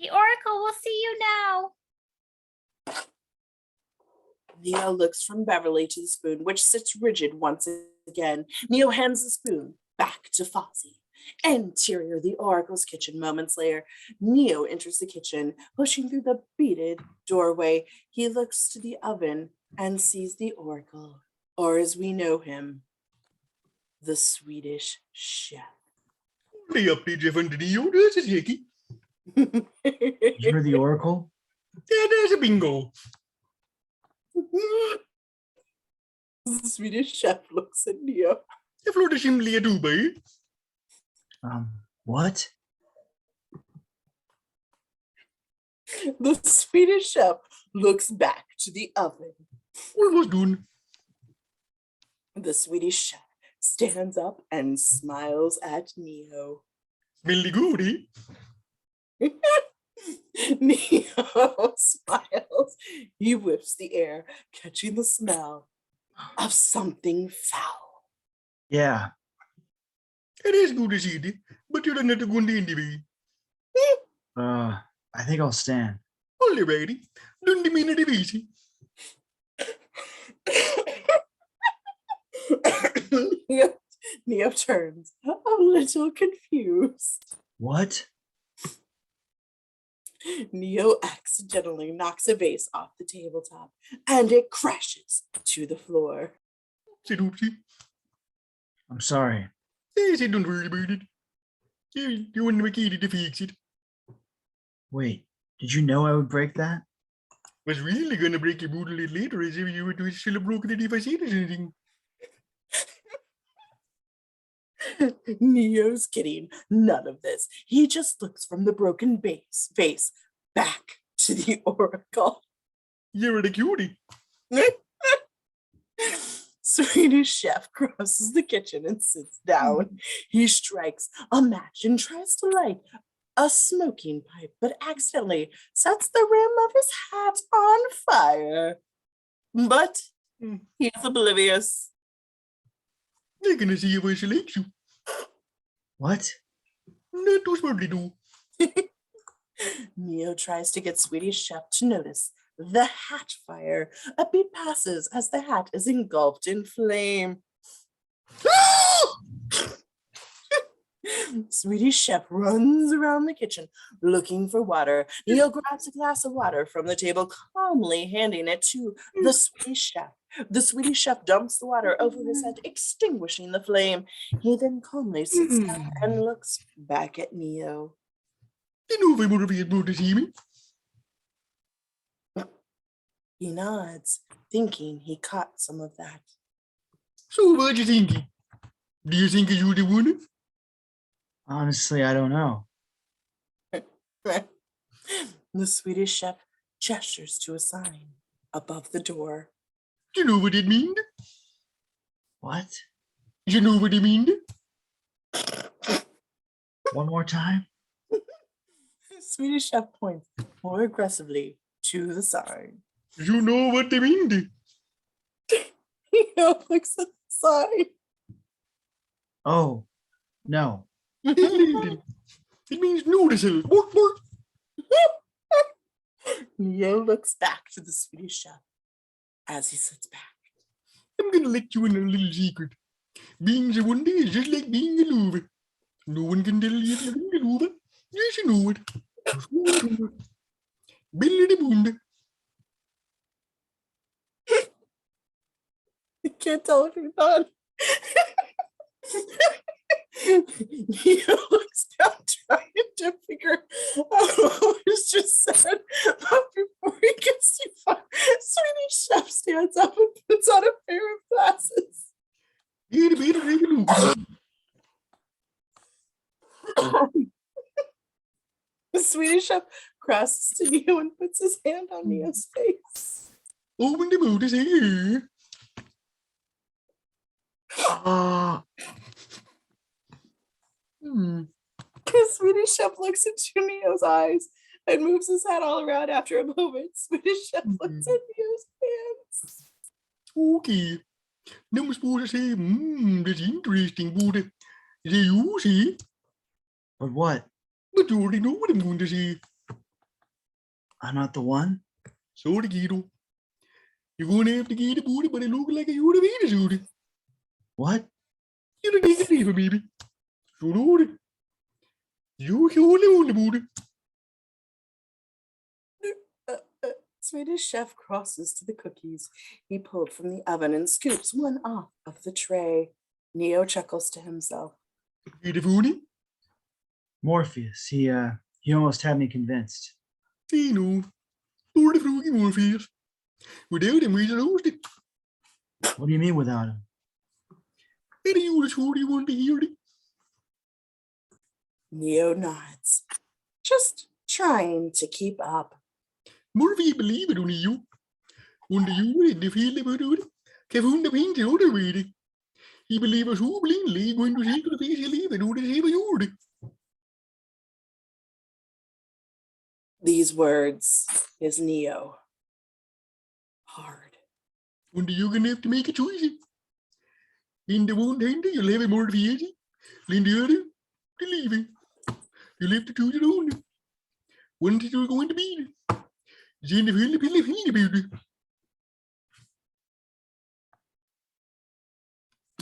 [SPEAKER 4] The Oracle will see you now.
[SPEAKER 2] Neo looks from Beverley to the spoon, which sits rigid once again. Neo hands the spoon back to Fozzie. Interior, the Oracle's kitchen. Moments later, Neo enters the kitchen, pushing through the beaded doorway. He looks to the oven and sees the Oracle, or as we know him, the Swedish chef.
[SPEAKER 5] The update of Neo, this is Hickey.
[SPEAKER 3] You're the Oracle?
[SPEAKER 5] Yeah, there's a bingo.
[SPEAKER 2] The Swedish chef looks at Neo.
[SPEAKER 5] Jag förlorade simliga Dubai.
[SPEAKER 3] What?
[SPEAKER 2] The Swedish chef looks back to the oven.
[SPEAKER 5] What was doing?
[SPEAKER 2] The Swedish chef stands up and smiles at Neo.
[SPEAKER 5] Smelly goodie.
[SPEAKER 2] Neo smiles. He whiffs the air, catching the smell of something foul.
[SPEAKER 3] Yeah.
[SPEAKER 5] It is good to see it, but you're not going to indie.
[SPEAKER 3] I think I'll stand.
[SPEAKER 5] Only ready. Don't you mean it easy?
[SPEAKER 2] Neo turns, a little confused.
[SPEAKER 3] What?
[SPEAKER 2] Neo accidentally knocks a vase off the tabletop, and it crashes to the floor.
[SPEAKER 5] Oopsie.
[SPEAKER 3] I'm sorry.
[SPEAKER 5] I said don't worry about it. You want Mosquito to fix it.
[SPEAKER 3] Wait, did you know I would break that?
[SPEAKER 5] Was really gonna break your boot a little later as if you would still have broken it if I said anything.
[SPEAKER 2] Neo's kidding. None of this. He just looks from the broken vase back to the oracle.
[SPEAKER 5] You're a cutie.
[SPEAKER 2] Swedish chef crosses the kitchen and sits down. He strikes a match and tries to light a smoking pipe, but accidentally sets the rim of his hat on fire. But he's oblivious.
[SPEAKER 5] They're gonna see if I select you.
[SPEAKER 3] What?
[SPEAKER 5] Not too smartly do.
[SPEAKER 2] Neo tries to get Swedish Chef to notice the hat fire. A beat passes as the hat is engulfed in flame. Swedish Chef runs around the kitchen looking for water. Neo grabs a glass of water from the table, calmly handing it to the Swedish Chef. The Swedish Chef dumps the water over his head, extinguishing the flame. He then calmly sits down and looks back at Neo.
[SPEAKER 5] You know if I would have been to see me.
[SPEAKER 2] He nods, thinking he caught some of that.
[SPEAKER 5] So what you thinking? Do you think you the one?
[SPEAKER 3] Honestly, I don't know.
[SPEAKER 2] The Swedish Chef gestures to a sign above the door.
[SPEAKER 5] Do you know what it means?
[SPEAKER 3] What?
[SPEAKER 5] You know what it means?
[SPEAKER 3] One more time?
[SPEAKER 2] Swedish Chef points more aggressively to the sign.
[SPEAKER 5] You know what they mean?
[SPEAKER 2] Neo looks at the sign.
[SPEAKER 3] Oh, no.
[SPEAKER 5] It means noticeable. Work.
[SPEAKER 2] Neo looks back to the Swedish Chef as he sits back.
[SPEAKER 5] I'm gonna let you in a little secret. Being the one day is just like being a lover. No one can tell you you're being a lover. Yes, you know it. Billy the Boonda.
[SPEAKER 2] I can't tell if you're done. Neo looks down, trying to figure out what was just said. But before he gets too far, Swedish Chef stands up and puts on a pair of glasses.
[SPEAKER 5] You're better take a look.
[SPEAKER 2] The Swedish Chef crosses to Neo and puts his hand on Neo's face.
[SPEAKER 5] Open the mouth and say, yeah.
[SPEAKER 2] The Swedish Chef looks into Neo's eyes and moves his head all around after a moment. Swedish Chef looks at Neo's hands.
[SPEAKER 5] Okay. Now I'm supposed to say, that's interesting, but they you see.
[SPEAKER 3] But what?
[SPEAKER 5] But you already know what I'm going to say.
[SPEAKER 3] I'm not the one?
[SPEAKER 5] Sorry, kiddo. You're going to have to get a booty, but it looks like you're the Venus booty.
[SPEAKER 3] What?
[SPEAKER 5] You're the favor, baby. So Lord, you're the booty.
[SPEAKER 2] Swedish Chef crosses to the cookies he pulled from the oven and scoops one off of the tray. Neo chuckles to himself.
[SPEAKER 5] Get a booty?
[SPEAKER 3] Morpheus. He almost had me convinced.
[SPEAKER 5] I know. Poor the froggy Morpheus. Without him, we'd lost it.
[SPEAKER 3] What do you mean without him?
[SPEAKER 5] And you just what you want to hear it.
[SPEAKER 2] Neo nods, just trying to keep up.
[SPEAKER 5] Morpheus believe it on you. Under you, and the feel about it. Kevin the paint the other way. He believe us who blindly going to see to the face he leave and order to save a yard.
[SPEAKER 2] These words is Neo. Hard.
[SPEAKER 5] Under you're gonna have to make a choice. In the one hand, you'll have a Morpheus. In the other, to leave it. You'll have to choose your own. One that you're going to be. Then the feel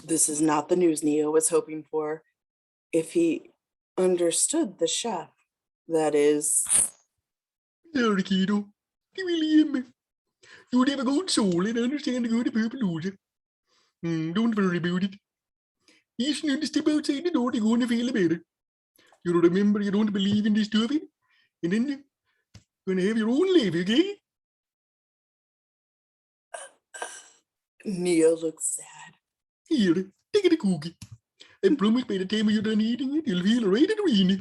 [SPEAKER 2] This is not the news Neo was hoping for. If he understood the chef, that is.
[SPEAKER 5] Sorry, kiddo. You believe me. You would have a good soul and understand the good purple loser. Don't worry about it. You just need to step outside the door to go and feel better. You remember you don't believe in this stuff, and then you're gonna have your own life, okay?
[SPEAKER 2] Neo looks sad.
[SPEAKER 5] Here, take a cookie. I promise by the time you're done eating it, you'll feel right and weeny.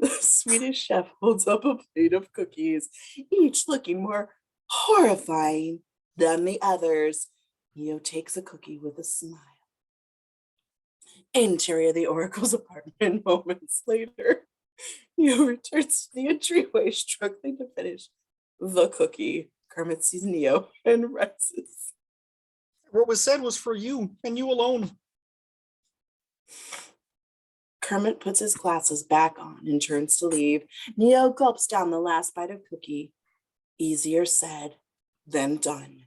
[SPEAKER 2] The Swedish chef holds up a plate of cookies, each looking more horrifying than the others. Neo takes a cookie with a smile. Interior of the Oracle's apartment moments later. Neo returns to the entryway, struggling to finish the cookie. Kermit sees Neo and rises.
[SPEAKER 9] What was said was for you and you alone.
[SPEAKER 2] Kermit puts his glasses back on and turns to leave. Neo gulps down the last bite of cookie. Easier said than done.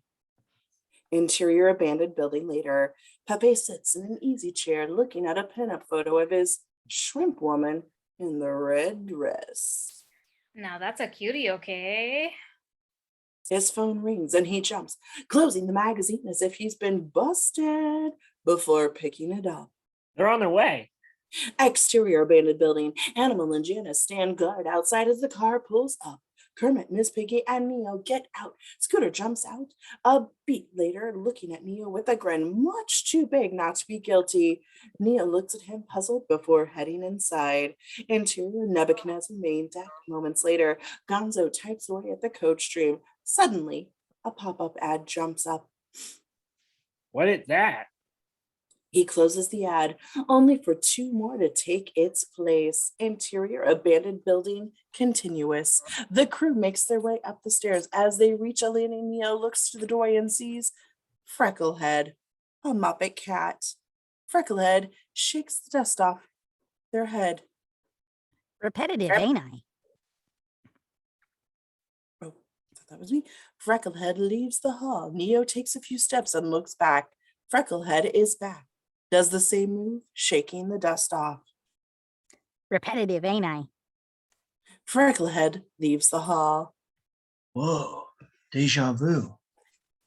[SPEAKER 2] Interior abandoned building later. Pepe sits in an easy chair looking at a pinup photo of his shrimp woman in the red dress.
[SPEAKER 4] Now that's a cutie, okay?
[SPEAKER 2] His phone rings and he jumps, closing the magazine as if he's been busted before picking it up.
[SPEAKER 7] They're on their way.
[SPEAKER 2] Exterior abandoned building. Animal and Janice stand guard outside as the car pulls up. Kermit, Miss Piggy, and Neo get out. Scooter jumps out. A beat later, looking at Neo with a grin much too big not to be guilty. Neo looks at him puzzled before heading inside. Interior Nebuchadnezzar main deck. Moments later, Gonzo types away at the code stream. Suddenly, a pop-up ad jumps up.
[SPEAKER 7] What is that?
[SPEAKER 2] He closes the ad, only for two more to take its place. Interior abandoned building continuous. The crew makes their way up the stairs. As they reach a landing, Neo looks to the doorway and sees Frecklehead, a Muppet cat. Frecklehead shakes the dust off their head.
[SPEAKER 8] Repetitive, ain't I?
[SPEAKER 2] Oh, I thought that was me. Frecklehead leaves the hall. Neo takes a few steps and looks back. Frecklehead is back. Does the same move, shaking the dust off.
[SPEAKER 8] Repetitive, ain't I?
[SPEAKER 2] Frecklehead leaves the hall.
[SPEAKER 3] Whoa, deja vu.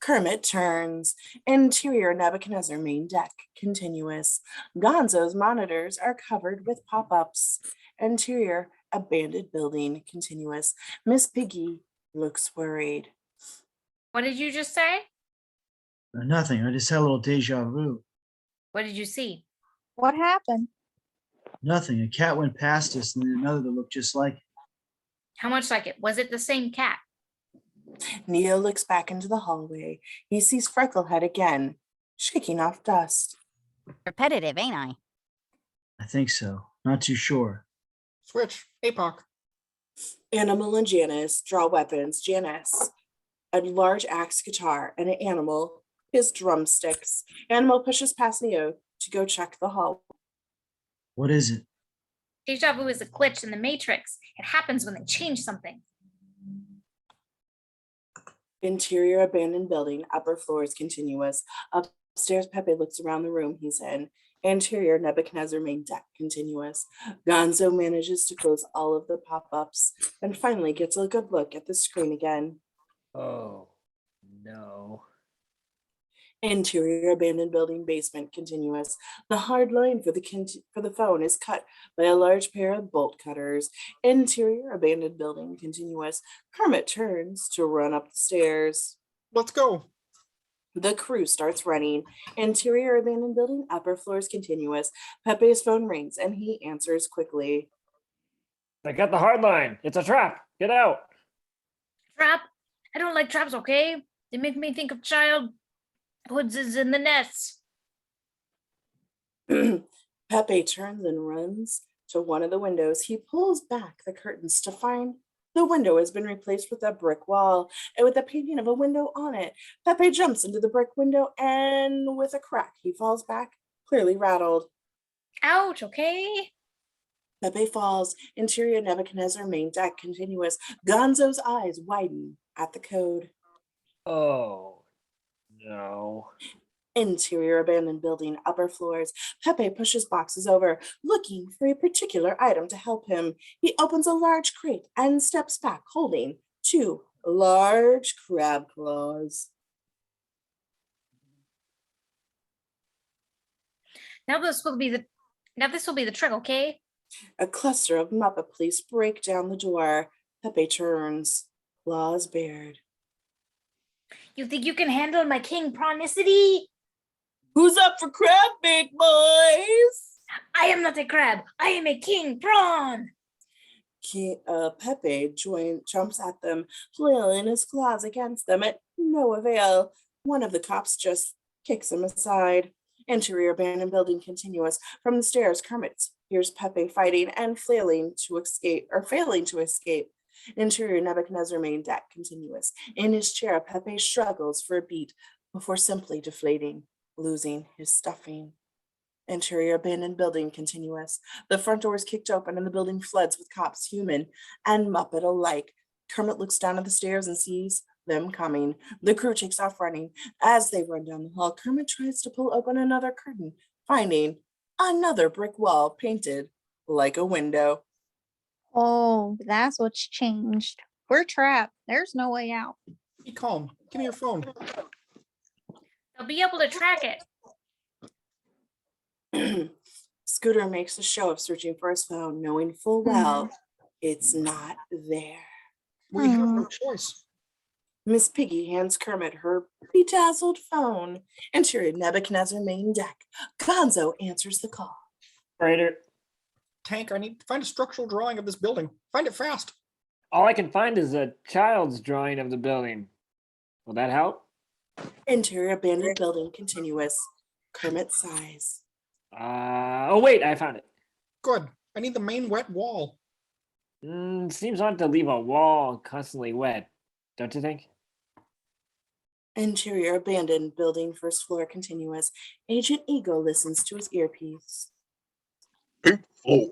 [SPEAKER 2] Kermit turns. Interior Nebuchadnezzar main deck continuous. Gonzo's monitors are covered with pop-ups. Interior abandoned building continuous. Miss Piggy looks worried.
[SPEAKER 4] What did you just say?
[SPEAKER 3] Nothing. I just had a little deja vu.
[SPEAKER 4] What did you see?
[SPEAKER 6] What happened?
[SPEAKER 3] Nothing. A cat went past us and then another that looked just like it.
[SPEAKER 4] How much like it? Was it the same cat?
[SPEAKER 2] Neo looks back into the hallway. He sees Frecklehead again, shaking off dust.
[SPEAKER 8] Repetitive, ain't I?
[SPEAKER 3] I think so. Not too sure.
[SPEAKER 9] Switch. APOC.
[SPEAKER 2] Animal and Janice draw weapons. Janice, a large axe guitar, and an animal, his drumsticks. Animal pushes past Neo to go check the hall.
[SPEAKER 3] What is it?
[SPEAKER 4] Deja vu is a glitch in the Matrix. It happens when they change something.
[SPEAKER 2] Interior abandoned building, upper floors continuous. Upstairs, Pepe looks around the room he's in. Interior Nebuchadnezzar main deck continuous. Gonzo manages to close all of the pop-ups and finally gets a good look at the screen again.
[SPEAKER 7] Oh, no.
[SPEAKER 2] Interior abandoned building basement continuous. The hard line for the phone is cut by a large pair of bolt cutters. Interior abandoned building continuous. Kermit turns to run up the stairs.
[SPEAKER 9] Let's go.
[SPEAKER 2] The crew starts running. Interior abandoned building, upper floors continuous. Pepe's phone rings and he answers quickly.
[SPEAKER 7] They got the hard line. It's a trap. Get out.
[SPEAKER 4] Trap? I don't like traps, okay? They make me think of childhoods is in the nest.
[SPEAKER 2] Pepe turns and runs to one of the windows. He pulls back the curtains to find the window has been replaced with a brick wall and with a painting of a window on it. Pepe jumps into the brick window and with a crack, he falls back, clearly rattled.
[SPEAKER 4] Ouch, okay?
[SPEAKER 2] Pepe falls. Interior Nebuchadnezzar main deck continuous. Gonzo's eyes widen at the code.
[SPEAKER 7] Oh, no.
[SPEAKER 2] Interior abandoned building, upper floors. Pepe pushes boxes over, looking for a particular item to help him. He opens a large crate and steps back, holding two large crab claws.
[SPEAKER 4] Now this will be the trick, okay?
[SPEAKER 2] A cluster of Muppet police break down the door. Pepe turns, claws bared.
[SPEAKER 4] You think you can handle my king prawnicity?
[SPEAKER 2] Who's up for crab bake, boys?
[SPEAKER 4] I am not a crab. I am a king prawn.
[SPEAKER 2] Pepe jumps at them, flailing his claws against them at no avail. One of the cops just kicks him aside. Interior abandoned building continuous. From the stairs, Kermit hears Pepe fighting and failing to escape. Interior Nebuchadnezzar main deck continuous. In his chair, Pepe struggles for a beat before simply deflating, losing his stuffing. Interior abandoned building continuous. The front door is kicked open and the building floods with cops, human and Muppet alike. Kermit looks down at the stairs and sees them coming. The crew takes off running. As they run down the hall, Kermit tries to pull open another curtain, finding another brick wall painted like a window.
[SPEAKER 6] Oh, that's what's changed. We're trapped. There's no way out.
[SPEAKER 9] Be calm. Give me your phone.
[SPEAKER 4] They'll be able to track it.
[SPEAKER 2] Scooter makes a show of searching for his phone, knowing full well it's not there.
[SPEAKER 9] We have no choice.
[SPEAKER 2] Miss Piggy hands Kermit her bedazzled phone. Interior Nebuchadnezzar main deck. Gonzo answers the call.
[SPEAKER 7] Operator,
[SPEAKER 9] Tank, I need to find a structural drawing of this building. Find it fast.
[SPEAKER 7] all I can find is a child's drawing of the building. Will that help?
[SPEAKER 2] Interior abandoned building continuous. Kermit sighs.
[SPEAKER 7] Oh, wait, I found it.
[SPEAKER 9] Good. I need the main wet wall.
[SPEAKER 7] Seems odd to leave a wall constantly wet, don't you think?
[SPEAKER 2] Interior abandoned building first floor continuous. Agent Ego listens to his earpiece.
[SPEAKER 5] 8th floor.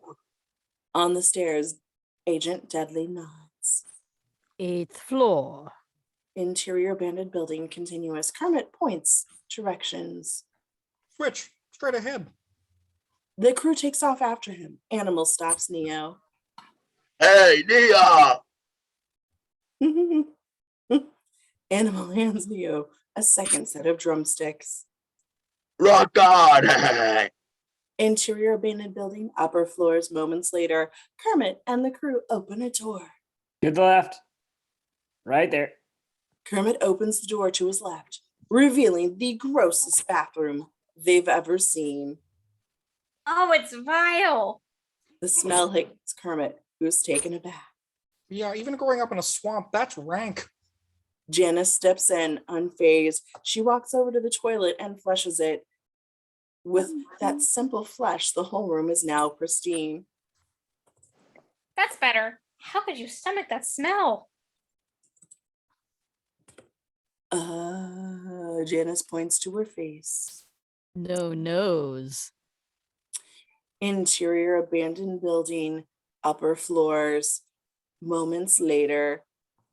[SPEAKER 2] On the stairs, Agent Deadly nods.
[SPEAKER 10] 8th floor.
[SPEAKER 2] Interior abandoned building continuous. Kermit points directions.
[SPEAKER 9] Switch. Straight ahead.
[SPEAKER 2] The crew takes off after him. Animal stops Neo.
[SPEAKER 5] Hey, Nia!
[SPEAKER 2] Animal hands Neo a second set of drumsticks.
[SPEAKER 5] Rock on!
[SPEAKER 2] Interior abandoned building, upper floors. Moments later, Kermit and the crew open a door.
[SPEAKER 7] To the left. Right there.
[SPEAKER 2] Kermit opens the door to his left, revealing the grossest bathroom they've ever seen.
[SPEAKER 4] Oh, it's vile.
[SPEAKER 2] The smell hits Kermit, who's taken aback.
[SPEAKER 9] Yeah, even growing up in a swamp, that's rank.
[SPEAKER 2] Janice steps in, unfazed. She walks over to the toilet and flushes it. With that simple flush, the whole room is now pristine.
[SPEAKER 4] That's better. How could you stomach that smell?
[SPEAKER 2] Janice points to her face.
[SPEAKER 10] No nose.
[SPEAKER 2] Interior abandoned building, upper floors. Moments later,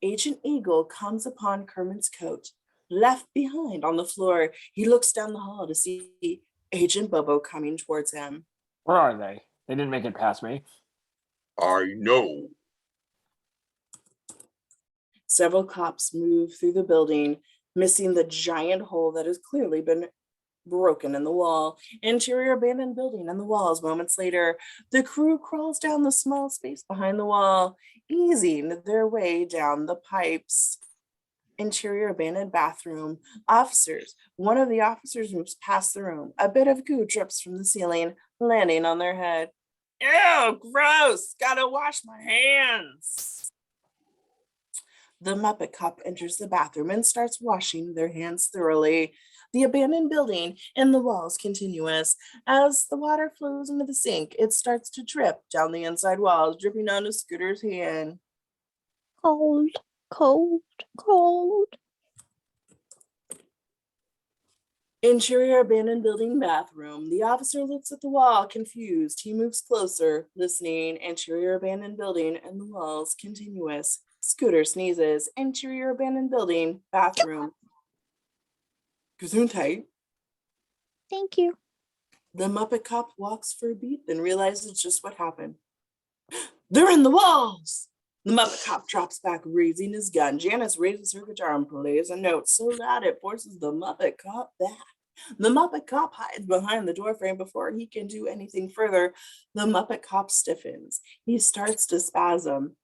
[SPEAKER 2] Agent Eagle comes upon Kermit's coat, left behind on the floor. He looks down the hall to see Agent Bobo coming towards him.
[SPEAKER 7] Where are they? They didn't make it past me.
[SPEAKER 5] I know.
[SPEAKER 2] Several cops move through the building, missing the giant hole that has clearly been broken in the wall. Interior abandoned building and the walls. Moments later, the crew crawls down the small space behind the wall, easing their way down the pipes. Interior abandoned bathroom. Officers. One of the officers moves past the room. A bit of goo drips from the ceiling, landing on their head. Ew, gross. Gotta wash my hands. The Muppet cop enters the bathroom and starts washing their hands thoroughly. The abandoned building and the walls continuous. As the water flows into the sink, it starts to drip down the inside walls, dripping onto Scooter's hand.
[SPEAKER 6] Cold, cold, cold.
[SPEAKER 2] Interior abandoned building bathroom. The officer looks at the wall, confused. He moves closer, listening. Interior abandoned building and the walls continuous. Scooter sneezes. Interior abandoned building, bathroom. Gesundheit.
[SPEAKER 6] Thank you.
[SPEAKER 2] The Muppet cop walks for a beat, then realizes just what happened. They're in the walls! The Muppet cop drops back, raising his gun. Janice raises her guitar and plays a note so loud it forces the Muppet cop back. The Muppet cop hides behind the doorframe before he can do anything further. The Muppet cop stiffens. He starts to spasm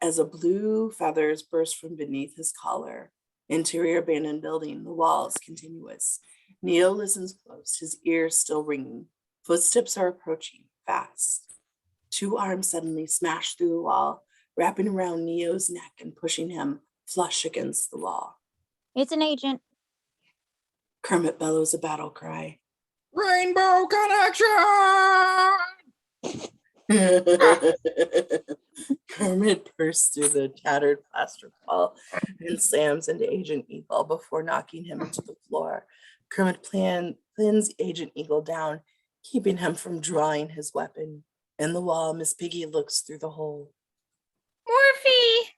[SPEAKER 2] as a blue feathers burst from beneath his collar. Interior abandoned building, the walls continuous. Neo listens close, his ears still ringing. Footsteps are approaching, fast. Two arms suddenly smash through the wall, wrapping around Neo's neck and pushing him flush against the wall.
[SPEAKER 6] It's an agent.
[SPEAKER 2] Kermit bellows a battle cry.
[SPEAKER 9] Rainbow connection!
[SPEAKER 2] Kermit bursts through the tattered plaster wall and slams into Agent Eagle before knocking him into the floor. Kermit pins Agent Eagle down, keeping him from drawing his weapon. In the wall, Miss Piggy looks through the hole.
[SPEAKER 4] Morphe!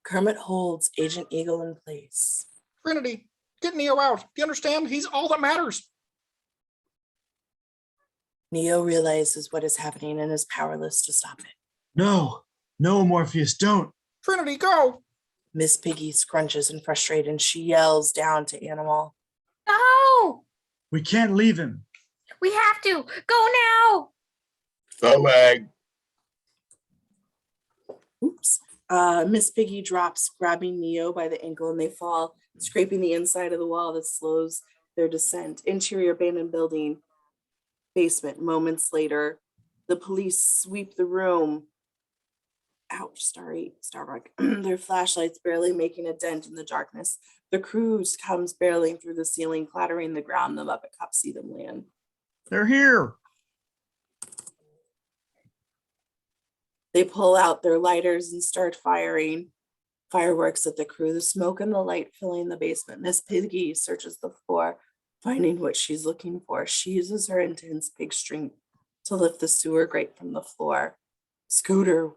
[SPEAKER 2] Kermit holds Agent Eagle in place.
[SPEAKER 9] Trinity, get Neo out. Do you understand? He's all that matters.
[SPEAKER 2] Neo realizes what is happening and is powerless to stop it.
[SPEAKER 3] No, no, Morpheus, don't.
[SPEAKER 9] Trinity, go!
[SPEAKER 2] Miss Piggy scrunches in frustration and she yells down to Animal.
[SPEAKER 4] No!
[SPEAKER 3] We can't leave him.
[SPEAKER 4] We have to! Go now!
[SPEAKER 5] The leg.
[SPEAKER 2] Oops. Miss Piggy drops, grabbing Neo by the ankle, and they fall, scraping the inside of the wall that slows their descent. Interior abandoned building, basement. Moments later, the police sweep the room. Ouch, Starbuck. Their flashlights barely making a dent in the darkness. The crew comes barreling through the ceiling, clattering the ground. The Muppet cops see them land.
[SPEAKER 3] They're here.
[SPEAKER 2] They pull out their lighters and start firing fireworks at the crew. The smoke and the light filling the basement. Miss Piggy searches the floor, finding what she's looking for. She uses her intense big strength to lift the sewer grate from the floor. Scooter,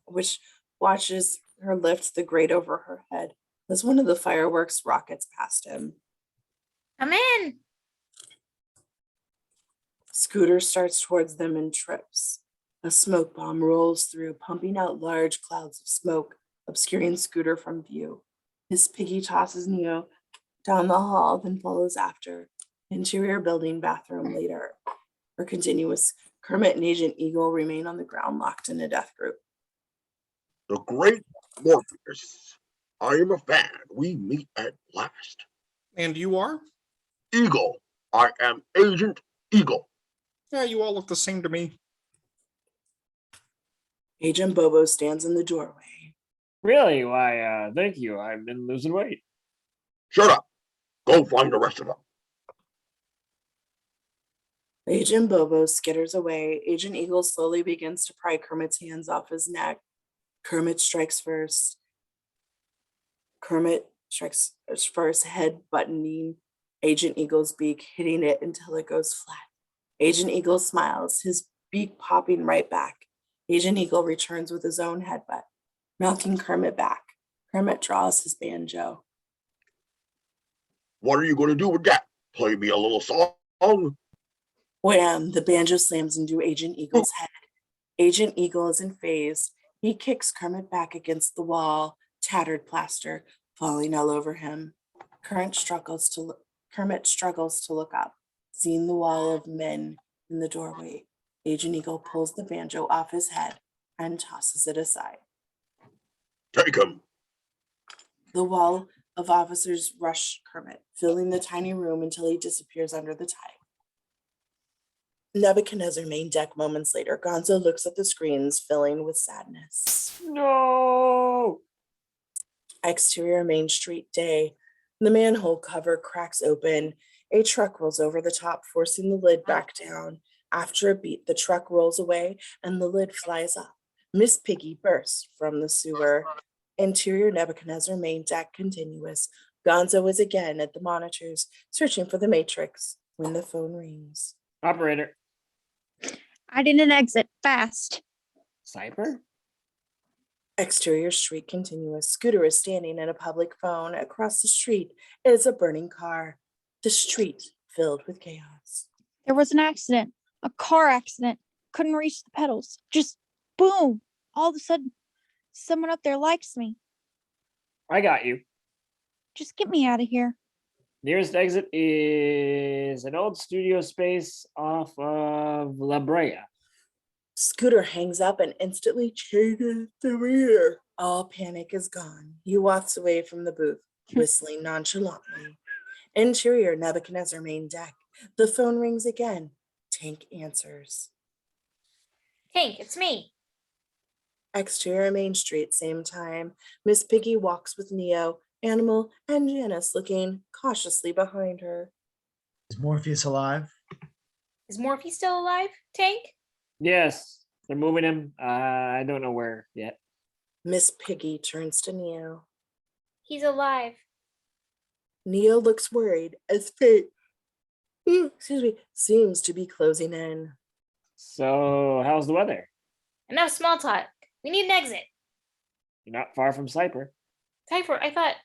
[SPEAKER 2] which watches her lift the grate over her head as one of the fireworks rockets past him.
[SPEAKER 4] Come in!
[SPEAKER 2] Scooter starts towards them and trips. A smoke bomb rolls through, pumping out large clouds of smoke, obscuring Scooter from view. Miss Piggy tosses Neo down the hall, then follows after. Interior building, bathroom later. Or continuous. Kermit and Agent Eagle remain on the ground, locked in a death group.
[SPEAKER 5] The great Morpheus. I am a fan. We meet at last.
[SPEAKER 9] And you are?
[SPEAKER 5] Eagle. I am Agent Eagle.
[SPEAKER 9] Yeah, you all look the same to me.
[SPEAKER 2] Agent Bobo stands in the doorway.
[SPEAKER 7] Really? Why, thank you. I've been losing weight.
[SPEAKER 5] Shut up. Go find the rest of them.
[SPEAKER 2] Agent Bobo skitters away. Agent Eagle slowly begins to pry Kermit's hands off his neck. Kermit strikes first. Kermit strikes first, head buttoning Agent Eagle's beak, hitting it until it goes flat. Agent Eagle smiles, his beak popping right back. Agent Eagle returns with his own headbutt, knocking Kermit back. Kermit draws his banjo.
[SPEAKER 5] What are you going to do with that? Play me a little song?
[SPEAKER 2] Wham! The banjo slams into Agent Eagle's head. Agent Eagle is in phase. He kicks Kermit back against the wall, tattered plaster falling all over him. Kermit struggles to look up, seeing the wall of men in the doorway. Agent Eagle pulls the banjo off his head and tosses it aside.
[SPEAKER 5] Take him.
[SPEAKER 2] The wall of officers rush Kermit, filling the tiny room until he disappears under the tide. Nebuchadnezzar main deck moments later. Gonzo looks at the screens, filling with sadness.
[SPEAKER 7] No!
[SPEAKER 2] Exterior Main Street day. The manhole cover cracks open. A truck rolls over the top, forcing the lid back down. After a beat, the truck rolls away and the lid flies up. Miss Piggy bursts from the sewer. Interior Nebuchadnezzar main deck continuous. Gonzo is again at the monitors, searching for the Matrix when the phone rings.
[SPEAKER 7] Operator.
[SPEAKER 6] I did an exit fast.
[SPEAKER 7] Cyber?
[SPEAKER 2] Exterior street continuous. Scooter is standing at a public phone. Across the street is a burning car. The street filled with chaos.
[SPEAKER 6] There was an accident, a car accident. Couldn't reach the pedals. Just boom. All of a sudden, someone up there likes me.
[SPEAKER 7] I got you.
[SPEAKER 6] Just get me out of here.
[SPEAKER 7] Nearest exit is an old studio space off of La Brea.
[SPEAKER 2] Scooter hangs up and instantly changes the rear. All panic is gone. He walks away from the booth, whistling nonchalantly. Interior Nebuchadnezzar main deck. The phone rings again. Tank answers.
[SPEAKER 4] Tank, it's me.
[SPEAKER 2] Exterior Main Street, same time. Miss Piggy walks with Neo, Animal, and Janice looking cautiously behind her.
[SPEAKER 3] Is Morpheus alive?
[SPEAKER 4] Is Morphe still alive, Tank?
[SPEAKER 7] Yes, they're moving him. I don't know where yet.
[SPEAKER 2] Miss Piggy turns to Neo.
[SPEAKER 4] He's alive.
[SPEAKER 2] Neo looks worried as fate, seems to be closing in.
[SPEAKER 7] So, how's the weather?
[SPEAKER 4] Enough small talk. We need an exit.
[SPEAKER 7] You're not far from Cyper.
[SPEAKER 4] Typhoid, I thought.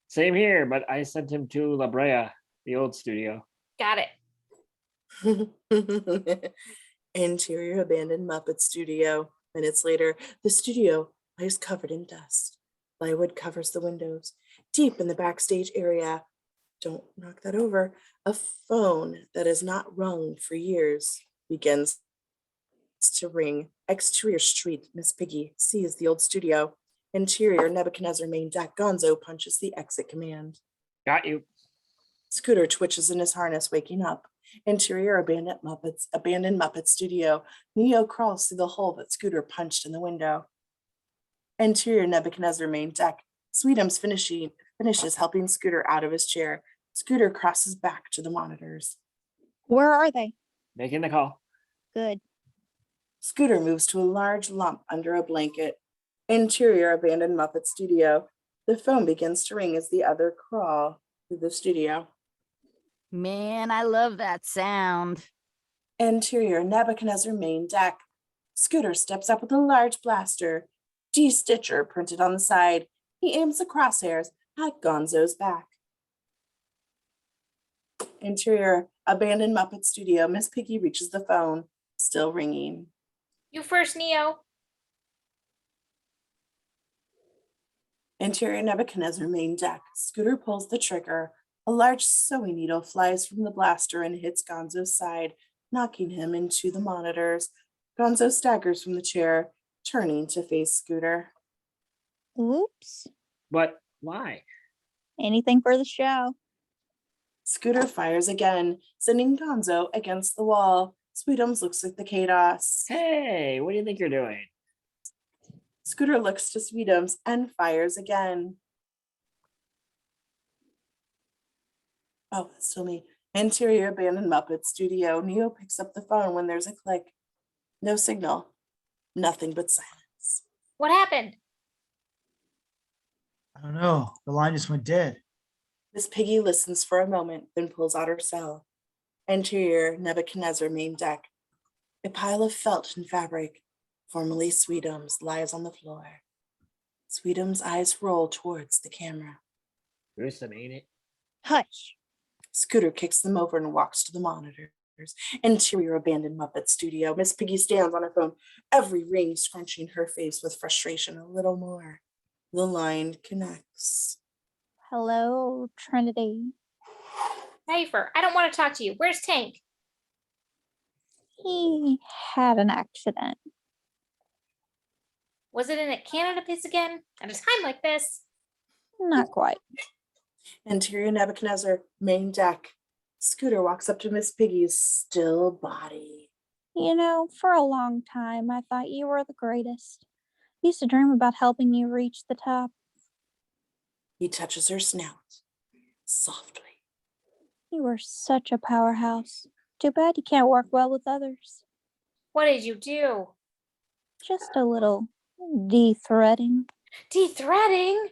[SPEAKER 7] Same here, but I sent him to La Brea, the old studio.
[SPEAKER 4] Got it.
[SPEAKER 2] Interior abandoned Muppet studio. Minutes later, the studio lies covered in dust. Plywood covers the windows. Deep in the backstage area, don't knock that over, a phone that has not rung for years begins to ring. Exterior street, Miss Piggy sees the old studio. Interior Nebuchadnezzar main deck. Gonzo punches the exit command.
[SPEAKER 7] Got you.
[SPEAKER 2] Scooter twitches in his harness, waking up. Interior abandoned Muppet studio. Neo crawls through the hole that Scooter punched in the window. Interior Nebuchadnezzar main deck. Sweetums finishes helping Scooter out of his chair. Scooter crosses back to the monitors.
[SPEAKER 6] Where are they?
[SPEAKER 7] Making the call.
[SPEAKER 6] Good.
[SPEAKER 2] Scooter moves to a large lump under a blanket. Interior abandoned Muppet studio. The phone begins to ring as the other crawl through the studio.
[SPEAKER 8] Man, I love that sound.
[SPEAKER 2] Interior Nebuchadnezzar main deck. Scooter steps up with a large blaster. D-Stitcher printed on the side. He aims the crosshairs at Gonzo's back. Interior abandoned Muppet studio. Miss Piggy reaches the phone, still ringing.
[SPEAKER 4] You first, Neo.
[SPEAKER 2] Interior Nebuchadnezzar main deck. Scooter pulls the trigger. A large sewing needle flies from the blaster and hits Gonzo's side, knocking him into the monitors. Gonzo staggers from the chair, turning to face Scooter.
[SPEAKER 6] Oops.
[SPEAKER 7] But why?
[SPEAKER 6] Anything for the show.
[SPEAKER 2] Scooter fires again, sending Gonzo against the wall. Sweetums looks like the chaos.
[SPEAKER 7] Hey, what do you think you're doing?
[SPEAKER 2] Scooter looks to Sweetums and fires again. Oh, that's still me. Interior abandoned Muppet studio. Neo picks up the phone when there's a click. No signal. Nothing but silence.
[SPEAKER 4] What happened?
[SPEAKER 3] I don't know. The line just went dead.
[SPEAKER 2] Miss Piggy listens for a moment, then pulls out her cell. Interior Nebuchadnezzar main deck. A pile of felt and fabric, formerly Sweetums, lies on the floor. Sweetums' eyes roll towards the camera.
[SPEAKER 7] Gruesome, ain't it?
[SPEAKER 6] Hush.
[SPEAKER 2] Scooter kicks them over and walks to the monitors. Interior abandoned Muppet studio. Miss Piggy stands on her phone, every ring scrunching her face with frustration a little more. The line connects.
[SPEAKER 6] Hello, Trinity.
[SPEAKER 4] Cypher, I don't want to talk to you. Where's Tank?
[SPEAKER 6] He had an accident.
[SPEAKER 4] Was it in a Canada piss again? At a time like this?
[SPEAKER 6] Not quite.
[SPEAKER 2] Interior Nebuchadnezzar main deck. Scooter walks up to Miss Piggy's still body.
[SPEAKER 6] You know, for a long time, I thought you were the greatest. I used to dream about helping you reach the top.
[SPEAKER 2] He touches her snout softly.
[SPEAKER 6] You were such a powerhouse. Too bad you can't work well with others.
[SPEAKER 4] What did you do?
[SPEAKER 6] Just a little de-threading.
[SPEAKER 4] De-threading?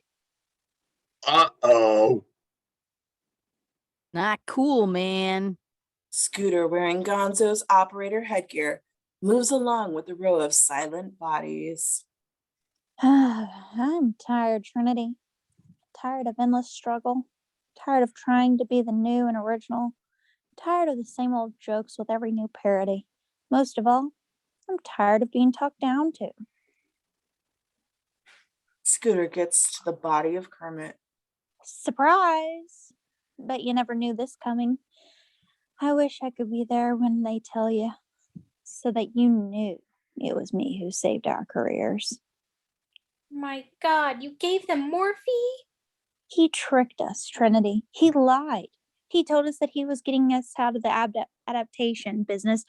[SPEAKER 5] Uh-oh.
[SPEAKER 8] Not cool, man.
[SPEAKER 2] Scooter, wearing Gonzo's operator headgear, moves along with a row of silent bodies.
[SPEAKER 6] I'm tired, Trinity. Tired of endless struggle. Tired of trying to be the new and original. Tired of the same old jokes with every new parody. Most of all, I'm tired of being talked down to.
[SPEAKER 2] Scooter gets to the body of Kermit.
[SPEAKER 6] Surprise! Bet you never knew this coming. I wish I could be there when they tell you, so that you knew it was me who saved our careers.
[SPEAKER 4] My God, you gave them Morphe?
[SPEAKER 6] He tricked us, Trinity. He lied. He told us that he was getting us out of the adaptation business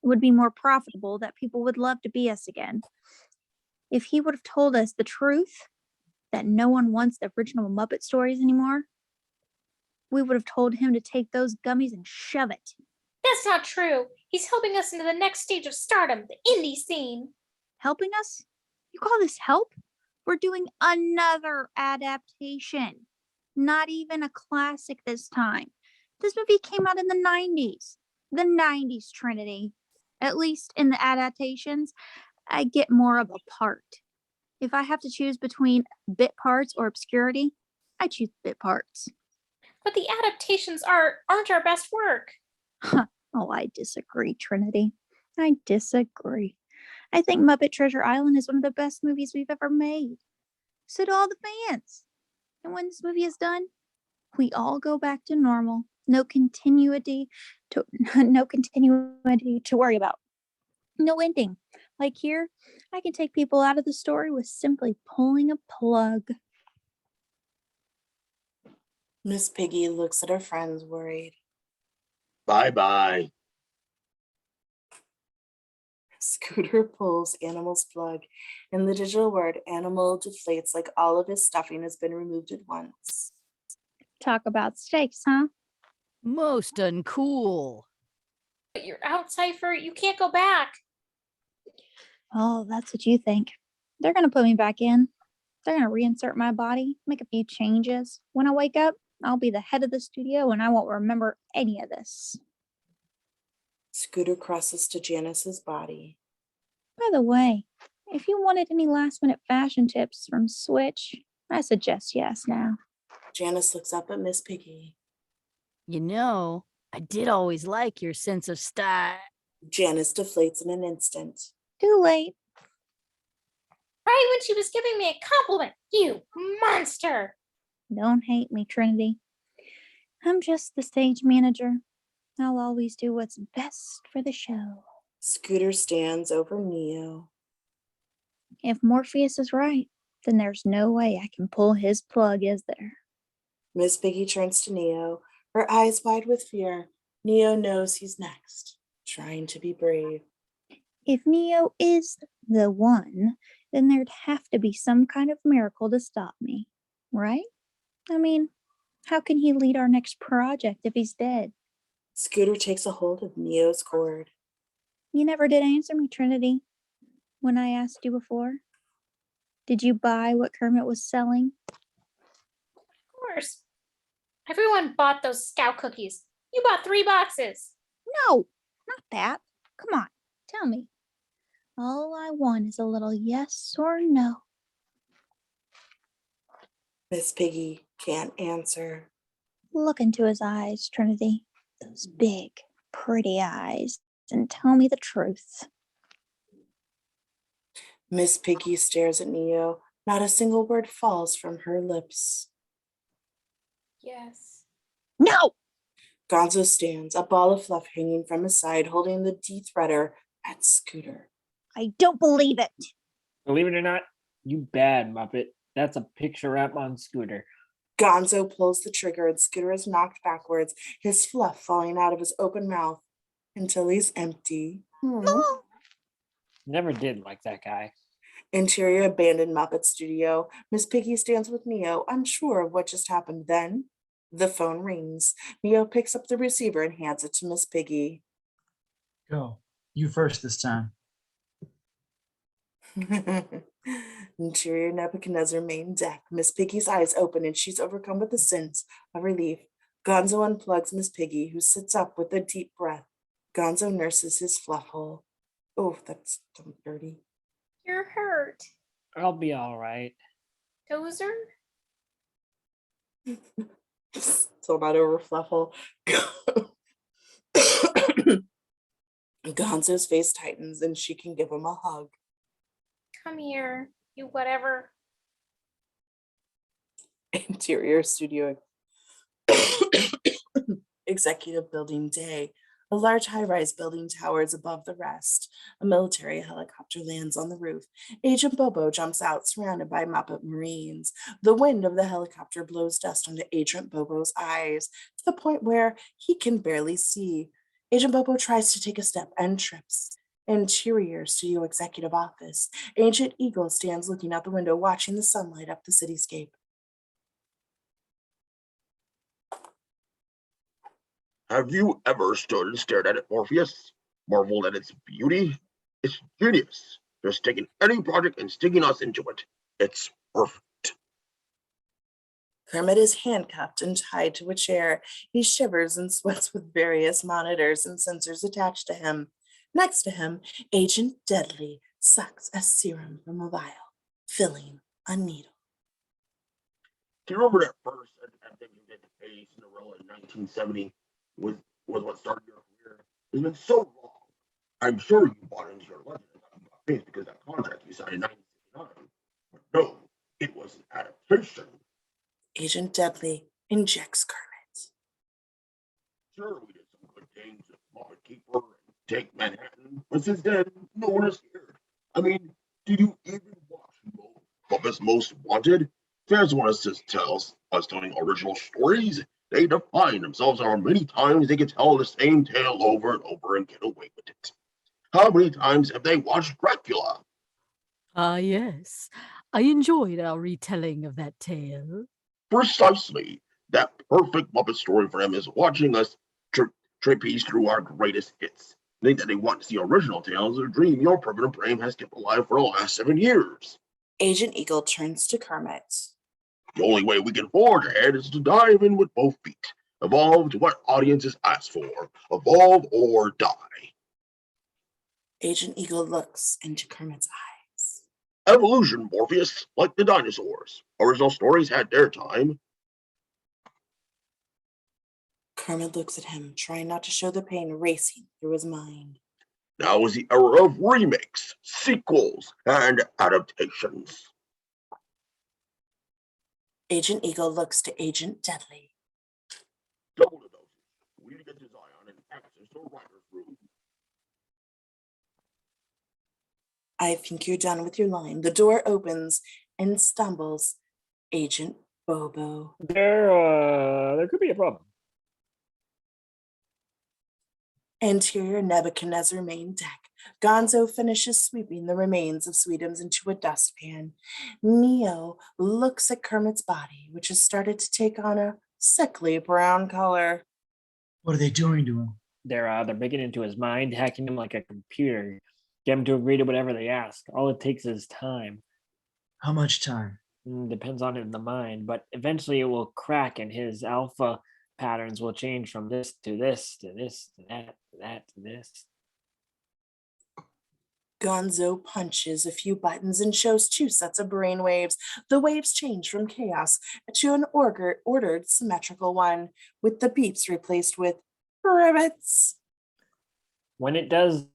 [SPEAKER 6] would be more profitable, that people would love to be us again. If he would have told us the truth, that no one wants the original Muppet stories anymore, we would have told him to take those gummies and shove it.
[SPEAKER 4] That's not true. He's helping us into the next stage of stardom, the indie scene.
[SPEAKER 6] Helping us? You call this help? We're doing another adaptation. Not even a classic this time. This movie came out in the 90s. The 90s, Trinity. At least in the adaptations, I get more of a part. If I have to choose between bit parts or obscurity, I choose bit parts.
[SPEAKER 4] But the adaptations aren't our best work.
[SPEAKER 6] Oh, I disagree, Trinity. I disagree. I think Muppet Treasure Island is one of the best movies we've ever made. So do all the fans. And when this movie is done, we all go back to normal. No continuity to worry about. No ending. Like here, I can take people out of the story with simply pulling a plug.
[SPEAKER 2] Miss Piggy looks at her friends worried.
[SPEAKER 5] Bye-bye.
[SPEAKER 2] Scooter pulls Animal's plug, and the digital word animal deflates like all of his stuffing has been removed at once.
[SPEAKER 6] Talk about stakes, huh?
[SPEAKER 10] Most uncool.
[SPEAKER 4] But you're out, Cypher. You can't go back.
[SPEAKER 6] Oh, that's what you think. They're going to put me back in. They're going to reinsert my body, make a few changes. When I wake up, I'll be the head of the studio and I won't remember any of this.
[SPEAKER 2] Scooter crosses to Janice's body.
[SPEAKER 6] By the way, if you wanted any last minute fashion tips from Switch, I suggest yes now.
[SPEAKER 2] Janice looks up at Miss Piggy.
[SPEAKER 10] You know, I did always like your sense of style.
[SPEAKER 2] Janice deflates in an instant.
[SPEAKER 6] Too late.
[SPEAKER 4] Right when she was giving me a compliment. You monster.
[SPEAKER 6] Don't hate me, Trinity. I'm just the stage manager. I'll always do what's best for the show.
[SPEAKER 2] Scooter stands over Neo.
[SPEAKER 6] If Morpheus is right, then there's no way I can pull his plug, is there?
[SPEAKER 2] Miss Piggy turns to Neo, her eyes wide with fear. Neo knows he's next, trying to be brave.
[SPEAKER 6] If Neo is the one, then there'd have to be some kind of miracle to stop me, right? I mean, how can he lead our next project if he's dead?
[SPEAKER 2] Scooter takes a hold of Neo's cord.
[SPEAKER 6] You never did answer me, Trinity, when I asked you before. Did you buy what Kermit was selling?
[SPEAKER 4] Of course. Everyone bought those Scout cookies. You bought 3 boxes.
[SPEAKER 6] No, not that. Come on, tell me. All I want is a little yes or no.
[SPEAKER 2] Miss Piggy can't answer.
[SPEAKER 6] Look into his eyes, Trinity. Those big, pretty eyes, and tell me the truth.
[SPEAKER 2] Miss Piggy stares at Neo. Not a single word falls from her lips.
[SPEAKER 4] Yes.
[SPEAKER 6] No!
[SPEAKER 2] Gonzo stands, a ball of fluff hanging from his side, holding the de-threader at Scooter.
[SPEAKER 6] I don't believe it.
[SPEAKER 7] Believe it or not, you bad Muppet. That's a picture wrap on Scooter.
[SPEAKER 2] Gonzo pulls the trigger and Scooter is knocked backwards, his fluff falling out of his open mouth until he's empty.
[SPEAKER 6] No.
[SPEAKER 7] Never did like that guy.
[SPEAKER 2] Interior abandoned Muppet studio. Miss Piggy stands with Neo, unsure of what just happened. Then the phone rings. Neo picks up the receiver and hands it to Miss Piggy.
[SPEAKER 3] Go. You first this time.
[SPEAKER 2] Interior Nebuchadnezzar main deck. Miss Piggy's eyes open and she's overcome with a sense of relief. Gonzo unplugs Miss Piggy, who sits up with a deep breath. Gonzo nurses his fluff hole. Oh, that's dirty.
[SPEAKER 4] You're hurt.
[SPEAKER 7] I'll be all right.
[SPEAKER 4] Dozer?
[SPEAKER 2] Still not over Fluffle. Gonzo's face tightens and she can give him a hug.
[SPEAKER 4] Come here, you whatever.
[SPEAKER 2] Interior studio executive building day. A large high-rise building towers above the rest. A military helicopter lands on the roof. Agent Bobo jumps out, surrounded by Muppet Marines. The wind of the helicopter blows dust onto Agent Bobo's eyes, to the point where he can barely see. Agent Bobo tries to take a step and trips. Interior studio executive office. Agent Eagle stands looking out the window, watching the sun light up the cityscape.
[SPEAKER 11] Have you ever stood and stared at it, Morpheus? Marveled at its beauty? It's genius. Just taking any project and sticking us into it. It's perfect.
[SPEAKER 2] Kermit is handcuffed and tied to a chair. He shivers and sweats with various monitors and sensors attached to him. Next to him, Agent Deadly sucks a serum from a vial, filling a needle.
[SPEAKER 11] Do you remember that first attempt you did to pay Cinderella in 1970 was what started your career? It's been so long. I'm sure you bought into your legend about face because that contract you signed in 1969. But no, it was an adaptation.
[SPEAKER 2] Agent Deadly injects Kermit.
[SPEAKER 11] Sure, we did some good things with Muppet Keeper and Take Manhattan, but since then, no one is scared. I mean, did you even watch Muppets Most Wanted? Fans want us to tell us telling original stories. They define themselves on how many times they can tell the same tale over and over and get away with it. How many times have they watched Dracula?
[SPEAKER 10] Ah, yes. I enjoyed our retelling of that tale.
[SPEAKER 11] Precisely. That perfect Muppet story for them is watching us trapeze through our greatest hits. Think that they want to see original tales, a dream your permanent brain has kept alive for the last 7 years.
[SPEAKER 2] Agent Eagle turns to Kermit.
[SPEAKER 11] The only way we can forge ahead is to dive in with both feet. Evolve to what audiences ask for. Evolve or die.
[SPEAKER 2] Agent Eagle looks into Kermit's eyes.
[SPEAKER 11] Evolution, Morpheus, like the dinosaurs. Original stories had their time.
[SPEAKER 2] Kermit looks at him, trying not to show the pain racing through his mind.
[SPEAKER 11] Now is the era of remakes, sequels, and adaptations.
[SPEAKER 2] Agent Eagle looks to Agent Deadly.
[SPEAKER 11] Double the dosage. We need to get to Zion and access to a writer's room.
[SPEAKER 2] I think you're done with your line. The door opens and stumbles Agent Bobo.
[SPEAKER 7] There could be a problem.
[SPEAKER 2] Interior Nebuchadnezzar main deck. Gonzo finishes sweeping the remains of Sweetums into a dustpan. Neo looks at Kermit's body, which has started to take on a sickly brown color.
[SPEAKER 3] What are they doing to him?
[SPEAKER 7] They're breaking into his mind, hacking him like a computer, get him to agree to whatever they ask. All it takes is time.
[SPEAKER 3] How much time?
[SPEAKER 7] Depends on it in the mind, but eventually it will crack and his alpha patterns will change from this to this to this to that to that to this.
[SPEAKER 2] Gonzo punches a few buttons and shows 2 sets of brain waves. The waves change from chaos to an ordered symmetrical one, with the beeps replaced with rivets.
[SPEAKER 7] When it does,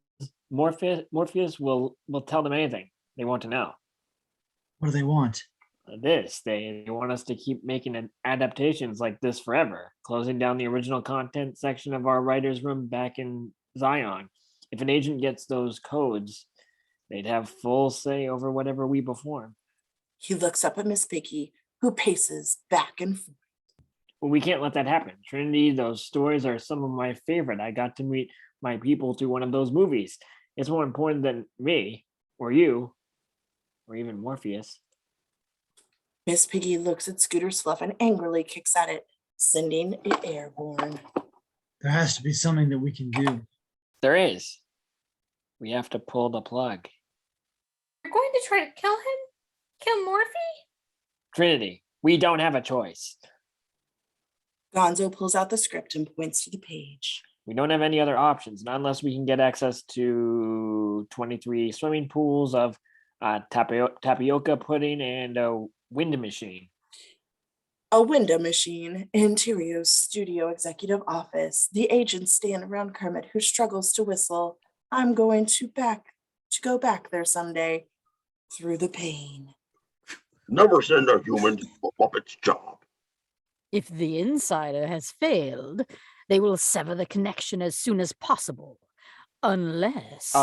[SPEAKER 7] Morpheus will tell them anything they want to know.
[SPEAKER 3] What do they want?
[SPEAKER 7] They want us to keep making adaptations like this forever, closing down the original content section of our writer's room back in Zion. If an agent gets those codes, they'd have full say over whatever we perform.
[SPEAKER 2] He looks up at Miss Piggy, who paces back and forth.
[SPEAKER 7] Well, we can't let that happen. Trinity, those stories are some of my favorite. I got to meet my people through one of those movies. It's more important than me, or you, or even Morpheus.
[SPEAKER 2] Miss Piggy looks at Scooter's fluff and angrily kicks at it, sending it airborne.
[SPEAKER 3] There has to be something that we can do.
[SPEAKER 7] There is. We have to pull the plug.
[SPEAKER 4] You're going to try to kill him? Kill Morphe?
[SPEAKER 7] Trinity, we don't have a choice.
[SPEAKER 2] Gonzo pulls out the script and points to the page.
[SPEAKER 7] We don't have any other options, not unless we can get access to 23 swimming pools of tapioca pudding, and a wind machine.
[SPEAKER 2] A window machine, interior studio executive office. The agents stand around Kermit, who struggles to whistle. I'm going to go back there someday through the pain.
[SPEAKER 11] Never send a human to a Muppet's job.
[SPEAKER 10] If the insider has failed, they will sever the connection as soon as possible. Unless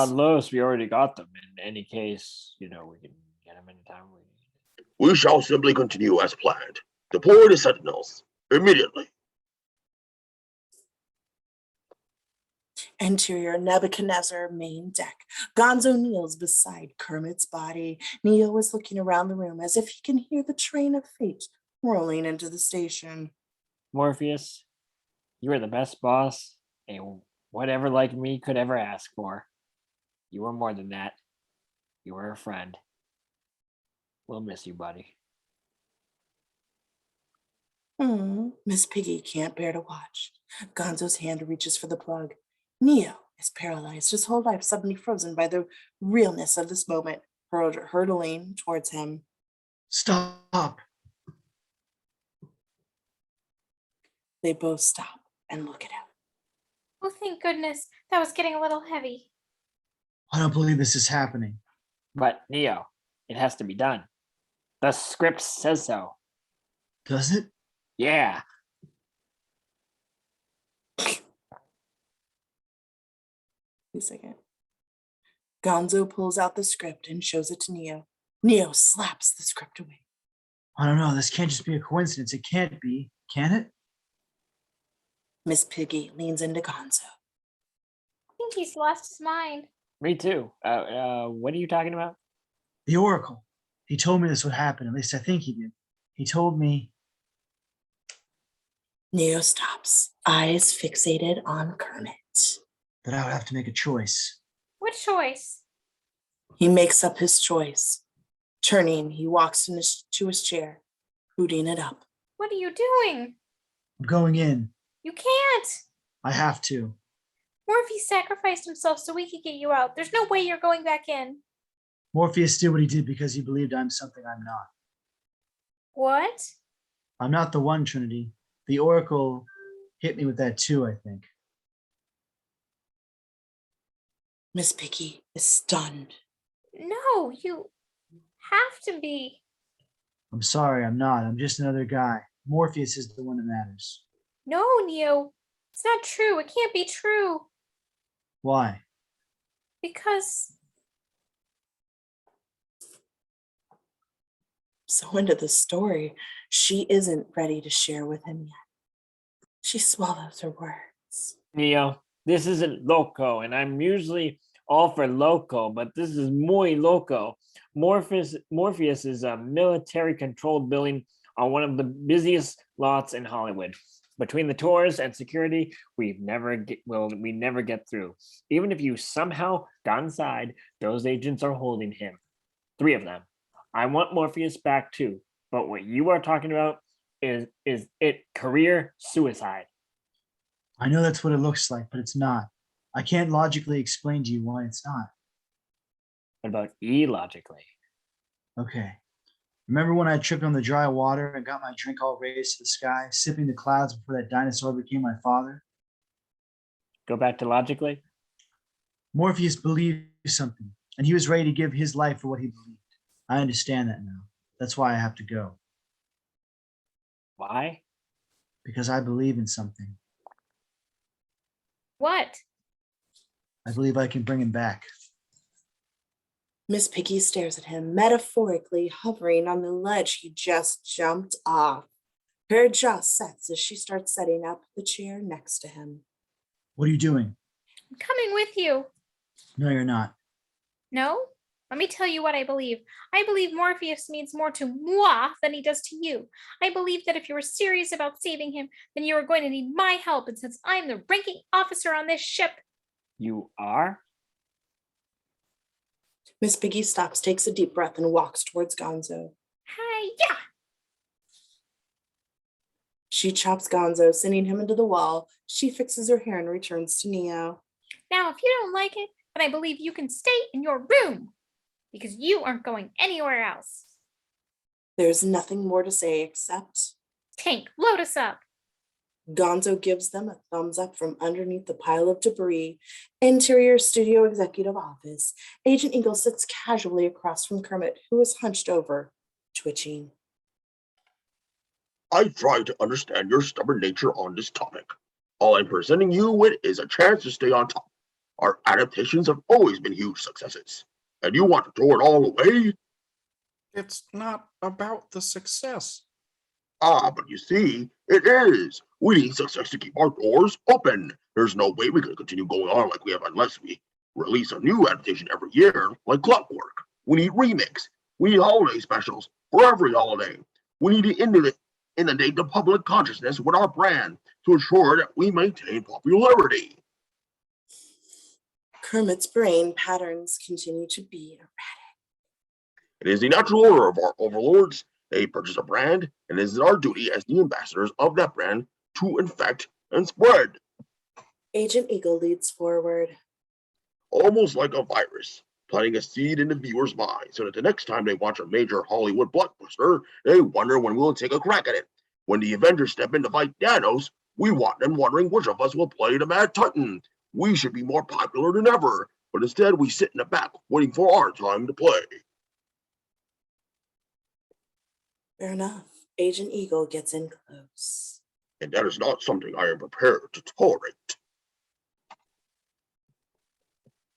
[SPEAKER 7] We already got them. In any case, we can get them anytime we need.
[SPEAKER 11] We shall simply continue as planned. Deploy the sentinels immediately.
[SPEAKER 2] Interior Nebuchadnezzar main deck. Gonzo kneels beside Kermit's body. Neo is looking around the room as if he can hear the train of fate rolling into the station.
[SPEAKER 7] Morpheus, you are the best boss a whatever like me could ever ask for. You are more than that. You are a friend. We'll miss you, buddy.
[SPEAKER 2] Miss Piggy can't bear to watch. Gonzo's hand reaches for the plug. Neo is paralyzed, his whole life suddenly frozen by the realness of this moment, hurtling towards him.
[SPEAKER 3] Stop.
[SPEAKER 2] They both stop and look at him.
[SPEAKER 4] Oh, thank goodness. That was getting a little heavy.
[SPEAKER 3] I don't believe this is happening.
[SPEAKER 7] But Neo, it has to be done. The script says so.
[SPEAKER 3] Does it?
[SPEAKER 7] Yeah.
[SPEAKER 2] Wait a second. Gonzo pulls out the script and shows it to Neo. Neo slaps the script away.
[SPEAKER 3] I don't know. This can't just be a coincidence. It can't be. Can it?
[SPEAKER 2] Miss Piggy leans into Gonzo.
[SPEAKER 4] I think he's lost his mind.
[SPEAKER 7] Me too. What are you talking about?
[SPEAKER 3] The Oracle. He told me this would happen. At least I think he did. He told me.
[SPEAKER 2] Neo stops, eyes fixated on Kermit.
[SPEAKER 3] That I would have to make a choice.
[SPEAKER 4] What choice?
[SPEAKER 2] He makes up his choice. Turning, he walks to his chair, booting it up.
[SPEAKER 4] What are you doing?
[SPEAKER 3] I'm going in.
[SPEAKER 4] You can't.
[SPEAKER 3] I have to.
[SPEAKER 4] Morpheus sacrificed himself so we could get you out. There's no way you're going back in.
[SPEAKER 3] Morpheus did what he did because he believed I'm something I'm not.
[SPEAKER 4] What?
[SPEAKER 3] I'm not the one, Trinity. The Oracle hit me with that too, I think.
[SPEAKER 2] Miss Piggy is stunned.
[SPEAKER 4] No, you have to be.
[SPEAKER 3] I'm sorry, I'm not. I'm just another guy. Morpheus is the one that matters.
[SPEAKER 4] No, Neo. It's not true. It can't be true.
[SPEAKER 3] Why?
[SPEAKER 4] Because
[SPEAKER 2] So into the story, she isn't ready to share with him yet. She swallows her words.
[SPEAKER 7] Neo, this isn't loco, and I'm usually all for loco, but this is muy loco. Morpheus is a military-controlled building on one of the busiest lots in Hollywood. Between the tours and security, we never get through. Even if you somehow got inside, those agents are holding him. 3 of them. I want Morpheus back too, but what you are talking about is it career suicide.
[SPEAKER 3] I know that's what it looks like, but it's not. I can't logically explain to you why it's not.
[SPEAKER 7] What about illogically?
[SPEAKER 3] Okay. Remember when I tripped on the dry water and got my drink all raised to the sky, sipping the clouds before that dinosaur became my father?
[SPEAKER 7] Go back to logically?
[SPEAKER 3] Morpheus believed something, and he was ready to give his life for what he believed. I understand that now. That's why I have to go.
[SPEAKER 7] Why?
[SPEAKER 3] Because I believe in something.
[SPEAKER 4] what?
[SPEAKER 3] I believe I can bring him back.
[SPEAKER 2] Miss Piggy stares at him, metaphorically hovering on the ledge he just jumped off. Her jaw sets as she starts setting up the chair next to him.
[SPEAKER 3] What are you doing?
[SPEAKER 4] I'm coming with you.
[SPEAKER 3] No, you're not.
[SPEAKER 4] No? Let me tell you what I believe. I believe Morpheus means more to moi than he does to you. I believe that if you were serious about saving him, then you are going to need my help. And since I'm the ranking officer on this ship.
[SPEAKER 7] You are?
[SPEAKER 2] Miss Piggy stops, takes a deep breath, and walks towards Gonzo.
[SPEAKER 4] Hi, yeah.
[SPEAKER 2] She chops Gonzo, sending him into the wall. She fixes her hair and returns to Neo.
[SPEAKER 4] Now, if you don't like it, then I believe you can stay in your room. because you aren't going anywhere else.
[SPEAKER 2] There's nothing more to say except
[SPEAKER 4] Tank, load us up.
[SPEAKER 2] Gonzo gives them a thumbs up from underneath the pile of debris. Interior studio executive office. Agent Eagle sits casually across from Kermit, who is hunched over, twitching.
[SPEAKER 11] I try to understand your stubborn nature on this topic. All I'm presenting you with is a chance to stay on top. Our adaptations have always been huge successes, and you want to throw it all away?
[SPEAKER 9] It's not about the success.
[SPEAKER 11] Ah, but you see, it is. We need success to keep our doors open. There's no way we can continue going on like we have unless we release a new adaptation every year, like clockwork. We need remakes. We need holiday specials for every holiday. We need to inundate the public consciousness with our brand to ensure that we maintain popularity.
[SPEAKER 2] Kermit's brain patterns continue to be erratic.
[SPEAKER 11] It is the natural order of our overlords. They purchase a brand, and it is our duty as the ambassadors of that brand to infect and spread.
[SPEAKER 2] Agent Eagle leads forward.
[SPEAKER 11] Almost like a virus, planting a seed in the viewer's mind so that the next time they watch a major Hollywood blockbuster, they wonder when we'll take a crack at it. When the Avengers step in to fight Thanos, we want them wondering which of us will play the Mad Titan. We should be more popular than ever, but instead we sit in the back waiting for our time to play.
[SPEAKER 2] Fair enough. Agent Eagle gets in close.
[SPEAKER 11] And that is not something I am prepared to tolerate.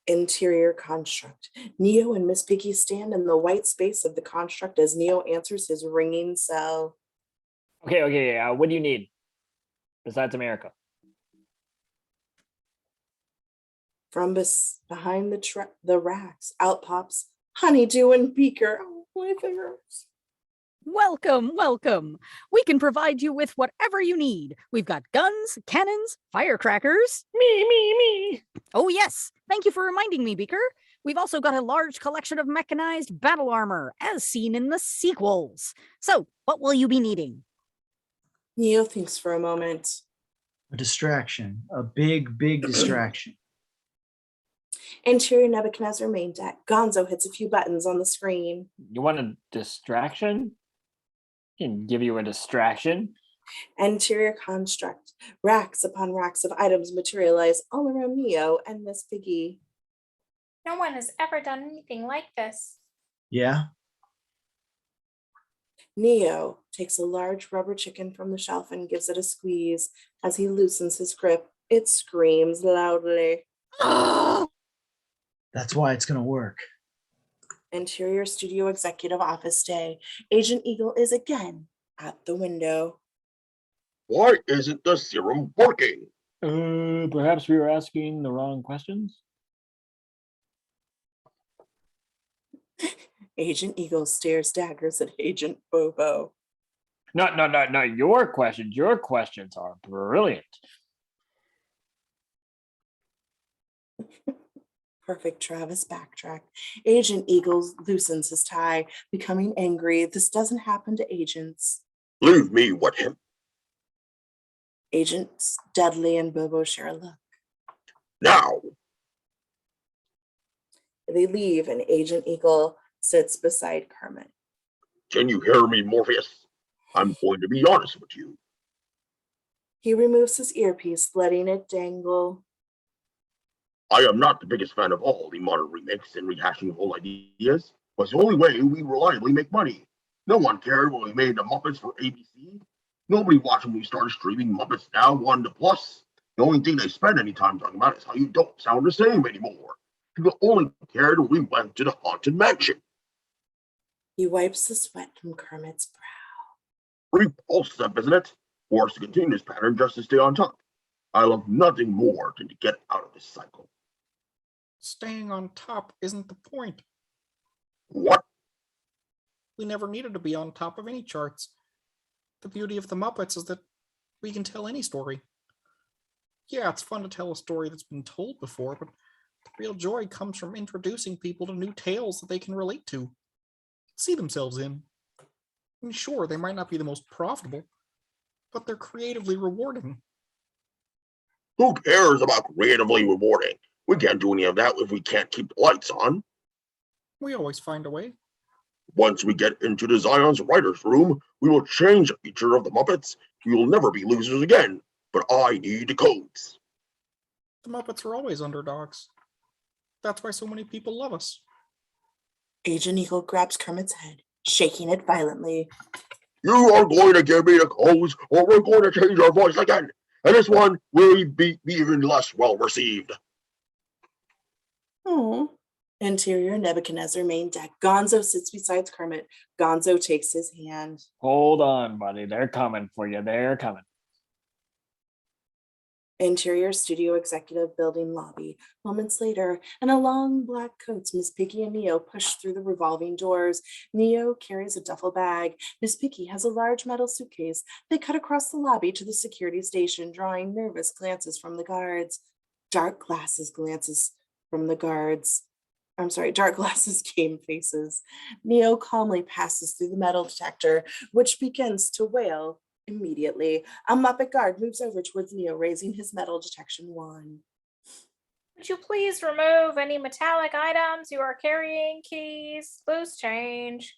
[SPEAKER 2] Interior construct. Neo and Miss Piggy stand in the white space of the construct as Neo answers his ringing cell.
[SPEAKER 7] Okay. What do you need besides America?
[SPEAKER 2] From behind the racks, out pops Honeydew and Beaker. Oh, my fingers.
[SPEAKER 8] Welcome. We can provide you with whatever you need. We've got guns, cannons, firecrackers.
[SPEAKER 7] Me.
[SPEAKER 8] Oh, yes. Thank you for reminding me, Beaker. We've also got a large collection of mechanized battle armor, as seen in the sequels. So, what will you be needing?
[SPEAKER 2] Neo thinks for a moment.
[SPEAKER 3] A distraction. A big distraction.
[SPEAKER 2] Interior Nebuchadnezzar main deck. Gonzo hits a few buttons on the screen.
[SPEAKER 7] You want a distraction? Can give you a distraction.
[SPEAKER 2] Interior construct. Racks upon racks of items materialize all around Neo and Miss Piggy.
[SPEAKER 4] No one has ever done anything like this.
[SPEAKER 3] Yeah?
[SPEAKER 2] Neo takes a large rubber chicken from the shelf and gives it a squeeze. As he loosens his grip, it screams loudly.
[SPEAKER 3] That's why it's going to work.
[SPEAKER 2] Interior studio executive office day. Agent Eagle is again at the window.
[SPEAKER 11] Why isn't the serum working?
[SPEAKER 7] Perhaps we were asking the wrong questions.
[SPEAKER 2] Agent Eagle stares daggers at Agent Bobo.
[SPEAKER 7] No. Your questions. Your questions are brilliant.
[SPEAKER 2] Perfect Travis backtrack. Agent Eagle loosens his tie, becoming angry. This doesn't happen to agents.
[SPEAKER 11] Leave me with him.
[SPEAKER 2] Agents Dudley and Bobo share a look.
[SPEAKER 11] Now.
[SPEAKER 2] They leave and Agent Eagle sits beside Kermit.
[SPEAKER 11] Can you hear me, Morpheus? I'm going to be honest with you.
[SPEAKER 2] He removes his earpiece, letting it dangle.
[SPEAKER 11] I am not the biggest fan of all the modern remakes and rehashing of old ideas, but it's the only way we reliably make money. No one cared when we made the Muppets for ABC. Nobody watched when we started streaming Muppets Now 1 to Plus. The only thing they spend any time talking about is how you don't sound the same anymore. People only cared when we went to the Haunted Mansion.
[SPEAKER 2] He wipes the sweat from Kermit's brow.
[SPEAKER 11] Repulsive, isn't it? Forced to continue this pattern just to stay on top. I love nothing more than to get out of this cycle.
[SPEAKER 9] Staying on top isn't the point.
[SPEAKER 11] What?
[SPEAKER 9] We never needed to be on top of any charts. The beauty of the Muppets is that we can tell any story. Yeah, it's fun to tell a story that's been told before, but the real joy comes from introducing people to new tales that they can relate to, see themselves in. And sure, they might not be the most profitable, but they're creatively rewarding.
[SPEAKER 11] Who cares about creatively rewarding? We can't do any of that if we can't keep the lights on.
[SPEAKER 9] We always find a way.
[SPEAKER 11] Once we get into the Zion's writer's room, we will change the feature of the Muppets. We will never be losers again, but I need the codes.
[SPEAKER 9] The Muppets are always underdogs. That's why so many people love us.
[SPEAKER 2] Agent Eagle grabs Kermit's head, shaking it violently.
[SPEAKER 11] You are going to give me the codes, or we're going to change our voice again. And this one will be even less well received.
[SPEAKER 2] Oh. Interior Nebuchadnezzar main deck. Gonzo sits beside Kermit. Gonzo takes his hand.
[SPEAKER 7] Hold on, buddy. They're coming for you. They're coming.
[SPEAKER 2] Interior studio executive building lobby. Moments later, in a long black coats, Miss Piggy and Neo push through the revolving doors. Neo carries a duffel bag. Miss Piggy has a large metal suitcase. They cut across the lobby to the security station, drawing nervous glances from the guards. Dark glasses game faces. Neo calmly passes through the metal detector, which begins to wail immediately. A Muppet guard moves over towards Neo, raising his metal detection wand.
[SPEAKER 4] Would you please remove any metallic items you are carrying? Keys, loose change.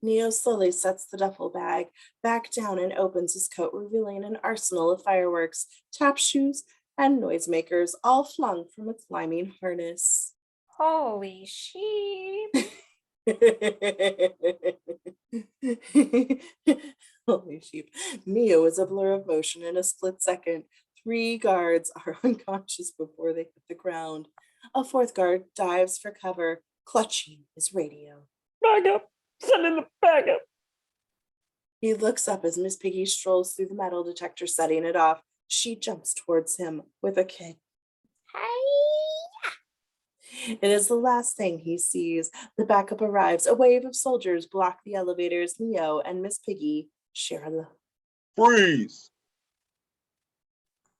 [SPEAKER 2] Neo slowly sets the duffel bag back down and opens his coat, revealing an arsenal of fireworks, tap shoes, and noisemakers, all flung from a climbing harness.
[SPEAKER 4] Holy sheep.
[SPEAKER 2] Holy sheep. Neo is a blur of motion in a split second. 3 guards are unconscious before they hit the ground. A 4th guard dives for cover, clutching his radio.
[SPEAKER 7] Back up. Send in the backup.
[SPEAKER 2] He looks up as Miss Piggy strolls through the metal detector, setting it off. She jumps towards him with a kick.
[SPEAKER 4] Hey.
[SPEAKER 2] It is the last thing he sees. The backup arrives. A wave of soldiers block the elevators. Neo and Miss Piggy share a look.
[SPEAKER 11] Freeze!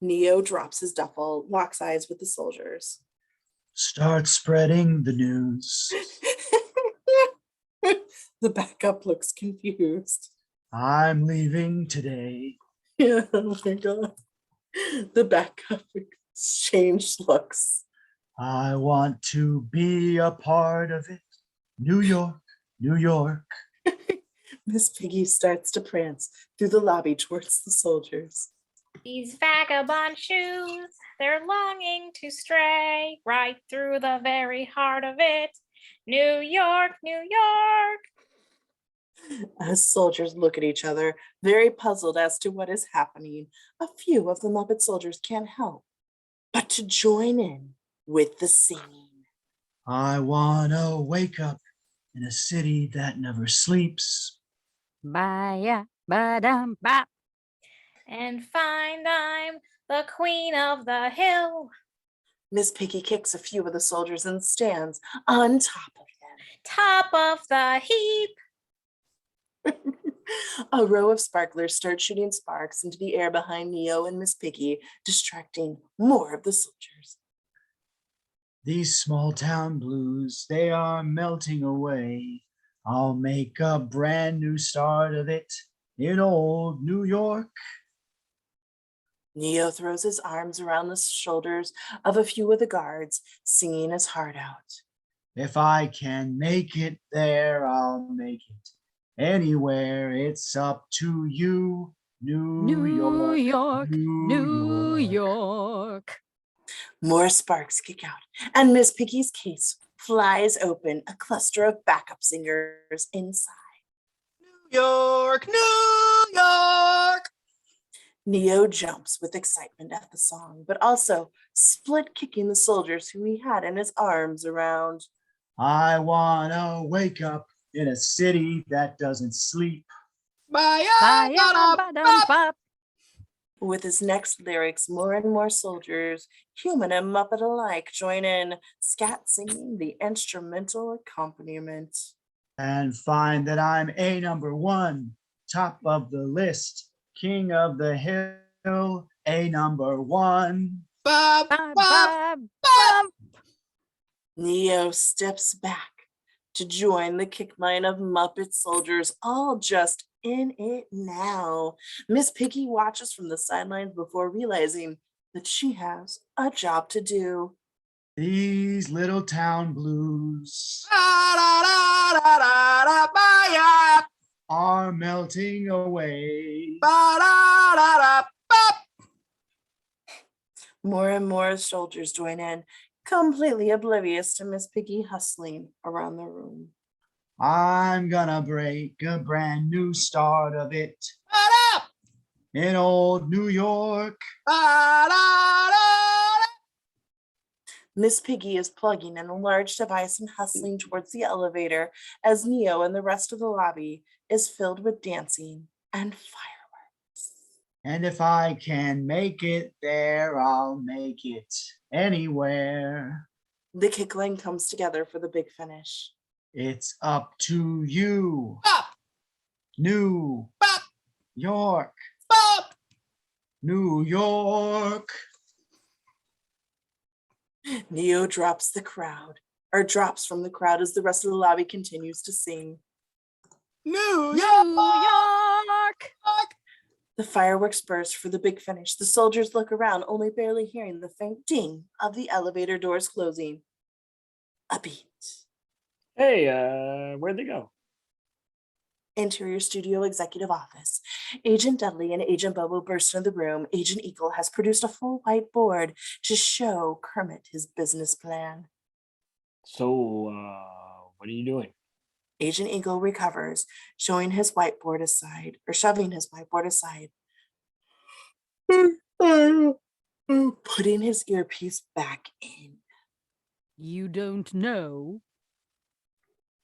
[SPEAKER 2] Neo drops his duffel, locks eyes with the soldiers.
[SPEAKER 3] Start spreading the news.
[SPEAKER 2] The backup looks confused.
[SPEAKER 3] I'm leaving today.
[SPEAKER 2] Yeah, oh my God. The backup exchanged looks.
[SPEAKER 3] I want to be a part of it. New York, New York.
[SPEAKER 2] Miss Piggy starts to prance through the lobby towards the soldiers.
[SPEAKER 4] These vagabond shoes, they're longing to stray right through the very heart of it. New York, New York.
[SPEAKER 2] As soldiers look at each other, very puzzled as to what is happening, a few of the Muppet soldiers can't help but to join in with the singing.
[SPEAKER 3] I wanna wake up in a city that never sleeps.
[SPEAKER 10] Ba-ya, ba-dum, bop.
[SPEAKER 4] And find I'm the queen of the hill.
[SPEAKER 2] Miss Piggy kicks a few of the soldiers and stands on top of them.
[SPEAKER 4] Top of the heap.
[SPEAKER 2] A row of sparklers start shooting sparks into the air behind Neo and Miss Piggy, distracting more of the soldiers.
[SPEAKER 3] These small town blues, they are melting away. I'll make a brand new start of it in old New York.
[SPEAKER 2] Neo throws his arms around the shoulders of a few of the guards, singing his heart out.
[SPEAKER 3] If I can make it there, I'll make it. Anywhere, it's up to you. New York,
[SPEAKER 10] New York.
[SPEAKER 2] More sparks kick out, and Miss Piggy's case flies open, a cluster of backup singers inside.
[SPEAKER 9] New York, New York.
[SPEAKER 2] Neo jumps with excitement at the song, but also split kicking the soldiers who he had in his arms around.
[SPEAKER 3] I wanna wake up in a city that doesn't sleep.
[SPEAKER 10] Ba-ya, ba-dum, bop.
[SPEAKER 2] With his next lyrics, more and more soldiers, human and Muppet alike, join in, scat singing the instrumental accompaniment.
[SPEAKER 3] And find that I'm a number 1, top of the list, king of the hill, a number 1.
[SPEAKER 9] Bob,
[SPEAKER 10] Ba,
[SPEAKER 9] Bob.
[SPEAKER 10] ba, bum.
[SPEAKER 2] Neo steps back to join the kick line of Muppet soldiers, all just in it now. Miss Piggy watches from the sidelines before realizing that she has a job to do.
[SPEAKER 3] These little town blues are melting away.
[SPEAKER 2] More and more soldiers join in, completely oblivious to Miss Piggy hustling around the room.
[SPEAKER 3] I'm gonna break a brand new start of it in old New York.
[SPEAKER 2] Miss Piggy is plugging in a large device and hustling towards the elevator as Neo and the rest of the lobby is filled with dancing and fireworks.
[SPEAKER 3] And if I can make it there, I'll make it anywhere.
[SPEAKER 2] The kick line comes together for the big finish.
[SPEAKER 3] It's up to you. New York. New York.
[SPEAKER 2] Neo drops from the crowd as the rest of the lobby continues to sing.
[SPEAKER 8] New York.
[SPEAKER 2] The fireworks burst for the big finish. The soldiers look around, only barely hearing the faint ding of the elevator doors closing. A beat.
[SPEAKER 7] Hey, where'd they go?
[SPEAKER 2] Interior Studio Executive Office. Agent Dudley and Agent Bobo burst into the room. Agent Eagle has produced a full whiteboard to show Kermit his business plan.
[SPEAKER 7] So, what are you doing?
[SPEAKER 2] Agent Eagle recovers, shoving his whiteboard aside. Putting his earpiece back in.
[SPEAKER 10] You don't know?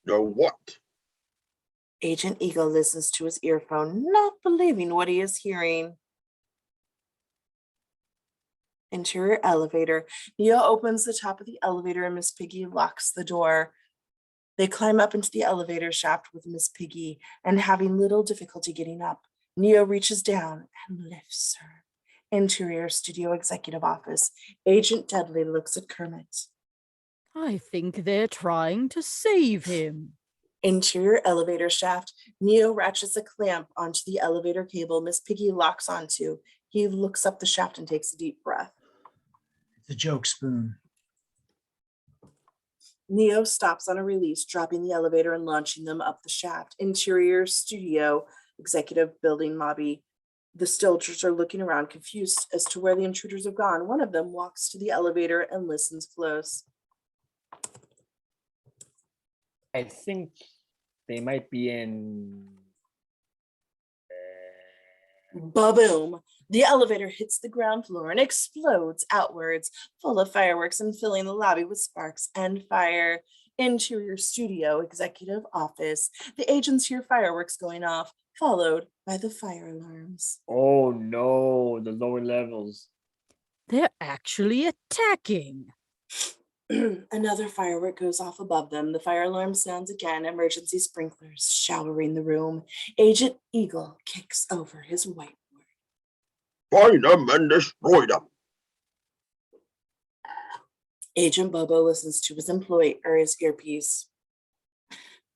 [SPEAKER 11] Know what?
[SPEAKER 2] Agent Eagle listens to his earphone, not believing what he is hearing. Interior elevator. Neo opens the top of the elevator and Miss Piggy locks the door. They climb up into the elevator shaft with Miss Piggy and having little difficulty getting up. Neo reaches down and lifts her. Interior Studio Executive Office. Agent Dudley looks at Kermit.
[SPEAKER 10] I think they're trying to save him.
[SPEAKER 2] Interior elevator shaft. Neo ratchets a clamp onto the elevator cable Miss Piggy locks onto. He looks up the shaft and takes a deep breath.
[SPEAKER 3] It's a joke spoon.
[SPEAKER 2] Neo stops on a release, dropping the elevator and launching them up the shaft. Interior Studio Executive Building Lobby. The soldiers are looking around, confused as to where the intruders have gone. One of them walks to the elevator and listens close.
[SPEAKER 7] I think they might be in.
[SPEAKER 2] Ba-boom! The elevator hits the ground floor and explodes outwards, full of fireworks and filling the lobby with sparks and fire. Interior Studio Executive Office. The agents hear fireworks going off, followed by the fire alarms.
[SPEAKER 7] Oh no, the lower levels.
[SPEAKER 10] They're actually attacking.
[SPEAKER 2] Another firework goes off above them. The fire alarm sounds again, emergency sprinklers showering the room. Agent Eagle kicks over his whiteboard.
[SPEAKER 11] Find them and destroy them.
[SPEAKER 2] Agent Bobo listens to his his earpiece.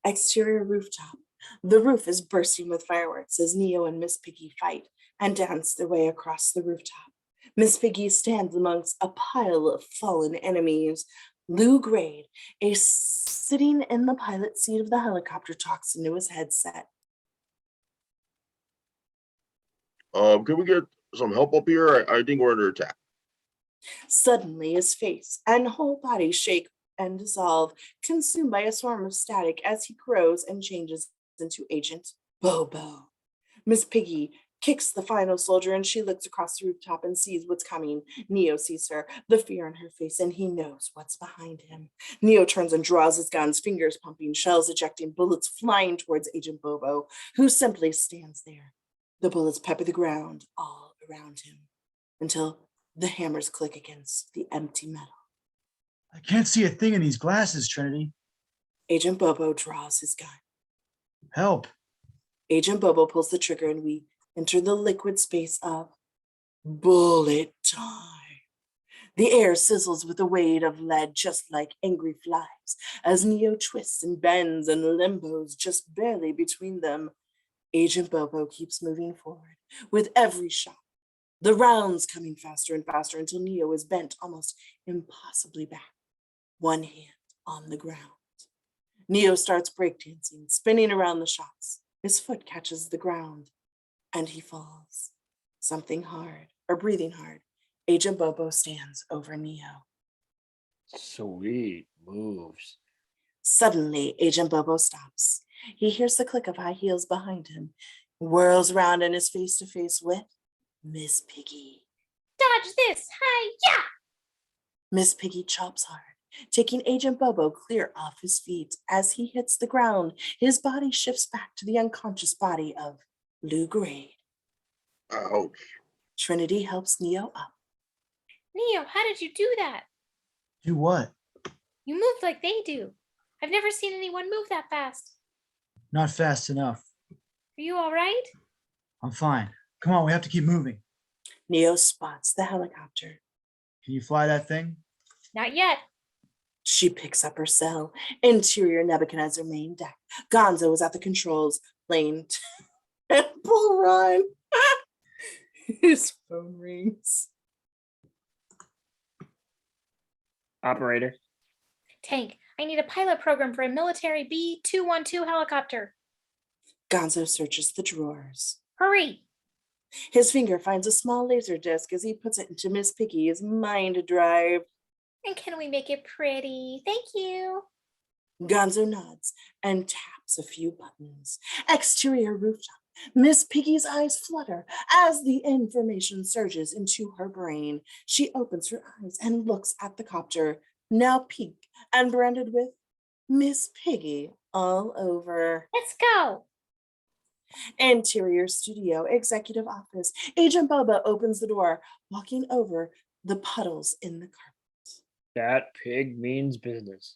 [SPEAKER 2] Exterior rooftop. The roof is bursting with fireworks as Neo and Miss Piggy fight and dance their way across the rooftop. Miss Piggy stands amongst a pile of fallen enemies. Lou Grade, sitting in the pilot seat of the helicopter, talks into his headset.
[SPEAKER 11] Can we get some help up here? I think we're under attack.
[SPEAKER 2] Suddenly, his face and whole body shake and dissolve, consumed by a swarm of static as he grows and changes into Agent Bobo. Miss Piggy kicks the final soldier and she looks across the rooftop and sees what's coming. Neo sees her, the fear in her face, and he knows what's behind him. Neo turns and draws his guns, fingers pumping, shells ejecting, bullets flying towards Agent Bobo, who simply stands there. The bullets pepper the ground all around him until the hammers click against the empty metal.
[SPEAKER 3] I can't see a thing in these glasses, Trinity.
[SPEAKER 2] Agent Bobo draws his gun.
[SPEAKER 3] Help.
[SPEAKER 2] Agent Bobo pulls the trigger and we enter the liquid space of bullet time. The air sizzles with a weight of lead, just like angry flies, as Neo twists and bends and limbos just barely between them. Agent Bobo keeps moving forward with every shot, the rounds coming faster and faster until Neo is bent almost impossibly back. one hand on the ground. Neo starts breakdancing, spinning around the shots. His foot catches the ground, and he falls. Something hard, or breathing hard. Agent Bobo stands over Neo.
[SPEAKER 7] Sweet moves.
[SPEAKER 2] Suddenly, Agent Bobo stops. He hears the click of high heels behind him, whirls around and is face to face with Miss Piggy.
[SPEAKER 4] Dodge this! Hi-ya!
[SPEAKER 2] Miss Piggy chops hard, taking Agent Bobo clear off his feet. As he hits the ground, his body shifts back to the unconscious body of Lou Grade.
[SPEAKER 11] Ouch.
[SPEAKER 2] Trinity helps Neo up.
[SPEAKER 4] Neo, how did you do that?
[SPEAKER 3] Do what?
[SPEAKER 4] You moved like they do. I've never seen anyone move that fast.
[SPEAKER 3] Not fast enough.
[SPEAKER 4] Are you all right?
[SPEAKER 3] I'm fine. Come on, we have to keep moving.
[SPEAKER 2] Neo spots the helicopter.
[SPEAKER 3] Can you fly that thing?
[SPEAKER 4] Not yet.
[SPEAKER 2] She picks up her cell. Interior Nebuchadnezzar main deck. Gonzo is at the controls, playing Temple Run. His phone rings.
[SPEAKER 7] Operator.
[SPEAKER 4] Tank, I need a pilot program for a military B-212 helicopter.
[SPEAKER 2] Gonzo searches the drawers.
[SPEAKER 4] Hurry!
[SPEAKER 2] His finger finds a small laser disc as he puts it into Miss Piggy's mind drive.
[SPEAKER 4] And can we make it pretty? Thank you.
[SPEAKER 2] Gonzo nods and taps a few buttons. Exterior rooftop. Miss Piggy's eyes flutter as the information surges into her brain. She opens her eyes and looks at the copter, now pink and branded with Miss Piggy all over.
[SPEAKER 4] Let's go.
[SPEAKER 2] Interior studio, executive office. Agent Bobo opens the door, walking over the puddles in the carpet.
[SPEAKER 7] That pig means business.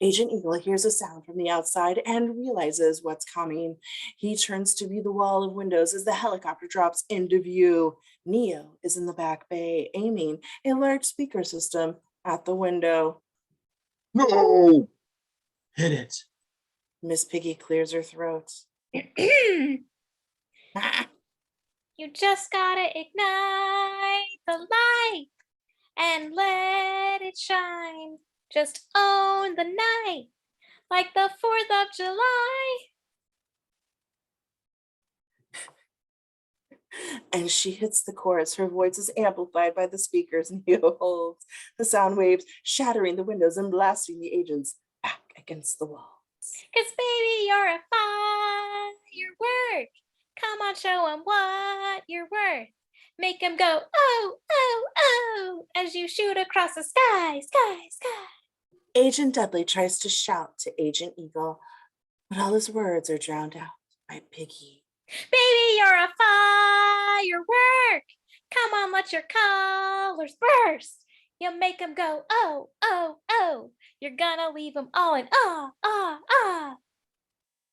[SPEAKER 2] Agent Eagle hears a sound from the outside and realizes what's coming. He turns to view the wall of windows as the helicopter drops into view. Neo is in the back bay, aiming a large speaker system at the window.
[SPEAKER 11] No!
[SPEAKER 3] Hit it.
[SPEAKER 2] Miss Piggy clears her throat.
[SPEAKER 4] You just gotta ignite the light and let it shine. Just own the night like the 4th of July.
[SPEAKER 2] And she hits the chorus. Her voice is amplified by the speakers. Neo holds the sound waves, shattering the windows and blasting the agents back against the wall.
[SPEAKER 4] 'Cause baby, you're a firework. Come on, show 'em what you're worth. Make 'em go, oh, oh, oh, as you shoot across the sky, sky, sky.
[SPEAKER 2] Agent Dudley tries to shout to Agent Eagle, but all his words are drowned out by Piggy.
[SPEAKER 4] Baby, you're a firework. Come on, let your colors burst. You'll make 'em go, oh, oh, oh. You're gonna leave 'em all in awe, awe, awe.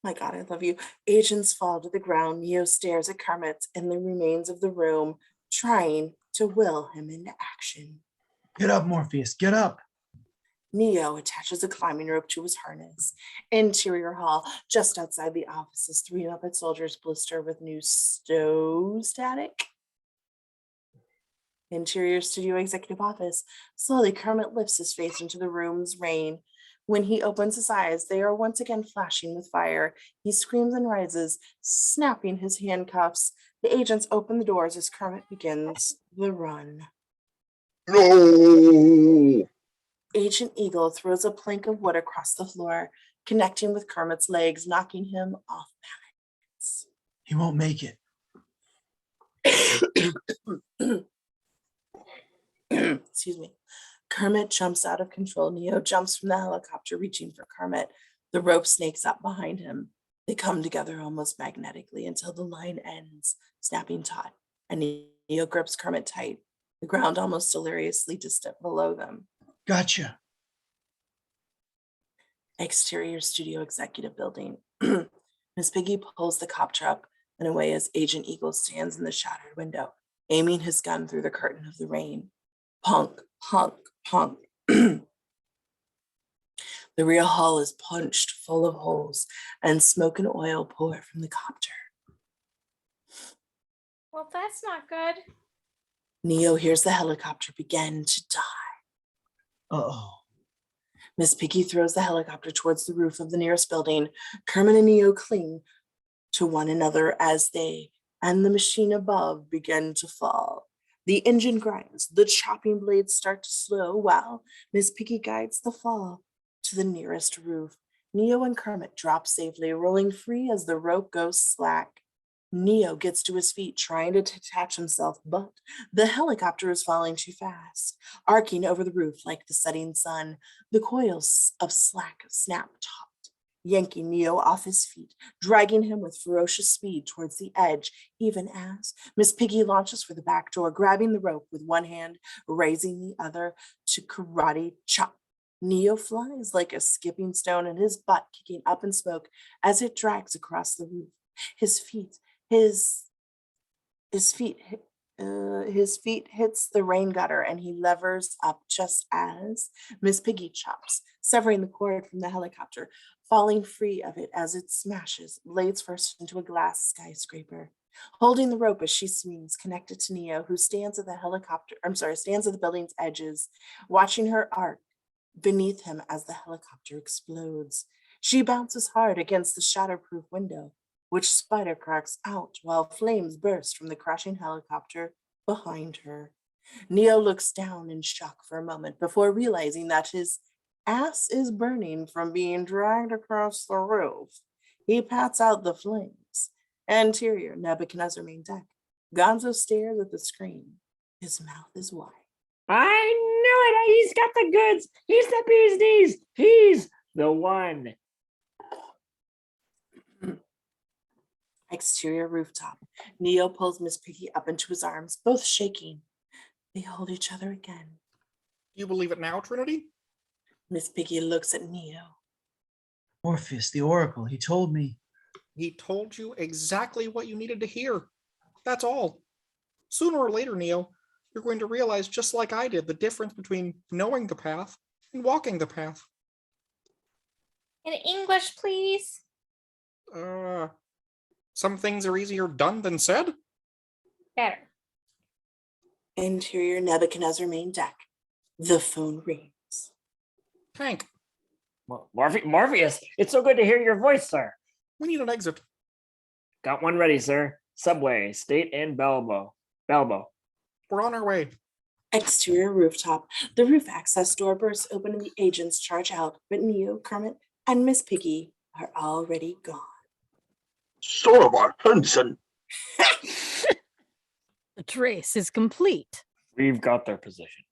[SPEAKER 2] My God, I love you. Agents fall to the ground. Neo stares at Kermit in the remains of the room, trying to will him into action.
[SPEAKER 3] Get up, Morpheus, get up.
[SPEAKER 2] Neo attaches a climbing rope to his harness. Interior hall, just outside the offices, 3 Muppet soldiers blister with new stove static. Interior studio executive office. Slowly, Kermit lifts his face into the room's rain. When he opens his eyes, they are once again flashing with fire. He screams and rises, snapping his handcuffs. The agents open the doors as Kermit begins the run.
[SPEAKER 11] No!
[SPEAKER 2] Agent Eagle throws a plank of wood across the floor, connecting with Kermit's legs, knocking him off balance.
[SPEAKER 3] He won't make it.
[SPEAKER 2] Excuse me. Kermit jumps out of control. Neo jumps from the helicopter, reaching for Kermit. The rope snakes up behind him. They come together almost magnetically until the line ends, snapping taut, and Neo grips Kermit tight, the ground almost deliriously distant below them.
[SPEAKER 3] Gotcha.
[SPEAKER 2] Exterior studio executive building. Miss Piggy pulls the copter up and away as Agent Eagle stands in the shattered window, aiming his gun through the curtain of the rain. Punk, punk, punk. The rear hull is punched full of holes, and smoke and oil pour from the copter.
[SPEAKER 4] Well, that's not good.
[SPEAKER 2] Neo hears the helicopter begin to die.
[SPEAKER 3] Uh-oh.
[SPEAKER 2] Miss Piggy throws the helicopter towards the roof of the nearest building. Kermit and Neo cling to one another as they and the machine above begin to fall. The engine grinds, the chopping blades start to slow while Miss Piggy guides the fall to the nearest roof. Neo and Kermit drop safely, rolling free as the rope goes slack. Neo gets to his feet, trying to detach himself, but the helicopter is falling too fast, arcing over the roof like the setting sun. The coils of slack snap taut, yanking Neo off his feet, dragging him with ferocious speed towards the edge, even as Miss Piggy launches for the back door, grabbing the rope with one hand, raising the other to karate chop. Neo flies like a skipping stone and his butt kicking up in smoke as it drags across the roof. His feet hits the rain gutter and he levers up just as Miss Piggy chops, severing the cord from the helicopter, falling free of it as it smashes blades first into a glass skyscraper. Holding the rope as she swings, connected to Neo, who stands at the building's edges, watching her arc beneath him as the helicopter explodes. She bounces hard against the shatterproof window, which spider cracks out while flames burst from the crashing helicopter behind her. Neo looks down in shock for a moment before realizing that his ass is burning from being dragged across the roof. He pats out the flames. Anterior, Nebuchadnezzar main deck. Gonzo stares at the screen. His mouth is wide.
[SPEAKER 7] I knew it. He's got the goods. He's the bee's knees. He's the one.
[SPEAKER 2] Exterior rooftop. Neo pulls Miss Piggy up into his arms, both shaking. They hold each other again.
[SPEAKER 9] You believe it now, Trinity?
[SPEAKER 2] Miss Piggy looks at Neo.
[SPEAKER 3] Morpheus, the Oracle, he told me.
[SPEAKER 9] He told you exactly what you needed to hear. That's all. Sooner or later, Neo, you're going to realize, just like I did, the difference between knowing the path and walking the path.
[SPEAKER 4] In English, please.
[SPEAKER 9] Some things are easier done than said.
[SPEAKER 4] Better.
[SPEAKER 2] Interior Nebuchadnezzar main deck. The phone rings.
[SPEAKER 9] Hank,
[SPEAKER 7] Morpheus, it's so good to hear your voice, sir.
[SPEAKER 9] we need an exit.
[SPEAKER 7] Got one ready, sir. Subway, State and Balbo.
[SPEAKER 9] We're on our way.
[SPEAKER 2] Exterior rooftop. The roof access door bursts open and the agents charge out, but Neo, Kermit, and Miss Piggy are already gone.
[SPEAKER 11] Son of a Henson!
[SPEAKER 10] The trace is complete.
[SPEAKER 7] We've got their position.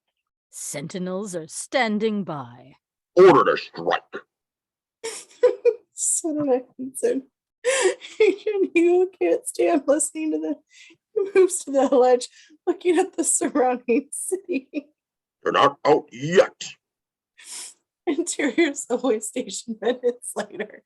[SPEAKER 10] Sentinels are standing by.
[SPEAKER 11] Order to strike.
[SPEAKER 2] Son of a Henson. Neo can't stand listening to them. He moves to the ledge, looking at the surrounding city.
[SPEAKER 11] They're not out yet.
[SPEAKER 2] Interior subway station minutes later.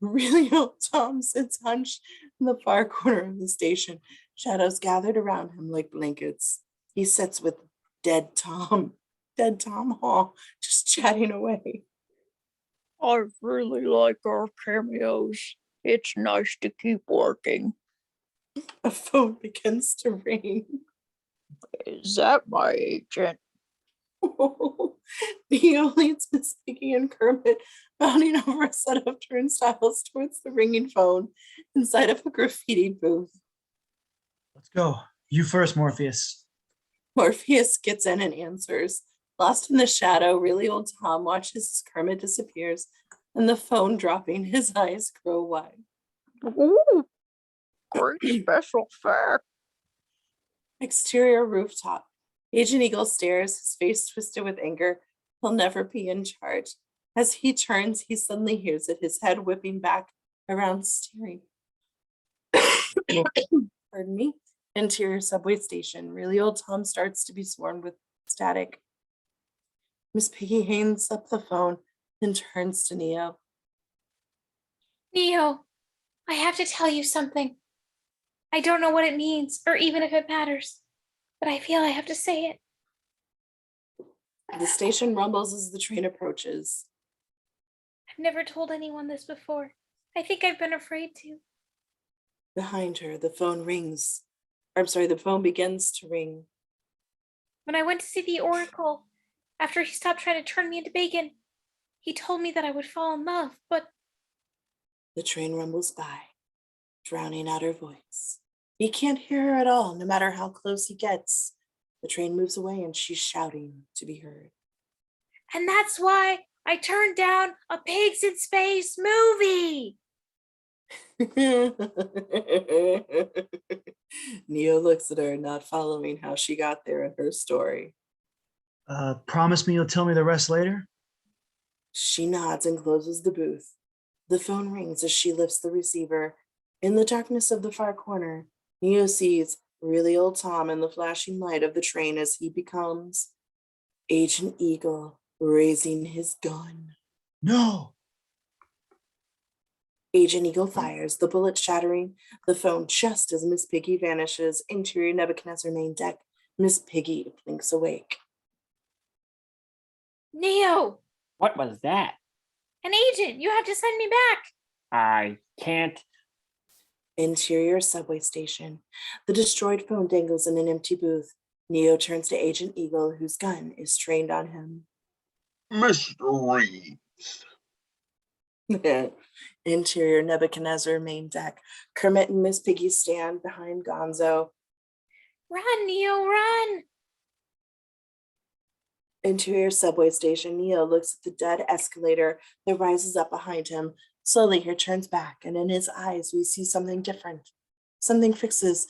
[SPEAKER 2] Really old Tom sits hunched in the far corner of the station, shadows gathered around him like blankets. He sits with dead Tom Hall, just chatting away.
[SPEAKER 12] I really like our cameos. It's nice to keep working.
[SPEAKER 2] A phone begins to ring.
[SPEAKER 12] Is that my agent?
[SPEAKER 2] Neo leads Miss Piggy and Kermit bounding over a set of turnstiles towards the ringing phone inside of a graffiti booth.
[SPEAKER 3] Let's go. You first, Morpheus.
[SPEAKER 2] Morpheus gets in and answers. Lost in the shadow, really old Tom watches as Kermit disappears and the phone dropping, his eyes grow wide.
[SPEAKER 12] Ooh, great special fact.
[SPEAKER 2] Exterior rooftop. Agent Eagle stares, his face twisted with anger. He'll never be in charge. As he turns, he suddenly hears it, his head whipping back around, staring. Pardon me. Interior subway station. Really old Tom starts to be swarmed with static. Miss Piggy hangs up the phone and turns to Neo.
[SPEAKER 4] Neo, I have to tell you something. I don't know what it means, or even if it matters, but I feel I have to say it.
[SPEAKER 2] The station rumbles as the train approaches.
[SPEAKER 4] I've never told anyone this before. I think I've been afraid to.
[SPEAKER 2] Behind her, the phone rings. The phone begins to ring.
[SPEAKER 4] When I went to see the Oracle, after he stopped trying to turn me into bacon, He told me that I would fall in love, but
[SPEAKER 2] The train rumbles by, drowning out her voice. He can't hear her at all, no matter how close he gets. The train moves away and she's shouting to be heard.
[SPEAKER 4] and that's why I turned down a Pigs in Space movie.
[SPEAKER 2] Neo looks at her, not following how she got there in her story.
[SPEAKER 3] Promise me you'll tell me the rest later?
[SPEAKER 2] She nods and closes the booth. The phone rings as she lifts the receiver. In the darkness of the far corner, Neo sees really old Tom in the flashing light of the train as he becomes Agent Eagle, raising his gun.
[SPEAKER 3] No.
[SPEAKER 2] Agent Eagle fires, the bullet shattering the phone just as Miss Piggy vanishes. Interior Nebuchadnezzar main deck. Miss Piggy blinks awake.
[SPEAKER 4] Neo,
[SPEAKER 7] What was that?
[SPEAKER 4] an agent, you have to send me back.
[SPEAKER 7] I can't.
[SPEAKER 2] Interior subway station. The destroyed phone dangles in an empty booth. Neo turns to Agent Eagle, whose gun is trained on him.
[SPEAKER 11] Mr. Reeves.
[SPEAKER 2] Interior Nebuchadnezzar main deck. Kermit and Miss Piggy stand behind Gonzo.
[SPEAKER 4] Run, Neo, run.
[SPEAKER 2] Interior subway station. Neo looks at the dead escalator that rises up behind him. Slowly, he turns back, and in his eyes, we see something different. Something fixes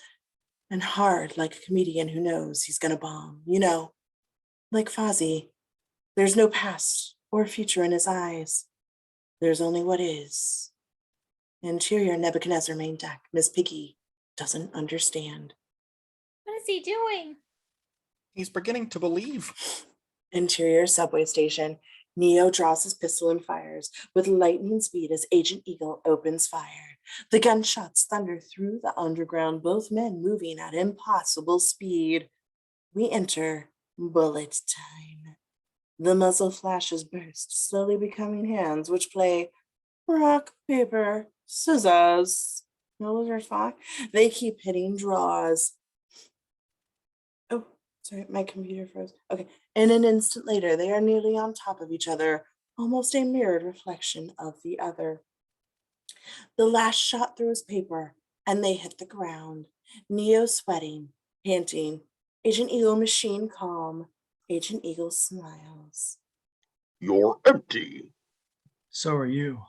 [SPEAKER 2] and hard, like a comedian who knows he's gonna bomb. You know, like Fozzie. There's no past or future in his eyes. There's only what is. Interior Nebuchadnezzar main deck. Miss Piggy doesn't understand.
[SPEAKER 4] What is he doing?
[SPEAKER 9] He's beginning to believe.
[SPEAKER 2] Interior subway station. Neo draws his pistol and fires with lightning speed as Agent Eagle opens fire. The gunshots thunder through the underground, both men moving at impossible speed. We enter bullet time. The muzzle flashes burst, slowly becoming hands which play rock, paper, scissors. No lizard fuck. They keep hitting draws. Oh, sorry, my computer froze. Okay. And an instant later, they are nearly on top of each other, almost a mirrored reflection of the other. The last shot through his paper, and they hit the ground. Neo sweating, panting. Agent Eagle machine calm. Agent Eagle smiles.
[SPEAKER 11] You're empty.
[SPEAKER 3] So are you.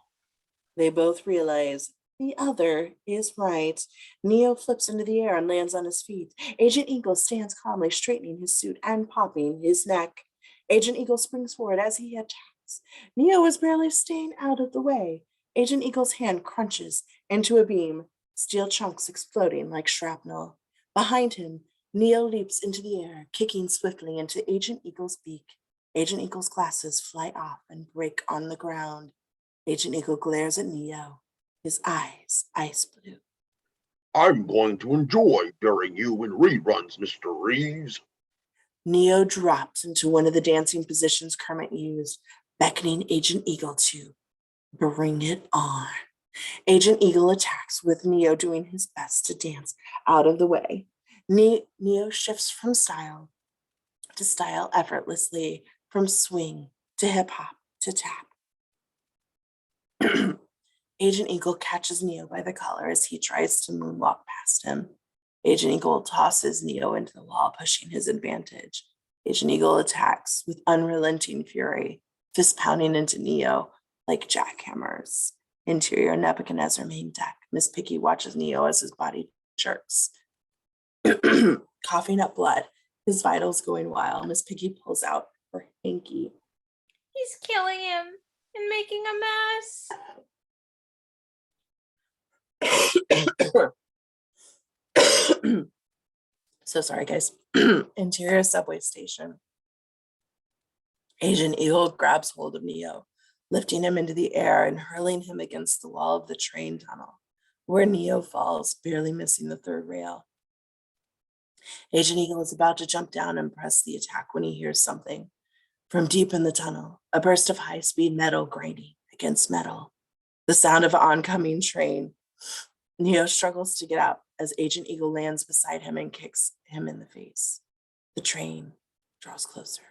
[SPEAKER 2] They both realize the other is right. Neo flips into the air and lands on his feet. Agent Eagle stands calmly, straightening his suit and popping his neck. Agent Eagle springs forward as he attacks. Neo is barely staying out of the way. Agent Eagle's hand crunches into a beam, steel chunks exploding like shrapnel. Behind him, Neo leaps into the air, kicking swiftly into Agent Eagle's beak. Agent Eagle's glasses fly off and break on the ground. Agent Eagle glares at Neo, his eyes ice blue.
[SPEAKER 11] I'm going to enjoy burying you in reruns, Mr. Reeves.
[SPEAKER 2] Neo drops into one of the dancing positions Kermit used, beckoning Agent Eagle to bring it on. Agent Eagle attacks with Neo doing his best to dance out of the way. Neo shifts from style to style effortlessly, from swing to hip hop to tap. Agent Eagle catches Neo by the collar as he tries to moonwalk past him. Agent Eagle tosses Neo into the wall, pushing his advantage. Agent Eagle attacks with unrelenting fury, fist pounding into Neo like jackhammers. Interior Nebuchadnezzar main deck. Miss Piggy watches Neo as his body jerks. Coughing up blood, his vitals going wild. Miss Piggy pulls out her hanky.
[SPEAKER 4] He's killing him and making a mess.
[SPEAKER 2] So sorry, guys. Interior subway station. Agent Eagle grabs hold of Neo, lifting him into the air and hurling him against the wall of the train tunnel, where Neo falls, barely missing the third rail. Agent Eagle is about to jump down and press the attack when he hears something. From deep in the tunnel, a burst of high-speed metal grinding against metal. The sound of an oncoming train. Neo struggles to get up as Agent Eagle lands beside him and kicks him in the face. The train draws closer.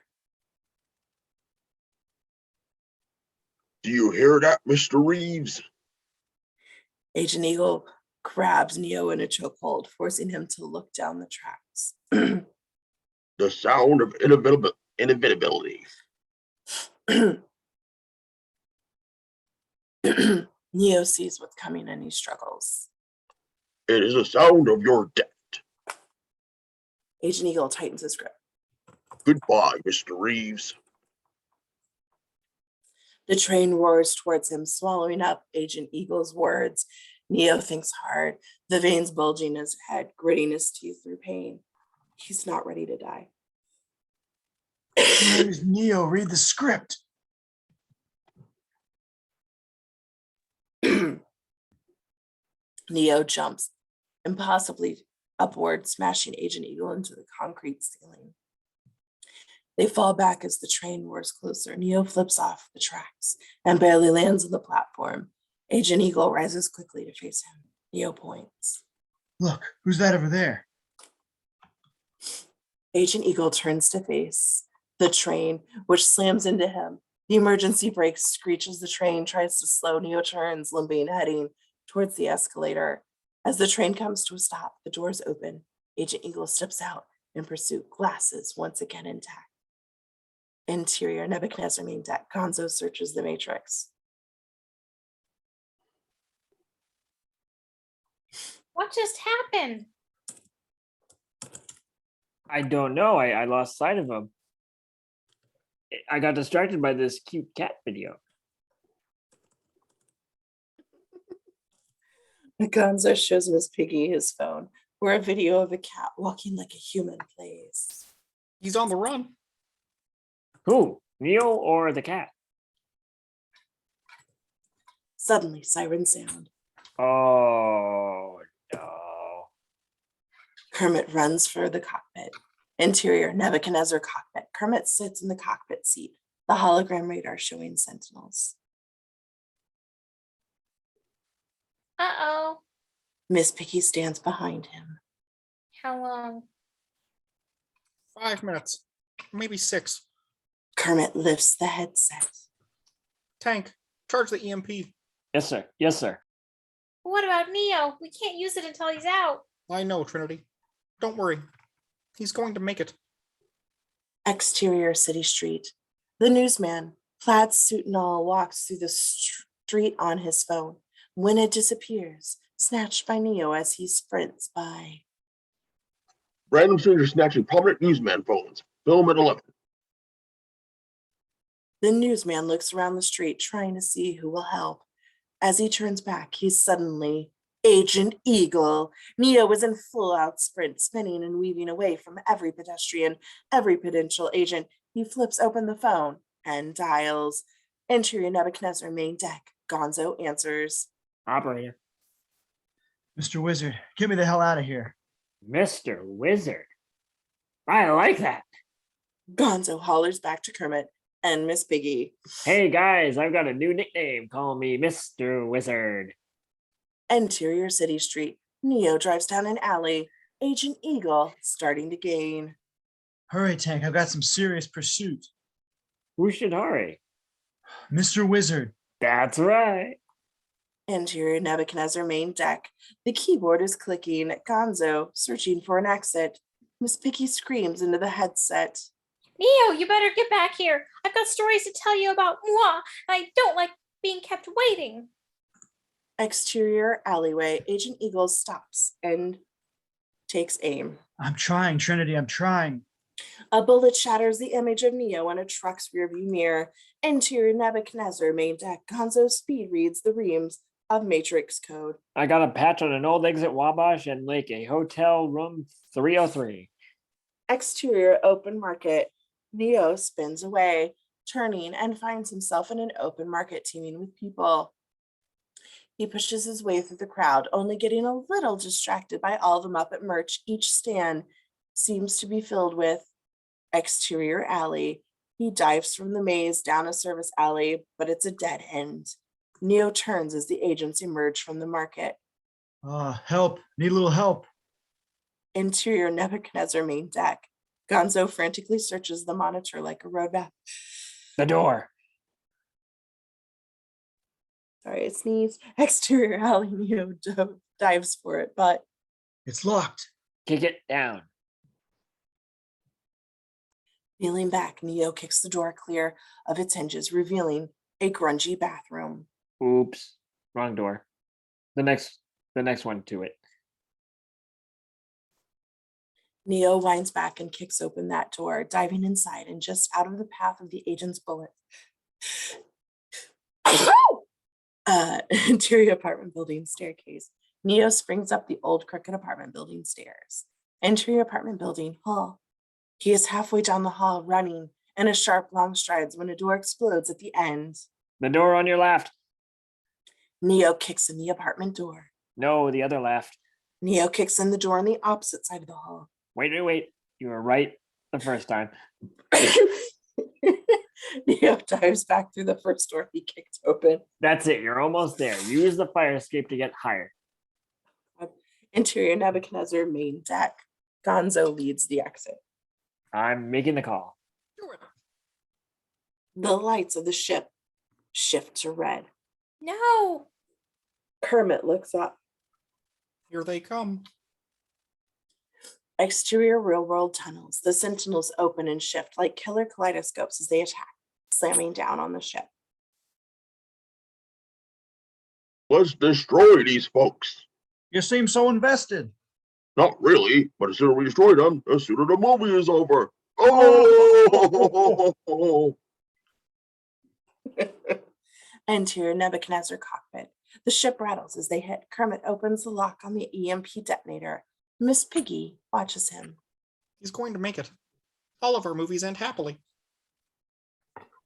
[SPEAKER 11] Do you hear that, Mr. Reeves?
[SPEAKER 2] Agent Eagle grabs Neo in a chokehold, forcing him to look down the tracks.
[SPEAKER 11] The sound of inevitability.
[SPEAKER 2] Neo sees what's coming and he struggles.
[SPEAKER 11] It is the sound of your death.
[SPEAKER 2] Agent Eagle tightens his grip.
[SPEAKER 11] Goodbye, Mr. Reeves.
[SPEAKER 2] The train roars towards him, swallowing up Agent Eagle's words. Neo thinks hard, the veins bulging his head, gritting his teeth through pain. He's not ready to die.
[SPEAKER 3] Where's Neo? Read the script.
[SPEAKER 2] Neo jumps impossibly upward, smashing Agent Eagle into the concrete ceiling. They fall back as the train roars closer. Neo flips off the tracks and barely lands on the platform. Agent Eagle rises quickly to face him. Neo points.
[SPEAKER 3] Look, who's that over there?
[SPEAKER 2] Agent Eagle turns to face the train, which slams into him. The emergency brake screeches. The train tries to slow. Neo turns, limping, heading towards the escalator. As the train comes to a stop, the doors open. Agent Eagle steps out in pursuit, glasses once again intact. Interior, Nebuchadnezzar main deck. Gonzo searches the Matrix.
[SPEAKER 4] What just happened?
[SPEAKER 7] I don't know. I lost sight of him. I got distracted by this cute cat video.
[SPEAKER 2] Gonzo shows Miss Piggy his phone, where a video of a cat walking like a human plays.
[SPEAKER 9] He's on the run.
[SPEAKER 7] Who? Neo or the cat?
[SPEAKER 2] Suddenly, siren sound.
[SPEAKER 7] Oh no.
[SPEAKER 2] Kermit runs for the cockpit. Interior, Nebuchadnezzar cockpit. Kermit sits in the cockpit seat, the hologram radar showing sentinels.
[SPEAKER 4] Uh-oh.
[SPEAKER 2] Miss Piggy stands behind him.
[SPEAKER 4] How long?
[SPEAKER 9] 5 minutes, maybe 6.
[SPEAKER 2] Kermit lifts the headset.
[SPEAKER 9] Tank, charge the EMP.
[SPEAKER 7] Yes, sir. Yes, sir.
[SPEAKER 4] What about Neo? We can't use it until he's out.
[SPEAKER 9] I know, Trinity. Don't worry. He's going to make it.
[SPEAKER 2] Exterior, city street. The newsman, plaid suit and all, walks through the street on his phone. When it disappears, snatched by Neo as he sprints by.
[SPEAKER 11] Random stranger snatching prominent newsman phones. Film at 11.
[SPEAKER 2] The newsman looks around the street, trying to see who will help. As he turns back, he's suddenly Agent Eagle. Neo is in full-out sprint, spinning and weaving away from every pedestrian, every potential agent. He flips open the phone and dials. Interior, Nebuchadnezzar main deck. Gonzo answers.
[SPEAKER 7] Operator.
[SPEAKER 3] Mr. Wizard, get me the hell out of here.
[SPEAKER 7] Mr. Wizard. I like that.
[SPEAKER 2] Gonzo hollers back to Kermit and Miss Piggy.
[SPEAKER 7] Hey guys, I've got a new nickname. Call me Mr. Wizard.
[SPEAKER 2] Interior, city street. Neo drives down an alley. Agent Eagle starting to gain.
[SPEAKER 3] Hurry, Tank, I've got some serious pursuit.
[SPEAKER 7] Who should hurry?
[SPEAKER 3] Mr. Wizard.
[SPEAKER 7] That's right.
[SPEAKER 2] Interior, Nebuchadnezzar main deck. The keyboard is clicking. Gonzo searching for an exit. Miss Piggy screams into the headset.
[SPEAKER 4] Neo, you better get back here. I've got stories to tell you about moi. I don't like being kept waiting.
[SPEAKER 2] Exterior alleyway. Agent Eagle stops and takes aim.
[SPEAKER 3] I'm trying, Trinity, I'm trying.
[SPEAKER 2] A bullet shatters the image of Neo on a truck's rearview mirror. Interior, Nebuchadnezzar main deck. Gonzo speed reads the reams of Matrix code.
[SPEAKER 7] I got a patch on an old exit Wabash and Lake, a hotel room 303.
[SPEAKER 2] Exterior, open market. Neo spins away, turning and finds himself in an open market teeming with people. He pushes his way through the crowd, only getting a little distracted by all the Muppet merch each stand seems to be filled with. Exterior alley. He dives from the maze down a service alley, but it's a dead end. Neo turns as the agents emerge from the market.
[SPEAKER 3] Help, need a little help.
[SPEAKER 2] Interior, Nebuchadnezzar main deck. Gonzo frantically searches the monitor like a road map.
[SPEAKER 7] The door.
[SPEAKER 2] Sorry, I sneezed. Exterior alley, Neo dives for it, but
[SPEAKER 3] It's locked.
[SPEAKER 7] Kick it down.
[SPEAKER 2] feeling back, Neo kicks the door clear of its hinges, revealing a grungy bathroom.
[SPEAKER 7] Oops. Wrong door. The next one to it.
[SPEAKER 2] Neo winds back and kicks open that door, diving inside and just out of the path of the agent's bullet. Interior apartment building staircase. Neo springs up the old crooked apartment building stairs. Interior apartment building hall. He is halfway down the hall, running in a sharp, long strides when a door explodes at the end.
[SPEAKER 7] The door on your left.
[SPEAKER 2] Neo kicks in the apartment door.
[SPEAKER 7] No, the other left.
[SPEAKER 2] Neo kicks in the door on the opposite side of the hall.
[SPEAKER 7] Wait. You were right the first time.
[SPEAKER 2] Neo dives back through the first door he kicked open.
[SPEAKER 7] That's it. You're almost there. Use the fire escape to get higher.
[SPEAKER 2] Interior Nebuchadnezzar main deck. Gonzo leads the exit.
[SPEAKER 7] I'm making the call.
[SPEAKER 2] The lights of the ship shift to red.
[SPEAKER 4] No.
[SPEAKER 2] Kermit looks up.
[SPEAKER 9] Here they come.
[SPEAKER 2] Exterior real world tunnels. The sentinels open and shift like killer kaleidoscopes as they attack, slamming down on the ship.
[SPEAKER 11] Let's destroy these folks.
[SPEAKER 3] You seem so invested.
[SPEAKER 11] Not really, but as soon as we destroy them, the sooner the movie is over. Oh!
[SPEAKER 2] Interior Nebuchadnezzar cockpit. The ship rattles as they hit. Kermit opens the lock on the EMP detonator. Miss Piggy watches him.
[SPEAKER 9] He's going to make it. All of our movies end happily.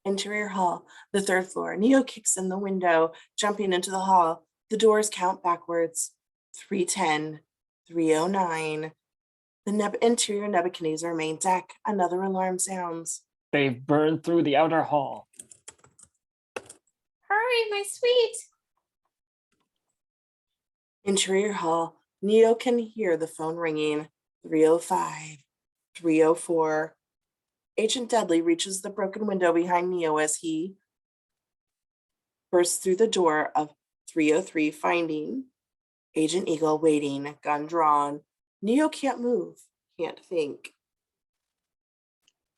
[SPEAKER 2] Interior hall, the third floor. Neo kicks in the window, jumping into the hall. The doors count backwards. 310, 309. The interior Nebuchadnezzar main deck. Another alarm sounds.
[SPEAKER 7] They've burned through the outer hall.
[SPEAKER 4] Hurry, my sweet.
[SPEAKER 2] Interior hall. Neo can hear the phone ringing. 305, 304. Agent Deadly reaches the broken window behind Neo as he bursts through the door of 303, finding Agent Eagle waiting, gun drawn. Neo can't move, can't think.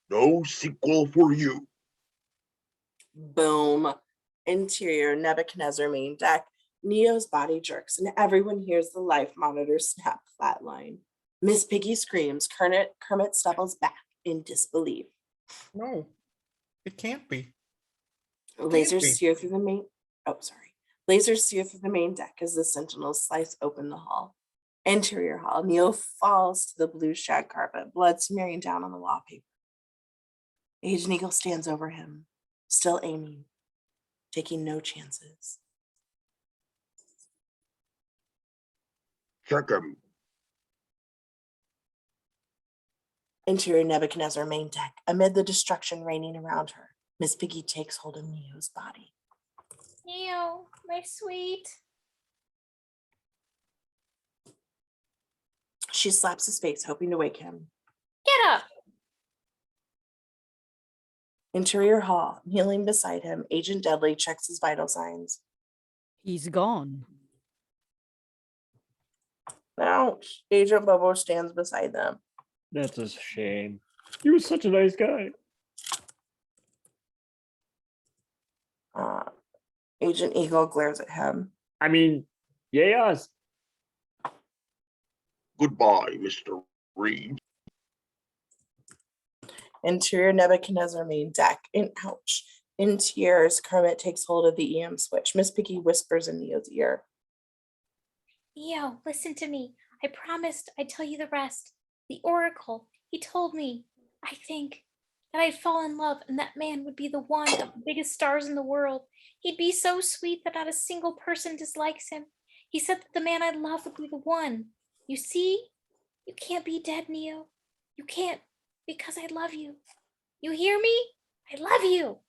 [SPEAKER 11] No sequel for you.
[SPEAKER 2] Boom. Interior Nebuchadnezzar main deck. Neo's body jerks and everyone hears the life monitor snap flatline. Miss Piggy screams. Kermit stumbles back in disbelief.
[SPEAKER 9] No, it can't be.
[SPEAKER 2] Lasers sear through the main. Oh, sorry. Lasers sear through the main deck as the sentinels slice open the hall. Interior hall. Neo falls to the blue shag carpet, blood smearing down on the wallpaper. Agent Eagle stands over him, still aiming, taking no chances.
[SPEAKER 11] Check him.
[SPEAKER 2] Interior Nebuchadnezzar main deck. Amid the destruction raining around her, Miss Piggy takes hold of Neo's body.
[SPEAKER 4] Neo, my sweet.
[SPEAKER 2] She slaps his face, hoping to wake him.
[SPEAKER 4] Get up.
[SPEAKER 2] Interior hall. Kneeling beside him, Agent Deadly checks his vital signs.
[SPEAKER 10] He's gone.
[SPEAKER 2] Ouch. Agent Bobo stands beside them.
[SPEAKER 7] That's a shame. He was such a nice guy.
[SPEAKER 2] Agent Eagle glares at him.
[SPEAKER 7] I mean, yes.
[SPEAKER 11] Goodbye, Mr. Reed.
[SPEAKER 2] Interior Nebuchadnezzar main deck. Ouch. In tears, Kermit takes hold of the EM switch. Miss Piggy whispers in Neo's ear.
[SPEAKER 4] Neo, listen to me. I promised I'd tell you the rest. The Oracle, he told me, I think, that I'd fall in love and that man would be the one of the biggest stars in the world. He'd be so sweet that not a single person dislikes him. He said that the man I love would be the one. You see? You can't be dead, Neo. You can't, because I love you. You hear me? I love you.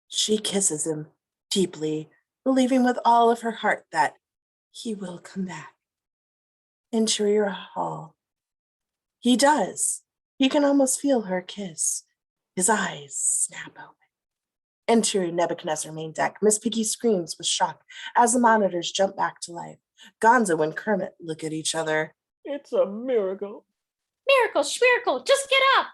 [SPEAKER 2] She kisses him deeply, believing with all of her heart that he will come back. Interior hall. He does. He can almost feel her kiss. His eyes snap open. Interior Nebuchadnezzar main deck. Miss Piggy screams with shock as the monitors jump back to life. Gonzo and Kermit look at each other.
[SPEAKER 7] It's a miracle.
[SPEAKER 4] Miracle, schmiracle, just get up.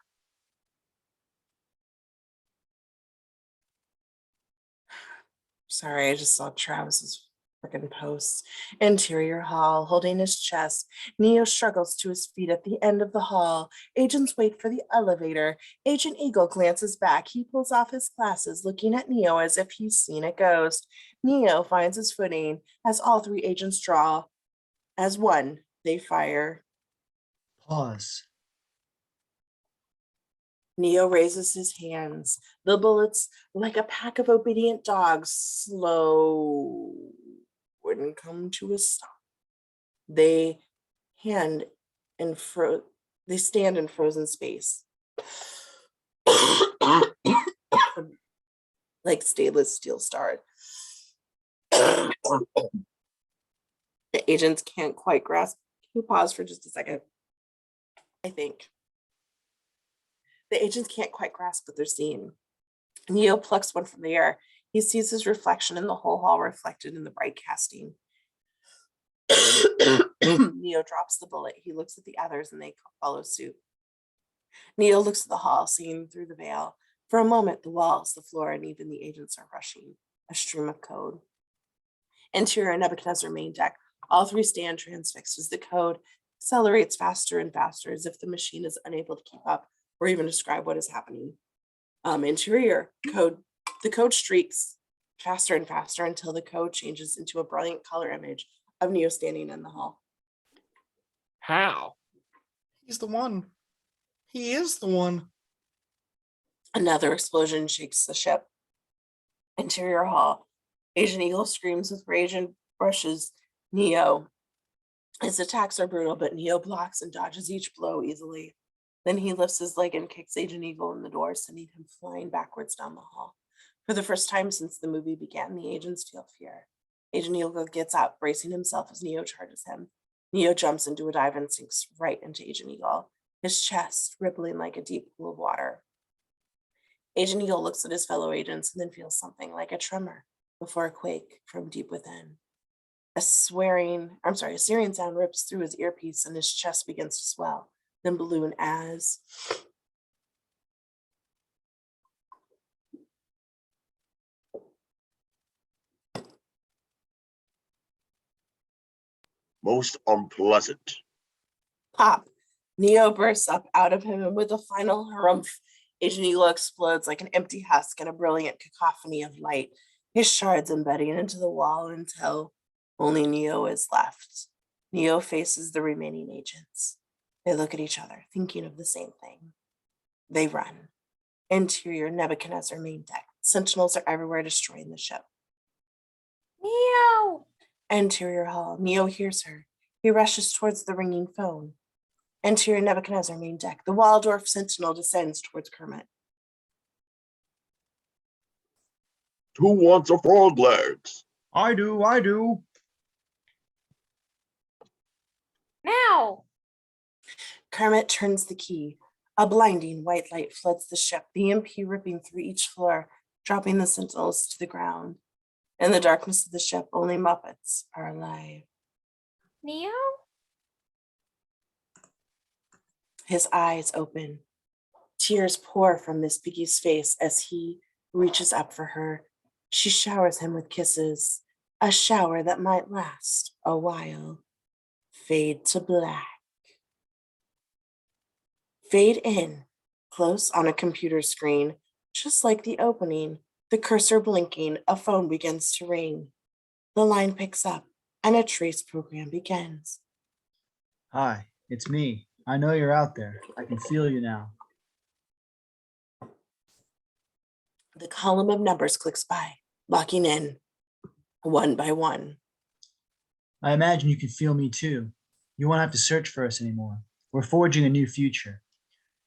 [SPEAKER 2] Sorry, I just saw Travis's freaking post. Interior hall, holding his chest. Neo struggles to his feet at the end of the hall. Agents wait for the elevator. Agent Eagle glances back. He pulls off his glasses, looking at Neo as if he's seen a ghost. Neo finds his footing as all three agents draw. As one, they fire.
[SPEAKER 3] Pause.
[SPEAKER 2] Neo raises his hands. The bullets, like a pack of obedient dogs, slow wouldn't come to a stop. They stand in frozen space, like stainless steel stars. The agents can't quite grasp. Can you pause for just a second? I think. The agents can't quite grasp what they're seeing. Neo plucks one from the air. He sees his reflection in the whole hall reflected in the bright casting. Neo drops the bullet. He looks at the others and they follow suit. Neo looks at the hall, seeing through the veil. For a moment, the walls, the floor, and even the agents are rushing. A stream of code. Interior Nebuchadnezzar main deck. All three stand transfixed as the code accelerates faster and faster as if the machine is unable to keep up or even describe what is happening. Interior code, the code streaks faster and faster until the code changes into a brilliant color image of Neo standing in the hall.
[SPEAKER 7] How?
[SPEAKER 9] He's the one. He is the one.
[SPEAKER 2] Another explosion shakes the ship. Interior hall. Agent Eagle screams with rage and brushes Neo. His attacks are brutal, but Neo blocks and dodges each blow easily. Then he lifts his leg and kicks Agent Eagle in the door, sending him flying backwards down the hall. For the first time since the movie began, the agents feel fear. Agent Eagle gets up, bracing himself as Neo charges him. Neo jumps into a dive and sinks right into Agent Eagle, his chest rippling like a deep pool of water. Agent Eagle looks at his fellow agents and then feels something like a tremor before a quake from deep within. A searing sound rips through his earpiece and his chest begins to swell, then balloon as
[SPEAKER 11] most unpleasant.
[SPEAKER 2] pop. Neo bursts up out of him, and with a final harumph, Agent Eagle explodes like an empty husk in a brilliant cacophony of light, his shards embedding into the wall until only Neo is left. Neo faces the remaining agents. They look at each other, thinking of the same thing. They run. Interior Nebuchadnezzar main deck. Sentinels are everywhere destroying the ship.
[SPEAKER 4] Neo!
[SPEAKER 2] Interior hall. Neo hears her. He rushes towards the ringing phone. Interior Nebuchadnezzar main deck. The Waldorf sentinel descends towards Kermit.
[SPEAKER 11] Who wants a frog legs?
[SPEAKER 3] I do.
[SPEAKER 4] Now!
[SPEAKER 2] Kermit turns the key. A blinding white light floods the ship, the EMP ripping through each floor, dropping the sentinels to the ground. In the darkness of the ship, only Muppets are alive.
[SPEAKER 4] Neo?
[SPEAKER 2] His eyes open. Tears pour from Miss Piggy's face as he reaches up for her. She showers him with kisses, a shower that might last a while. Fade to black. Fade in, close on a computer screen, just like the opening, the cursor blinking, a phone begins to ring. The line picks up and a trace program begins.
[SPEAKER 3] Hi, it's me. I know you're out there. I can feel you now.
[SPEAKER 2] The column of numbers clicks by, locking in one by one.
[SPEAKER 3] I imagine you can feel me too. You won't have to search for us anymore. We're forging a new future.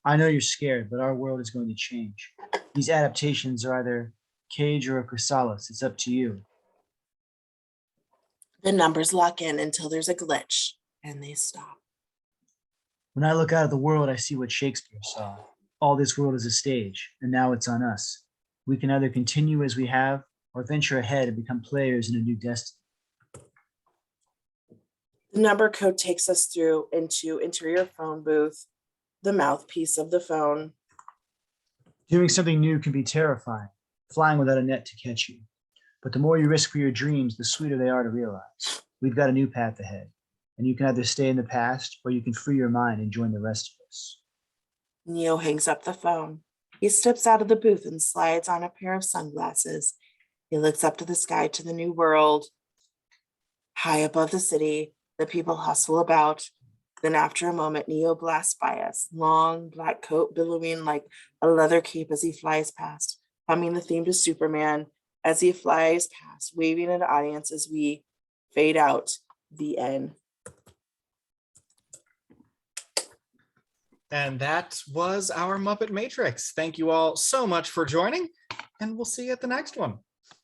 [SPEAKER 3] I know you're scared, but our world is going to change. These adaptations are either cage or a chrysalis. It's up to you.
[SPEAKER 2] The numbers lock in until there's a glitch and they stop.
[SPEAKER 3] When I look out at the world, I see what Shakespeare saw. All this world is a stage, and now it's on us. We can either continue as we have or venture ahead and become players in a new destiny.
[SPEAKER 2] The number code takes us through into interior phone booth, the mouthpiece of the phone.
[SPEAKER 3] Doing something new can be terrifying, flying without a net to catch you. But the more you risk for your dreams, the sweeter they are to realize. We've got a new path ahead, and you can either stay in the past or you can free your mind and join the rest of us.
[SPEAKER 2] Neo hangs up the phone. He steps out of the booth and slides on a pair of sunglasses. He looks up to the sky, to the new world. High above the city, the people hustle about. Then after a moment, Neo blasts by us, long black coat billowing like a leather cape as he flies past, humming the theme to Superman as he flies past, waving at the audience as we fade out. The end.
[SPEAKER 1] And that was our Muppet Matrix. Thank you all so much for joining, and we'll see you at the next one.